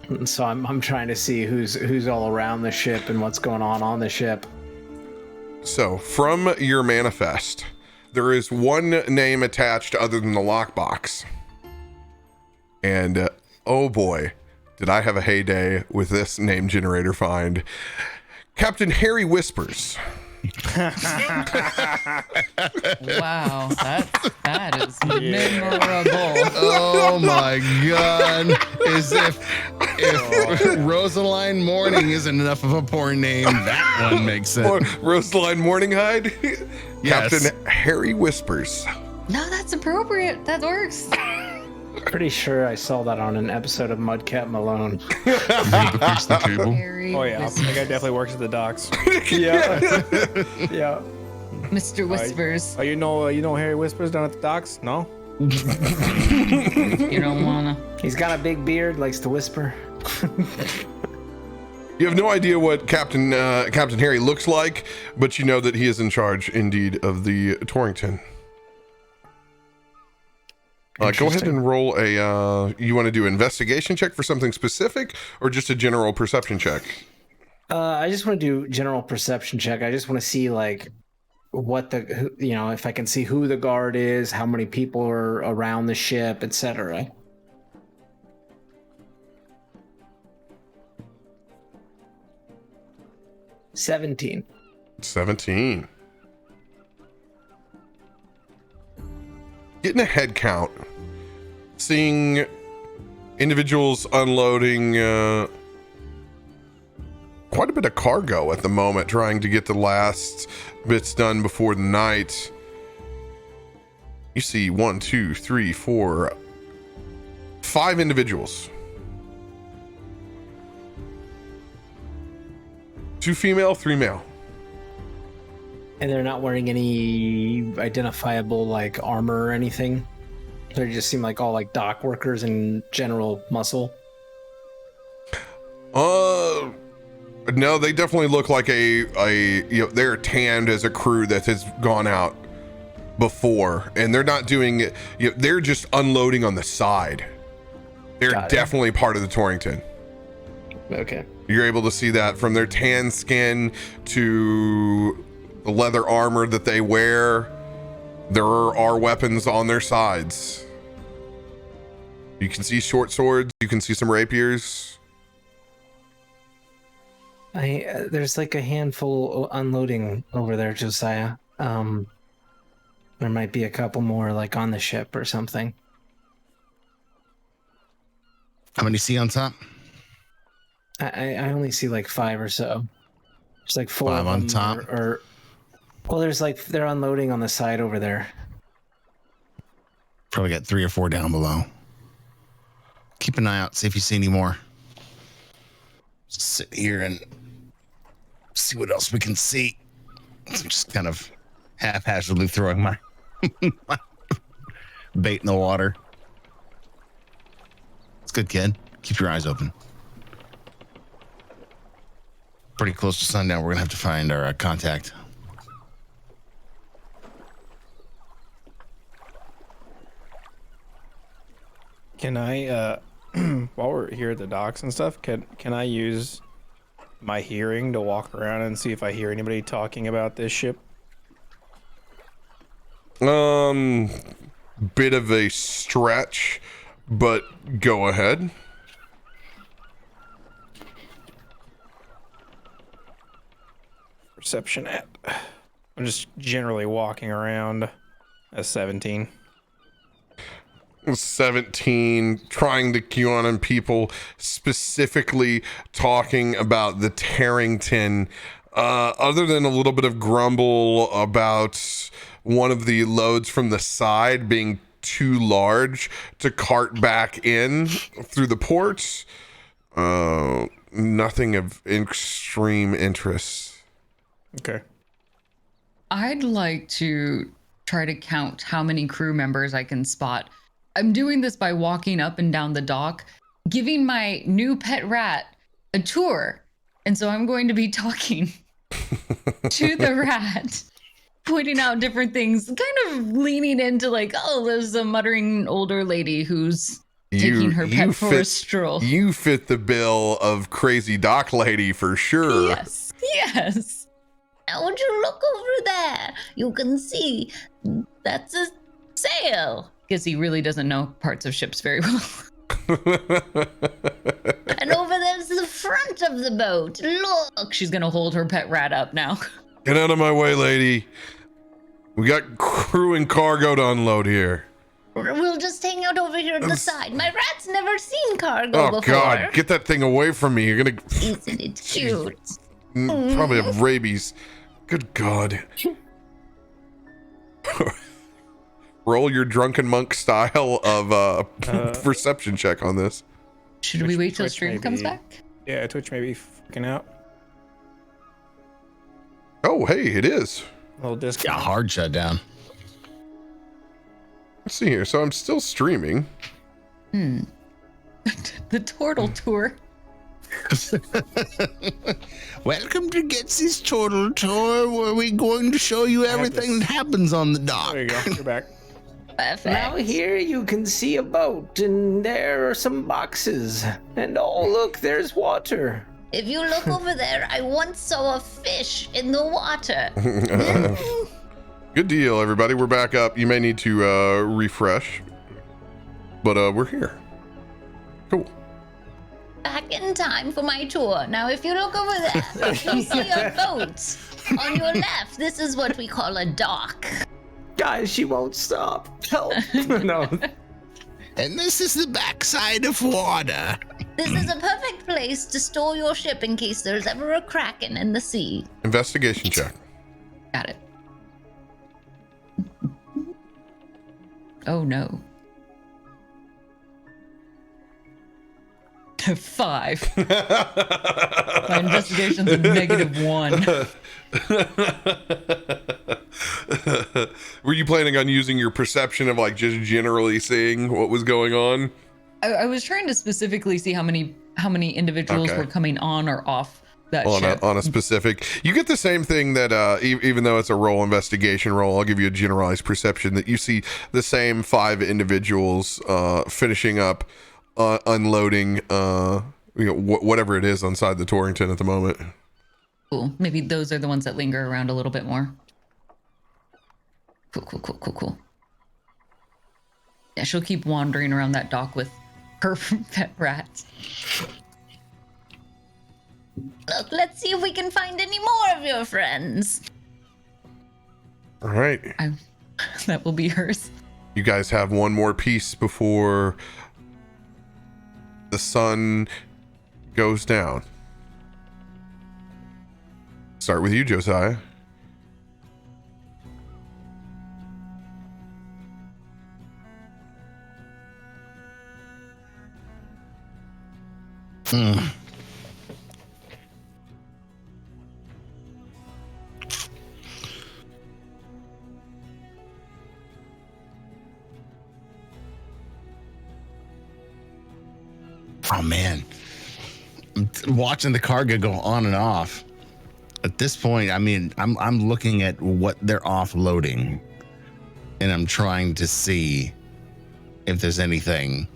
And so I'm trying to see who's all around the ship and what's going on the ship. So, from your manifest, there is one name attached other than the lockbox. And, oh boy, did I have a heyday with this name generator find. Captain Harry Whispers. Wow, that is memorable. Oh my God! As if Rosaline Morning isn't enough of a porn name, that one makes it. Rosaline Morninghide. Yes. Captain Harry Whispers. No, that's appropriate. That works. Pretty sure I saw that on an episode of Mudcat Malone. Harry Oh yeah, that guy Whispers. definitely works at the docks. Yeah. Yeah. Mr. Whispers. Oh, you know Harry Whispers down at the docks? No? You don't wanna. He's got a big beard, likes to whisper. You have no idea what Captain Harry looks like, but you know that he is in charge, indeed, of the Torrington. Go ahead and roll a. You want to do investigation check for something specific, or just a general perception check? I just want to do general perception check. I just want to see like what the if I can see who the guard is, how many people are around the ship, etc. $17. 17. Getting a head count, seeing individuals unloading quite a bit of cargo at the moment, trying to get the last bits done before the night. You see 1, 2, 3, 4, 5 individuals. 2 female, 3 male. And they're not wearing any identifiable like armor or anything. They just seem like all like dock workers and general muscle. No, they definitely look like they're tanned as a crew that has gone out before, and they're not doing they're just unloading on the side. They're definitely part of the Torrington. Okay. You're able to see that from their tan skin to the leather armor that they wear. There are weapons on their sides. You can see short swords. You can see some rapiers. There's like a handful unloading over there, Josiah. There might be a couple more like on the ship or something. How many see on top? I only see like 5 or so. There's like 4 5 of on them top? Well, there's like they're unloading on the side over there. Probably got 3 or 4 down below. Keep an eye out, see if you see any more. Sit here and see what else we can see. So I'm just kind of haphazardly throwing my bait in the water. It's good, kid. Keep your eyes open. Pretty close to sundown. We're gonna have to find our contact. Can I, while we're here at the docks and stuff, can I use my hearing to walk around and see if I hear anybody talking about this ship? Bit of a stretch, but go ahead. Perception at. I'm just generally walking around. A 17. 17, trying to cue on people, specifically talking about the Tarrington. Other than a little bit of grumble about one of the loads from the side being too large to cart back in through the ports, nothing of extreme interest. Okay. I'd like to try to count how many crew members I can spot. I'm doing this by walking up and down the dock, giving my new pet rat a tour. And so I'm going to be talking to the rat, pointing out different things, kind of leaning into like, oh, there's a muttering older lady who's taking her pet for a stroll. You fit the bill of crazy dock lady for sure. Yes, yes. Now would you look over there? You can see that's a sail. Because he really doesn't know parts of ships very well. And over there's the front of the boat. Look. She's going to hold her pet rat up now. Get out of my way, lady. We got crew and cargo to unload here. We'll just hang out over here at the side. My rat's never seen cargo before. God, get that thing away from me. You're gonna... Isn't it cute? Probably have rabies. Good God. Roll your drunken monk style of perception check on this. Should we wait till Twitch stream comes back? Yeah, Twitch may be freaking out. Oh, hey, it is. A little Yeah, discount. hard shutdown. Let's see here. So I'm still streaming. The Turtle Tour. Welcome to Gitzi's Turtle Tour, where we're going to show you everything that happens on the dock. There you go. You're back. Perfect. Now here you can see a boat, and there are some boxes. And oh, look, there's water. If you look over there, I once saw a fish in the water. Good deal, everybody. We're back up. You may need to refresh, but we're here. Cool. Back in time for my tour. Now, if you look over there, you'll see a boat. On your left, this is what we call a dock. Guys, she won't stop. Help. No. And this is the backside of water. This is a perfect place to store your ship in case there's ever a kraken in the sea. Investigation check. Got it. Oh no. 5. My investigation's a -1. Were you planning on using your perception of like just generally seeing what was going on? I was trying to specifically see how many individuals Okay. were coming on or off that ship. On a specific, you get the same thing that even though it's a roll investigation roll, I'll give you a generalized perception that you see the same 5 individuals finishing up unloading whatever it is inside the Torrington at the moment. Cool. Maybe those are the ones that linger around a little bit more. Cool. Yeah, she'll keep wandering around that dock with her pet rats. Look, let's see if we can find any more of your friends. All right, That will be hers. you guys have one more piece before the sun goes down. Start with you, Josiah. Oh man, watching the cargo go on and off. At this point, I mean, I'm looking at what they're offloading, and I'm trying to see if there's anything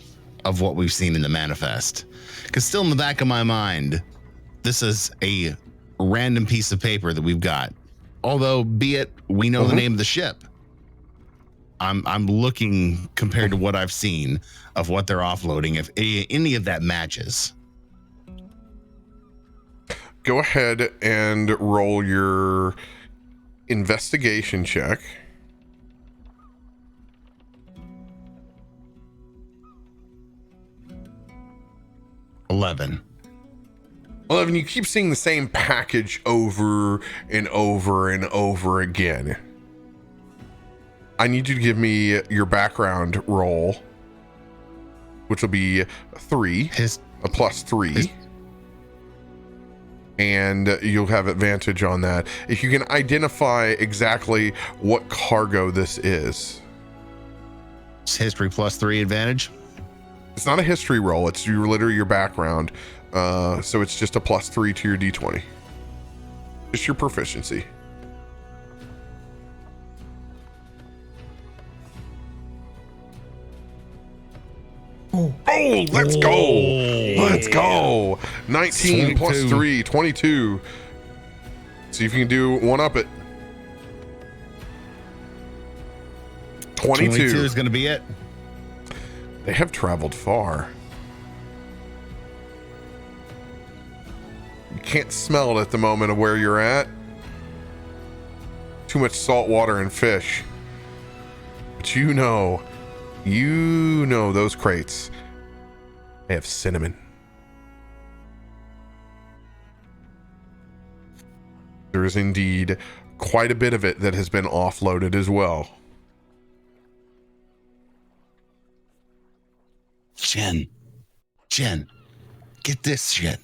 of what we've seen in the manifest. Because still in the back of my mind, this is a random piece of paper that we've got. Although, be it we know the name of the ship, I'm looking compared to what I've seen of what they're offloading, if any of that matches. Go ahead and roll your investigation check. $11. 11, you keep seeing the same package over and over and over again. I need you to give me your background roll, which will be 3, a plus 3. And you'll have advantage on that. If you can identify exactly what cargo this is. It's history plus 3 advantage. It's not a history roll, it's literally your background. So it's just a plus 3 to your d20. Just your proficiency. Oh, let's go. Let's go. 19 plus 22. 3, 22. See if you can do one up it. 22 is going to be it. They have traveled far. You can't smell it at the moment of where you're at. Too much salt water and fish. But you know those crates. They have cinnamon. There is indeed quite a bit of it that has been offloaded as well. Jen, get this shit.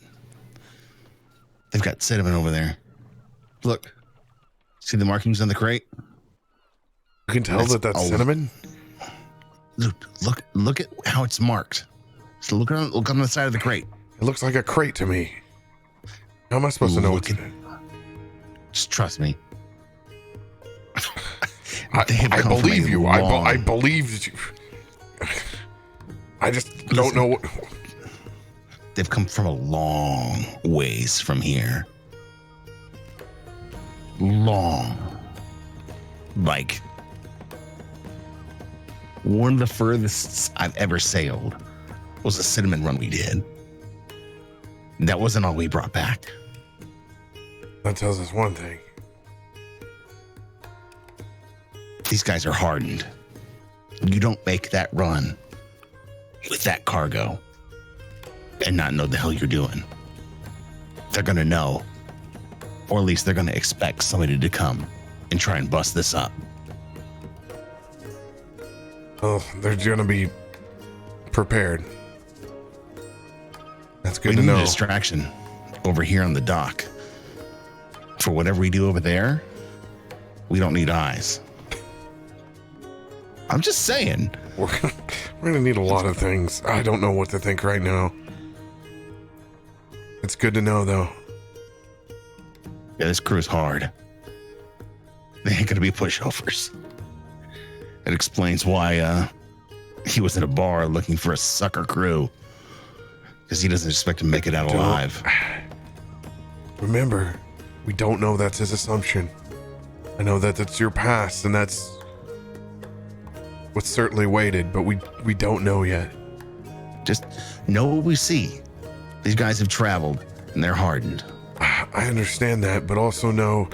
They've got cinnamon over there. Look, see the markings on the crate? You can tell that's cinnamon. Look at how it's marked. So look on the side of the crate. It looks like a crate to me. How am I supposed to know what's in it? Just trust me. I believe you. I believed you. I just don't know what. They've come from a long ways from here. Long. Like, one of the furthest I've ever sailed was a cinnamon run we did. That wasn't all we brought back. That tells us one thing. These guys are hardened. You don't make that run with that cargo and not know the hell you're doing. They're going to know, or at least they're going to expect somebody to come and try and bust this up. Oh, they're going to be prepared. That's good We to need know. a distraction over here on the dock. For whatever we do over there, we don't need eyes. I'm just saying. We're gonna need a lot of things. I don't know what to think right now. It's good to know, though. Yeah, this crew's hard. They ain't gonna be pushovers. It explains why he was at a bar looking for a sucker crew. Because he doesn't expect to make it out alive. Remember, we don't know that's his assumption. I know that that's your past, and that's what's certainly weighted, but we don't know yet. Just know what we see. These guys have traveled, and they're hardened. I understand that, but also know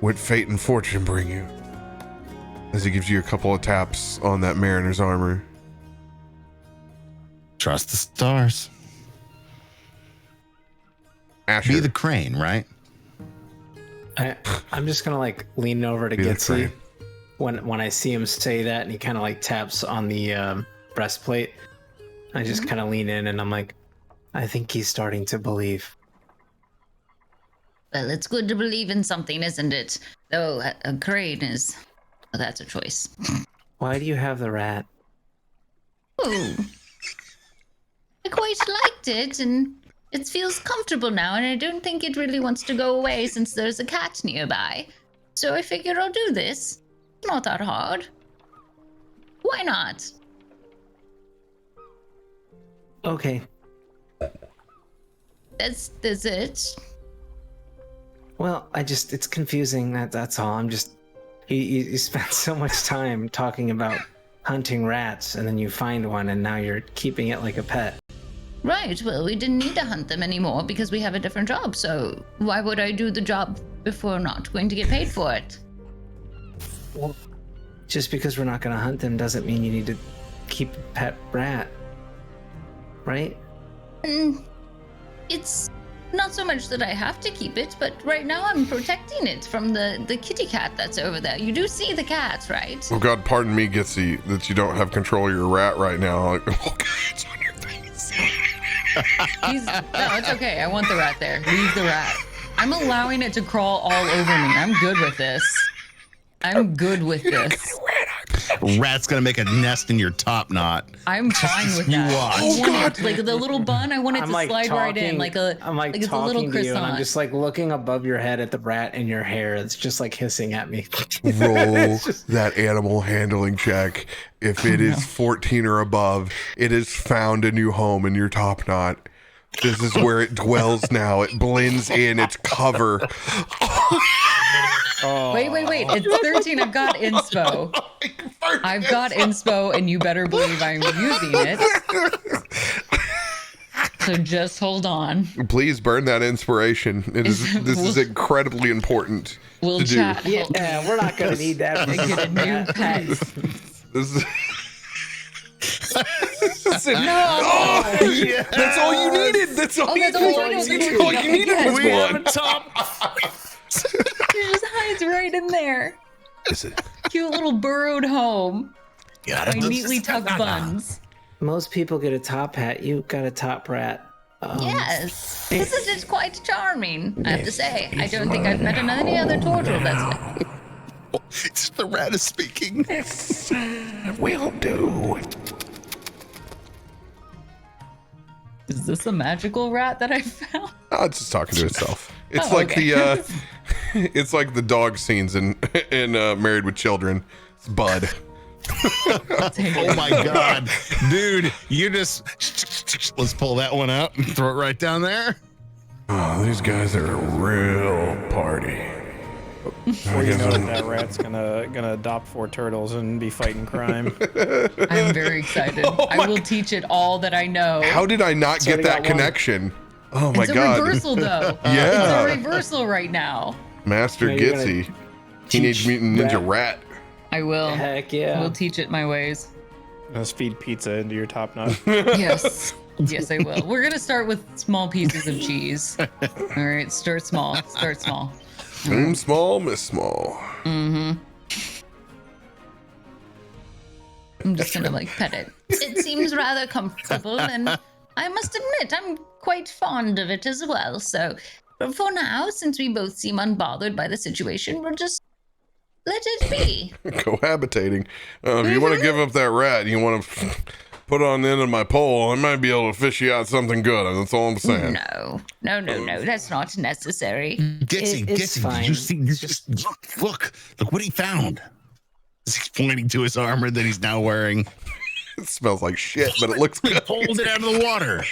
what fate and fortune bring you. As he gives you a couple of taps on that mariner's armor. Trust the stars. Asher. Be the crane, right? I'm just gonna like lean over to Be the Gitzi crane. when I see him say that, and he kind of like taps on the breastplate. I just kind of lean in, and I'm like, I think he's starting to believe. Well, it's good to believe in something, isn't it? Though a crane is... Well, that's a choice. Why do you have the rat? Ooh. I quite liked it, and it feels comfortable now, and I don't think it really wants to go away since there's a cat nearby. So I figured I'll do this. It's not that hard. Why not? Okay. That's it. Well, it's confusing. That's all. You spent so much time talking about hunting rats, and then you find one, and now you're keeping it like a pet. Right, well, we didn't need to hunt them anymore because we have a different job, so why would I do the job if we're not going to get paid for it? Well, just because we're not going to hunt them doesn't mean you need to keep a pet rat, right? It's not so much that I have to keep it, but right now I'm protecting it from the kitty cat that's over there. You do see the cat, right? Oh God, pardon me, Gitzi, that you don't have control of your rat right now. Like, oh God, it's on your face. No, it's okay. I want the rat there. Leave the rat. I'm allowing it to crawl all over me. I'm good with this. I'm good with this. Rat's gonna make a nest in your top knot. I'm fine with You that. watch. I want it, like the little bun, I want it I'm to like slide right in, like a I'm like it's a little talking to you, and I'm croissant. just like looking above your head at the rat in your hair. It's just like hissing at me. Roll that animal handling check. If it is 14 or above, it has found a new home in your top knot. This is where it dwells now. It blends in its cover. Wait. It's 13. I've got inspo. I've got inspo, and you better believe I'm using it. So just hold on. Please burn that inspiration. This is incredibly important We'll to do. chat. Yeah, we're not gonna need that. I get a new pet. This is... Oh, Yeah. that's all you needed. That's all you needed. All you needed was one. He just hides right in there. Is it? Cute little burrowed home. Yeah, My neatly tucked buns. Most people get a top hat. You got a top rat. Yes, this is quite charming, I have to say. I don't think I've met any other turtle that's like... It's the rat is speaking. Will do. Is this a magical rat that I found? Oh, it's just talking to itself. It's Oh, like okay. the it's like the dog scenes in Married with Children. It's Bud. Oh my god, dude! You just let's pull that one out and throw it right down there. Oh, these guys are a real party. Before you know it, that rat's gonna adopt 4 turtles and be fighting crime. I'm very excited. I will teach it all that I know. How did I not get already that got one. connection? Oh my It's a god. reversal, though. Yeah. It's a reversal right now. Master Yeah, you're gonna Gitzi. Teenage teach Mutant Ninja Rat. I will. Heck I yeah. will teach it my ways. Just feed pizza into your top knot. Yes. Yes, I will. We're going to start with small pieces of cheese. All right, start small. Start small. Aim small, miss small. Mm-hmm. I'm just going to like pet it. It seems rather comfortable, and I must admit, I'm quite fond of it as well. So, but for now, since we both seem unbothered by the situation, we'll just let it be. Cohabitating. If you want to give up that rat, you want to put on the end of my pole, I might be able to fish you out something good. That's all I'm saying. No, that's not necessary. Gitzi, It's Gitzi, fine. did you see? Just look what he found. He's pointing to his armor that he's now wearing. It smells like shit, but it looks He good. pulled it out of the water.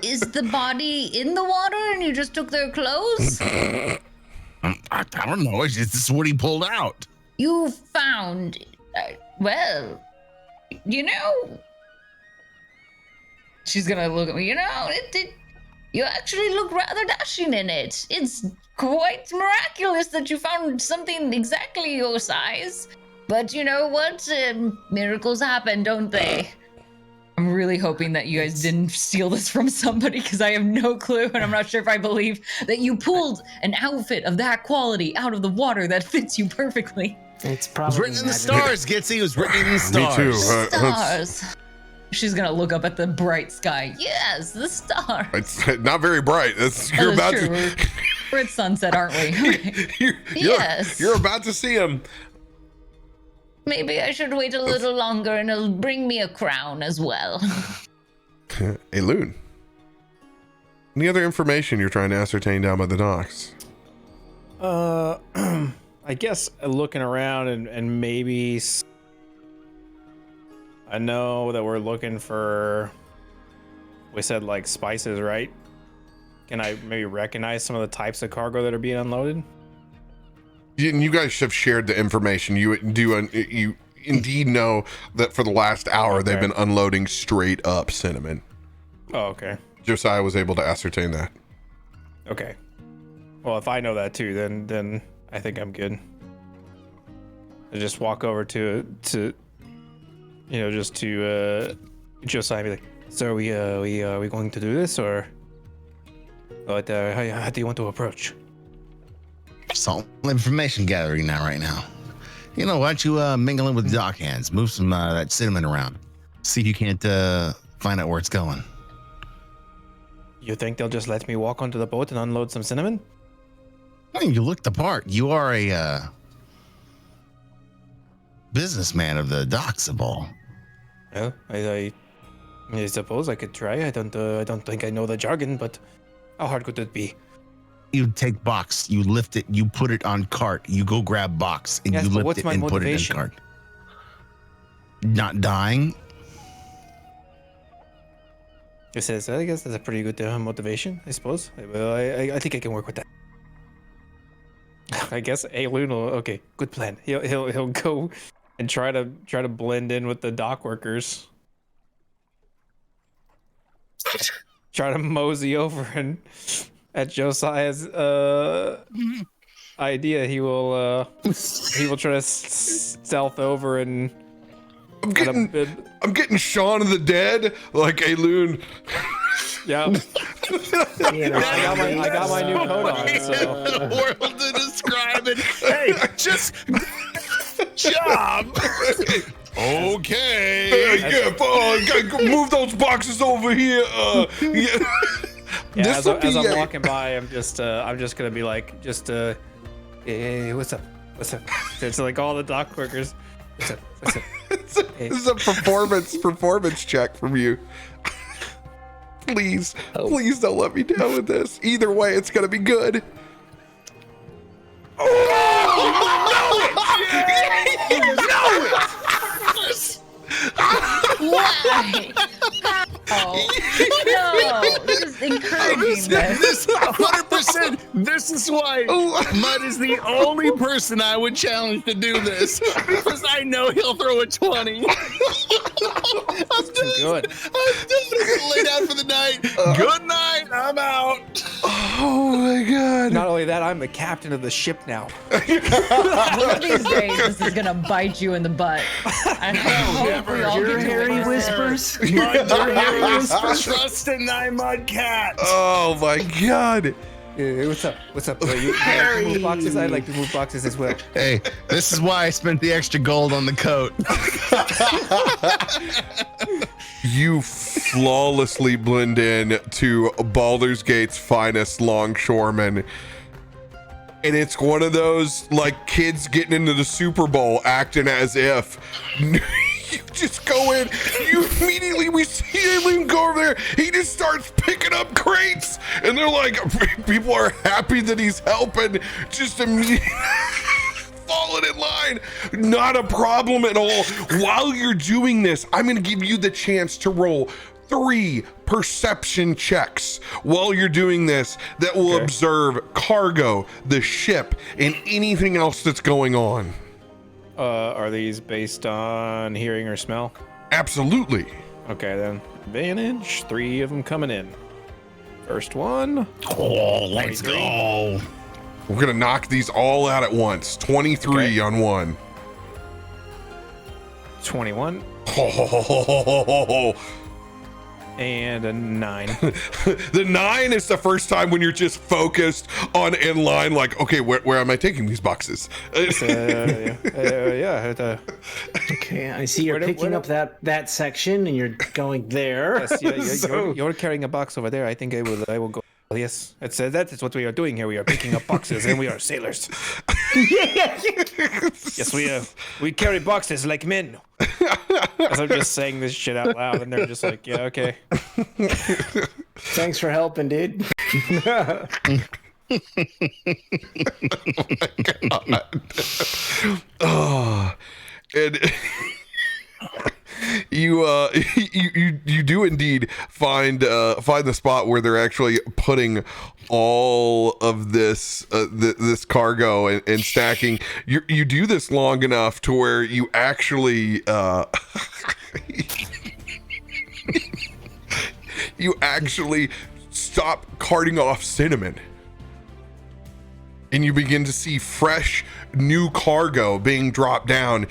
Is the body in the water and you just took their clothes? I don't know. This is what he pulled out. You found, well, you know, She's going to look at me. you know, you actually look rather dashing in it. It's quite miraculous that you found something exactly your size. But you know what? Miracles happen, don't they? I'm really hoping that you guys didn't steal this from somebody because I have no clue, and I'm not sure if I believe that you pulled an outfit of that quality out of the water that fits you perfectly. It's It was probably written in the magic. stars, Gitzi. It was written in the stars. Me too. Stars. She's gonna look up at the bright sky. Yes, the stars. It's not very bright. You're Oh, about that's true. to. We're at sunset, aren't we? Okay. Yes. You're about to see him. Maybe I should wait a little longer and it'll bring me a crown as well. Aelun. Any other information you're trying to ascertain down by the docks? I guess looking around and maybe I know that we're looking for, we said like spices, right? Can I maybe recognize some of the types of cargo that are being unloaded? You guys have shared the information. You indeed know that for the last hour they've been unloading straight up cinnamon. Oh, okay. Josiah was able to ascertain that. Okay. Well, if I know that too, then I think I'm good. I just walk over to Josiah and be like, "So are we going to do this, or what? How do you want to approach?" It's all information gathering right now. You know, why don't you mingle in with the dock hands, move some that cinnamon around, see if you can't find out where it's going. You think they'll just let me walk onto the boat and unload some cinnamon? I mean, you look the part. You are a businessman of the docks of all. Well, I suppose I could try. I don't think I know the jargon, but how hard could it be? You take box, you lift it, you put it on cart. You go grab box and Yes, you but lift what's it my and put it in motivation? cart. Not dying. It says, I guess that's a pretty good motivation, I suppose. Well, I think I can work with that. I guess Aelun will. Okay, good plan. He'll go and try to blend in with the dock workers. Try to mosey over and at Josiah's idea, he will try to stealth over and. I'm getting Shaun of the Dead like Aelun. Yeah. I got my new coat on, so. The world to describe it. Hey, just job. Okay. Move those boxes over here. Yeah. Yeah, as I'm a- walking by, I'm just gonna be like, hey, what's up? What's up? It's like all the dock workers. What's up? What's up? Hey. This is a performance check from you. Please don't let me down with this. Either way, it's gonna be good. Why? Oh, no. This is encouraging this. This 100%. This is why Mud is the only person I would challenge to do this, because I know he'll throw a 20. I'm done. Good. I'm done. Lay down for the night. Good night. I'm out. Oh my god. Not only that, I'm the captain of the ship now. One of these days, this is gonna bite you in the butt. And I hope we all Your get to Harry witness it. whispers. Mud, your Harry whispers. Trust in thy Mudcat. Oh my god. Hey, what's up? What's up? You like to move boxes? I like to move boxes as well. Hey, this is why I spent the extra gold on the coat. You flawlessly blend in to Baldur's Gate's finest longshoremen. And it's one of those like kids getting into the Super Bowl acting as if. You just go in, we see Aelun go over there, he just starts picking up crates, and they're like, people are happy that he's helping, just immediately falling in line, not a problem at all. While you're doing this, I'm gonna give you the chance to roll 3 perception checks while you're doing this that will observe cargo, the ship, and anything else that's going on. Are these based on hearing or smell? Absolutely. Okay, then. Advantage. 3 of them coming in. First one. Oh, let's go. We're gonna knock these all out at once. 23 on one. 21. Oh, And a 9. the 9 is the first time when you're just focused on in line, like, okay, where am I taking these boxes? Yeah. Okay, I see you're Where- picking where- up that section and you're going there. Yes, you're carrying a box over there. I think I will go. Yes, that is what we are doing here. We are picking up boxes, and we are sailors. Yes, we carry boxes like men. As I'm just saying this shit out loud, and they're just like, yeah, okay. Thanks for helping, dude. Oh, and you do indeed find the spot where they're actually putting all of this this cargo and stacking. You do this long enough to where you actually you actually stop carting off cinnamon, and you begin to see fresh new cargo being dropped down.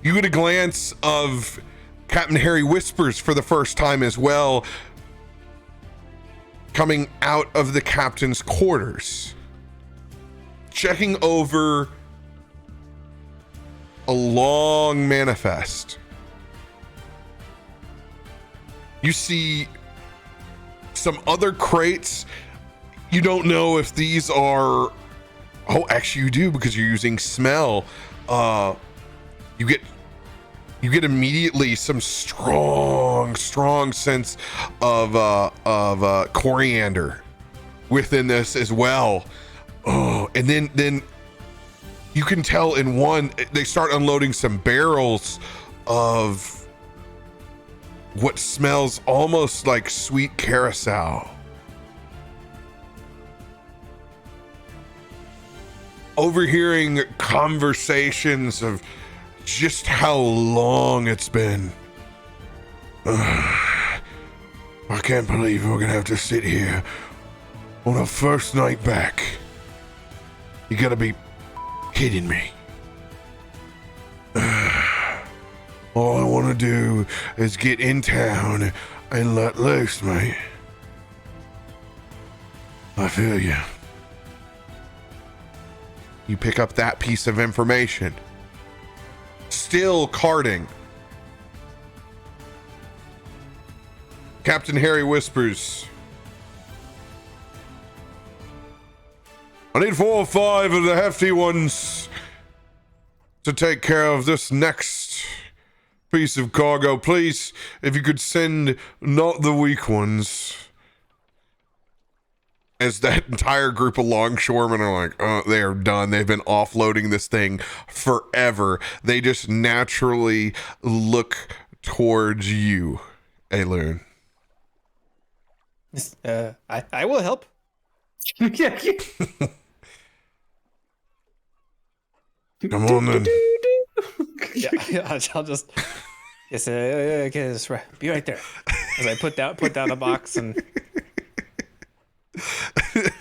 You get a glance of Captain Harry Whispers for the first time as well, coming out of the captain's quarters, checking over a long manifest. You see some other crates. You don't know if these are, oh, actually you do, because you're using smell. You get immediately some strong sense of coriander within this as well. Oh, and then you can tell in one, they start unloading some barrels of what smells almost like sweet carousel. Overhearing conversations of just how long it's been. I can't believe we're gonna have to sit here on our first night back. You gotta be kidding me. All I want to do is get in town and let loose, mate. I feel you. You pick up that piece of information. Still carting Captain Harry whispers, I need 4 or 5 of the hefty ones to take care of this next piece of cargo. Please, if you could send not the weak ones. As that entire group of longshoremen are like, oh, they are done. They've been offloading this thing forever. They just naturally look towards you, Aelun. I will help. Come on then. Yeah, I'll just yes, be right there. As I put down a box, and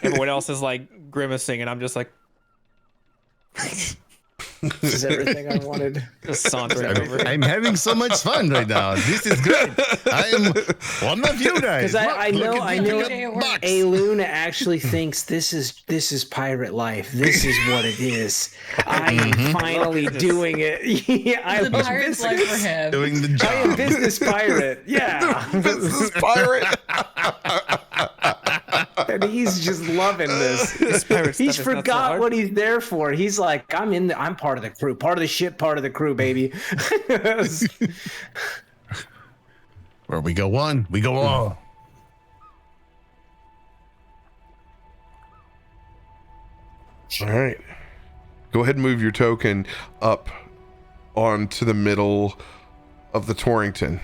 everyone else is like grimacing, and I'm just like, This is everything I wanted. just sauntering over. I'm having so much fun right now. This is great. I am one of you guys. Because I know Box. Aelun actually thinks this is pirate life. This is what it is. I am finally doing it. Yeah, I The pirate's life for him. Doing the I am job. business pirate. Yeah. Business pirate. And he's just loving this. This pirate stuff He's is not so forgot hard. what he's there for. He's like, I'm part of the crew, part of the ship, part of the crew, baby. Where we go one, we go all. All right. Go ahead and move your token up onto the middle of the Torrington.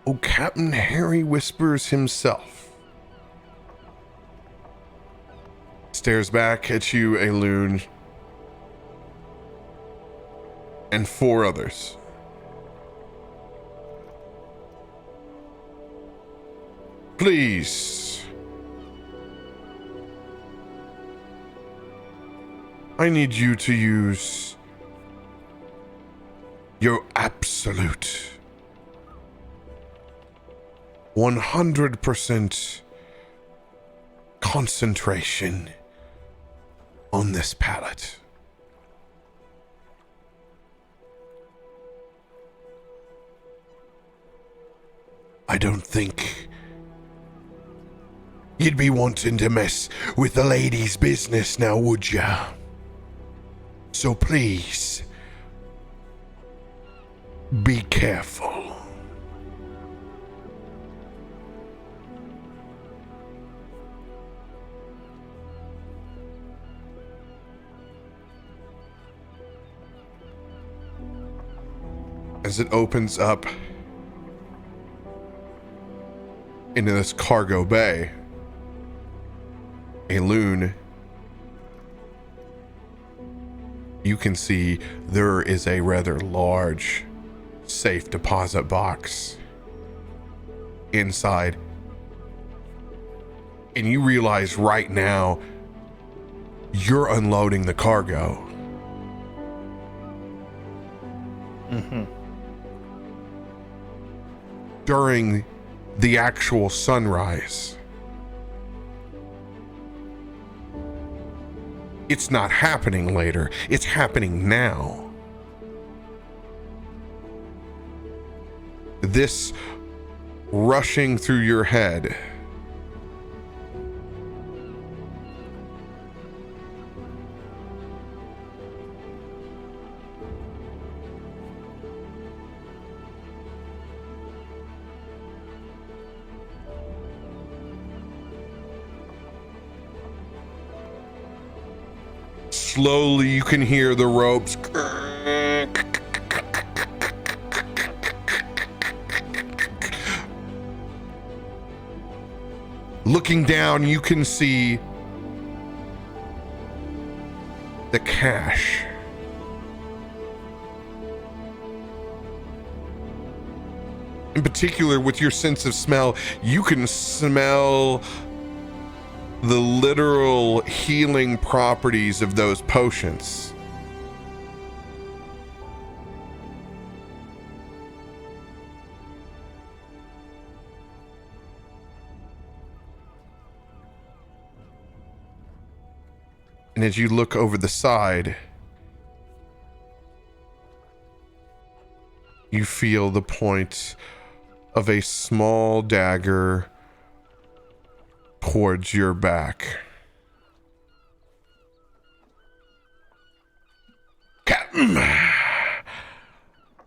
Oh, Captain Harry whispers himself. Stares back at you, Aelun, and 4 others. Please. I need you to use your absolute 100% concentration on this pallet. I don't think you'd be wanting to mess with the lady's business now, would ya? So please, be careful. As it opens up into this cargo bay, Aelun, you can see there is a rather large safe deposit box inside. And you realize right now you're unloading the cargo. During the actual sunrise. It's not happening later, it's happening now. This rushing through your head. Slowly you can hear the ropes. Looking down, you can see the cache. In particular, with your sense of smell, you can smell the literal healing properties of those potions. And as you look over the side, you feel the point of a small dagger towards your back. Captain,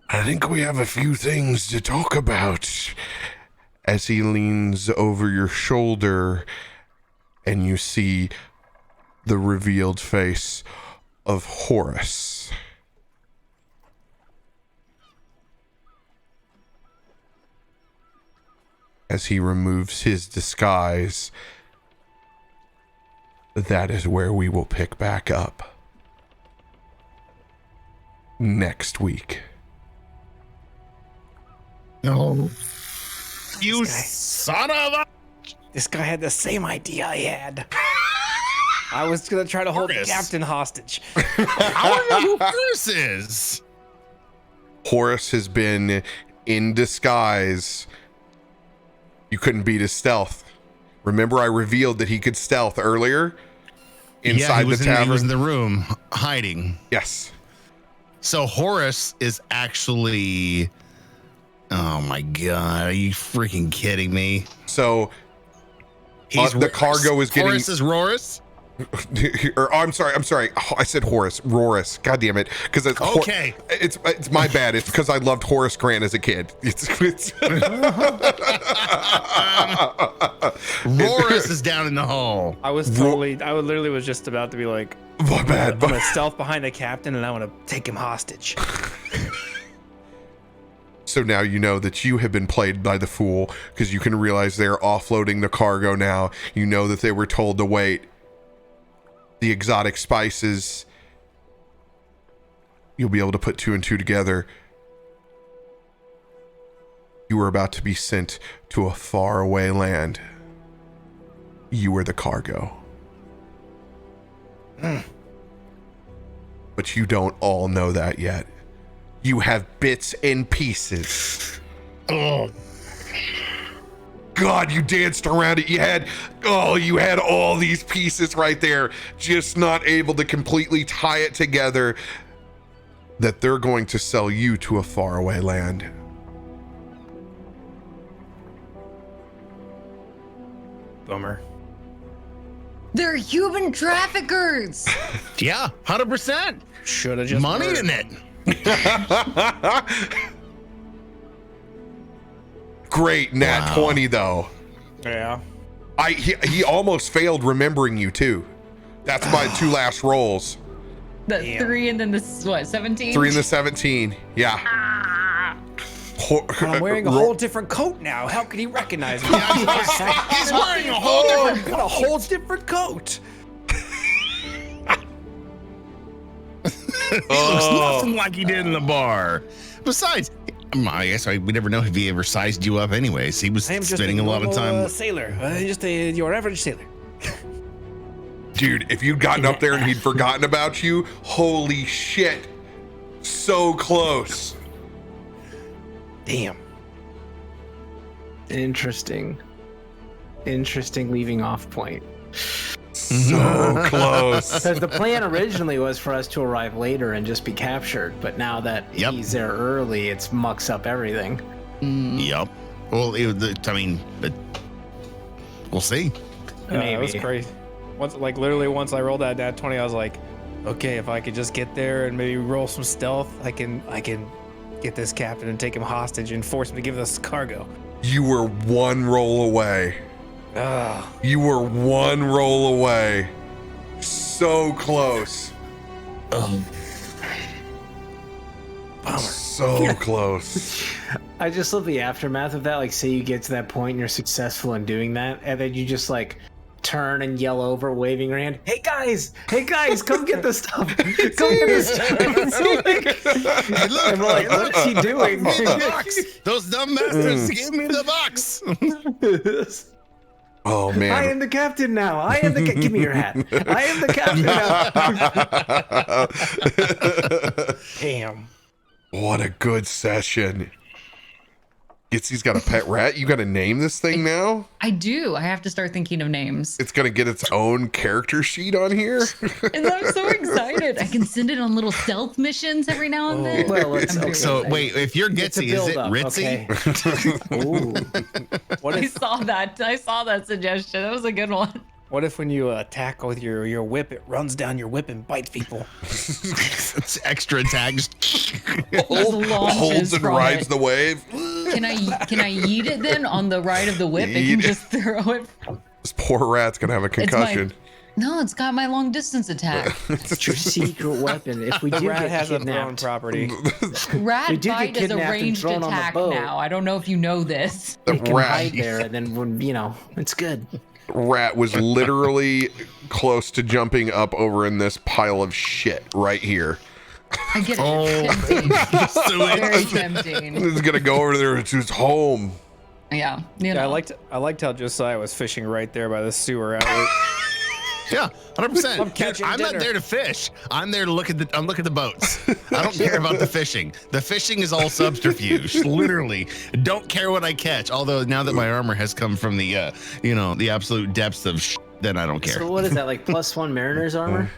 I think we have a few things to talk about. As he leans over your shoulder and you see the revealed face of Horus. As he removes his disguise, that is where we will pick back up next week. No. You son of a... This guy had the same idea I had. I was gonna try to hold the captain hostage. How do you know who Horus is? Horus has been in disguise. You couldn't beat his stealth. Remember, I revealed that he could stealth earlier inside the tavern. He was in the room hiding. Yes. So Horus is actually... Oh my god, are you freaking kidding me? So the cargo is getting... Horus is Rorus? I'm sorry. Oh, I said Horus. Rorus. God damn it. Because it's okay. It's my bad. It's because I loved Horace Grant as a kid. Rorus is down in the hole. I literally was just about to be like, my bad. I'm gonna stealth behind the captain and I want to take him hostage. So now you know that you have been played by the fool, because you can realize they're offloading the cargo now. You know that they were told to wait. The exotic spices, you'll be able to put two and two together. You were about to be sent to a faraway land. You were the cargo. But you don't all know that yet. You have bits and pieces. Oh. God, you danced around it. You had all these pieces right there, just not able to completely tie it together, that they're going to sell you to a faraway land. Bummer. They're human traffickers. Yeah, 100%. Should have just money in it. Great nat 20 though. Yeah. He almost failed remembering you too. That's my two last rolls. The 3 and then this what, 17? 3 and the 17. Yeah. I'm wearing a whole different coat now. How could he recognize me? He's wearing a whole different coat. He looks nothing like he did in the bar. Besides, I guess we never know if he ever sized you up anyways. He was spending a lot of time. Sailor. Just your average sailor. Dude, if you'd gotten up there and he'd forgotten about you, holy shit. So close. Damn. Interesting leaving off point. So close. Because the plan originally was for us to arrive later and just be captured, but now that he's there early, it mucks up everything. Yep. Well, but we'll see. Maybe. It was crazy. Once I rolled that nat 20, I was like, okay, if I could just get there and maybe roll some stealth, I can get this captain and take him hostage and force him to give us cargo. You were one roll away. You were one roll away. So close. So close. I just love the aftermath of that. Like, say you get to that point and you're successful in doing that, and then you just like turn and yell over, waving your hand, hey guys, come get this stuff. Come get this stuff. Hey, look, and we're like, what's he doing? Those dumb bastards gave me the box. Oh man. I am the captain now. I am the give me your hat. I am the captain now. Damn. What a good session. Gitzi's got a pet rat. You got to name this thing now? I do. I have to start thinking of names. It's going to get its own character sheet on here? And I'm so excited. I can send it on little stealth missions every now and then. Well, it's I'm very So excited. wait, if you're Gitzi, is it Ritzy? Okay. Ooh. What I if saw that. I saw that suggestion. That was a good one. what if when you attack with your whip, it runs down your whip and bites people? It's extra attack. Just Holds launches and from rides it. the wave. Can I yeet it then on the ride of the whip? It can Yeet. just throw it. This poor rat's going to have a It's my concussion. No, it's got my long distance attack. It's your secret weapon. If we The do rat get has a thrown kidnapped, property. Rat We do get bite is a kidnapped and ranged thrown on the attack boat. now. I don't know if you know this. The we can rat, hide there, and then when it's good. rat was literally close to jumping up over in this pile of shit right here. I get it. It's tempting. Very tempting. It's going to go over there to his home. Yeah. You Yeah, know. I liked how Josiah was fishing right there by the sewer outlet. Yeah, 100%. I'm catching I'm not dinner. there to fish. I'm there to look at the boats. I don't care about the fishing. The fishing is all subterfuge. Literally, don't care what I catch. Although now that my armor has come from the the absolute depths of then I don't care. So what is that, like +1 mariner's armor?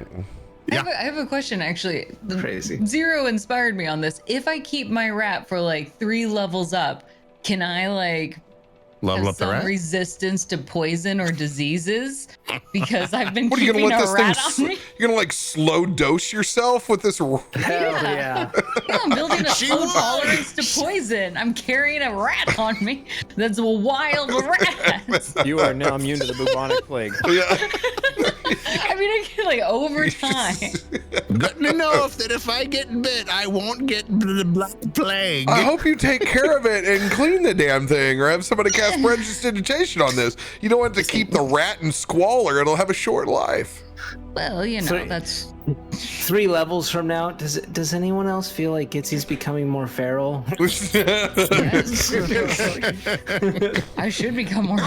I have a question actually. Crazy. Zero inspired me on this. If I keep my rat for like 3 levels up, can I like Level have up the some rat. resistance to poison or diseases? Because I've been What are you keeping going to let a this thing? rat on me. You're going to like slow dose yourself with this? Hell yeah. Yeah, I'm building a She slow was. tolerance to poison. I'm carrying a rat on me. That's a wild rat. You are now immune to the bubonic plague. I mean, I can like over time. Good enough that if I get bit, I won't get the black plague. I hope you take care of it and clean the damn thing, or have somebody cast prestidigitation on this. You don't want to keep the rat in squalor; it'll have a short life. Well, you know, So- that's 3 levels from now, does anyone else feel like Gitzi's becoming more feral? yes. I should become more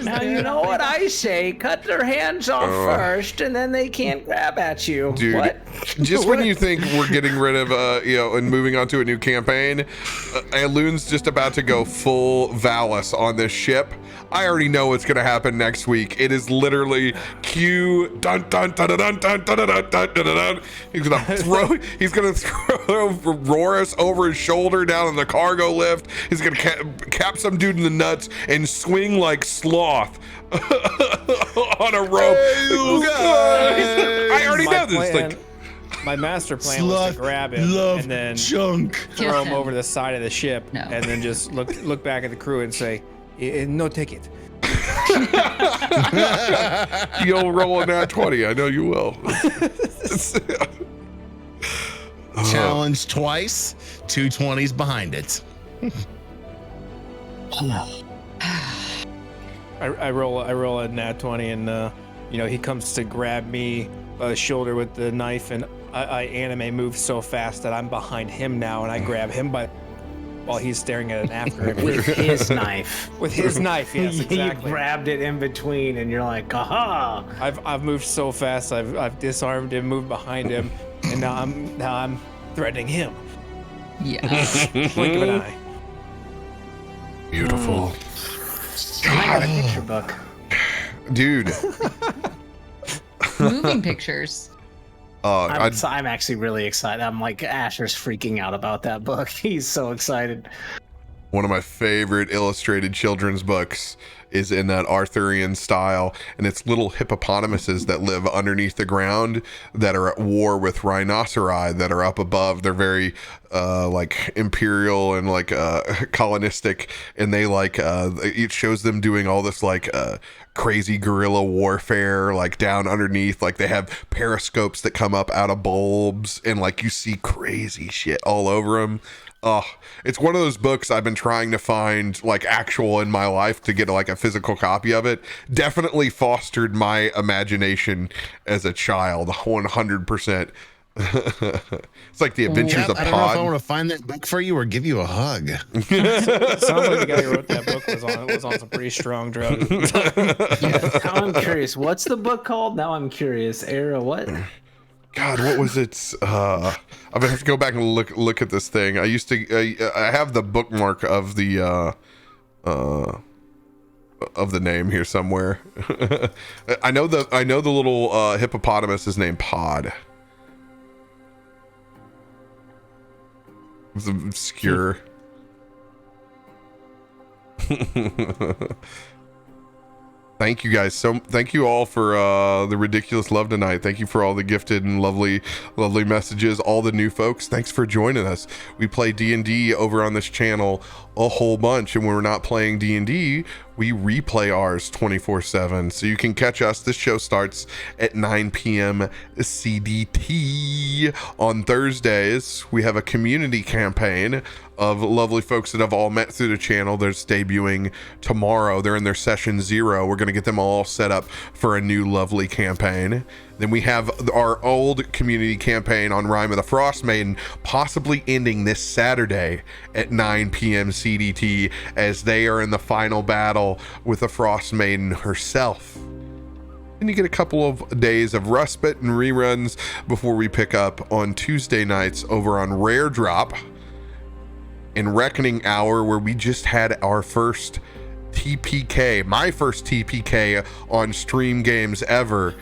Now you know what I say. Cut their hands off first, and then they can't grab at you. Dude, What? just when you think we're getting rid of, and moving on to a new campaign, Aelun's just about to go full Valis on this ship. I already know what's going to happen next week. It is literally cue dun dun dun dun dun dun dun dun dun dun dun. He's gonna throw Roris over his shoulder down in the cargo lift. He's gonna cap some dude in the nuts and swing like sloth on a rope. I already know this. Like, My master plan was to grab him and then junk. throw Kiss him him. over the side of the ship, No. and then just look back at the crew and say, "No ticket." you'll roll a nat 20. I know you will. Challenge twice, 2 20s behind it. I roll a nat 20, and he comes to grab me by the shoulder with the knife, and I anime move so fast that I'm behind him now, and I grab him while he's staring at it after him. With his knife. With his knife, yes, You exactly. grabbed it in between, and you're like, aha! I've moved so fast. I've disarmed him, moved behind him, and now I'm threatening him. yeah. Blink of an eye. Beautiful. I got a picture book. Dude. Moving pictures. I'm actually really excited. I'm like, Asher's freaking out about that book. He's so excited. One of my favorite illustrated children's books is in that Arthurian style, and it's little hippopotamuses that live underneath the ground that are at war with rhinoceri that are up above. They're very like imperial and like colonistic, and they it shows them doing all this like crazy guerrilla warfare like down underneath. Like they have periscopes that come up out of bulbs, and like you see crazy shit all over them. Oh, it's one of those books I've been trying to find like actual in my life to get like a physical copy of it. Definitely fostered my imagination as a child, 100%. It's like the Adventures Yeah, of I don't know if I Pod. want to find that book for you or give you a hug. It sounds like the guy who wrote that book was on some pretty strong drugs. Yeah, now I'm curious. What's the book called? Now I'm curious. Era what? God, what was it? I'm gonna have to go back and look at this thing. I used to. I have the bookmark of the name here somewhere. I know the little hippopotamus is named Pod. It's obscure. Thank you guys. Thank you all for the ridiculous love tonight. Thank you for all the gifted and lovely messages. All the new folks, thanks for joining us. We play D&D over on this channel a whole bunch, and when we're not playing D&D, we replay ours 24/7. So you can catch us. This show starts at 9 p.m. CDT on Thursdays. We have a community campaign of lovely folks that have all met through the channel. They're debuting tomorrow. They're in their session 0. We're going to get them all set up for a new lovely campaign. Then we have our old community campaign on Rime of the Frost Maiden, possibly ending this Saturday at 9 p.m. CDT, as they are in the final battle with the Frost Maiden herself. And you get a couple of days of respite and reruns before we pick up on Tuesday nights over on Rare Drop in Reckoning Hour, where we just had our first TPK, my first TPK on Stream Games ever.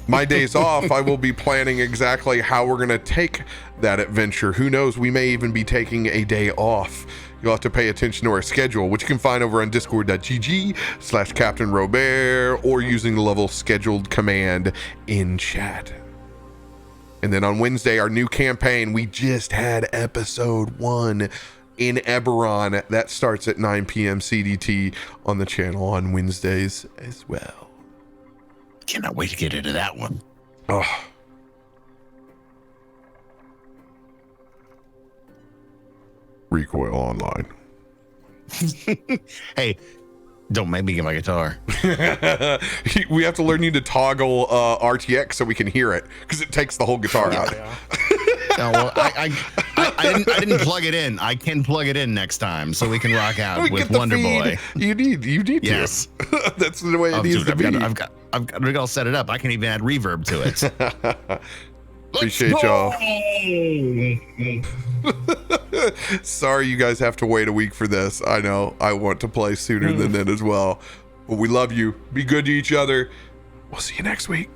My days off, I will be planning exactly how we're going to take that adventure. Who knows, we may even be taking a day off. You'll have to pay attention to our schedule, which you can find over on discord.gg/CaptainRoBear or using the level scheduled command in chat. And then on Wednesday, our new campaign, we just had episode 1 in Eberron. That starts at 9 p.m. CDT on the channel on Wednesdays as well. Cannot wait to get into that one. Oh. Recoil Online. Hey, don't make me get my guitar. We have to learn you to toggle RTX so we can hear it, because it takes the whole guitar out. No, well, I didn't plug it in. I can plug it in next time so we can rock out with Wonder Boy. You need Yes. to. That's the way it needs to be. I've got it all set it up. I can even add reverb to it. Appreciate y'all. Sorry you guys have to wait a week for this. I know I want to play sooner than then as well, but we love you. Be good to each other. We'll see you next week.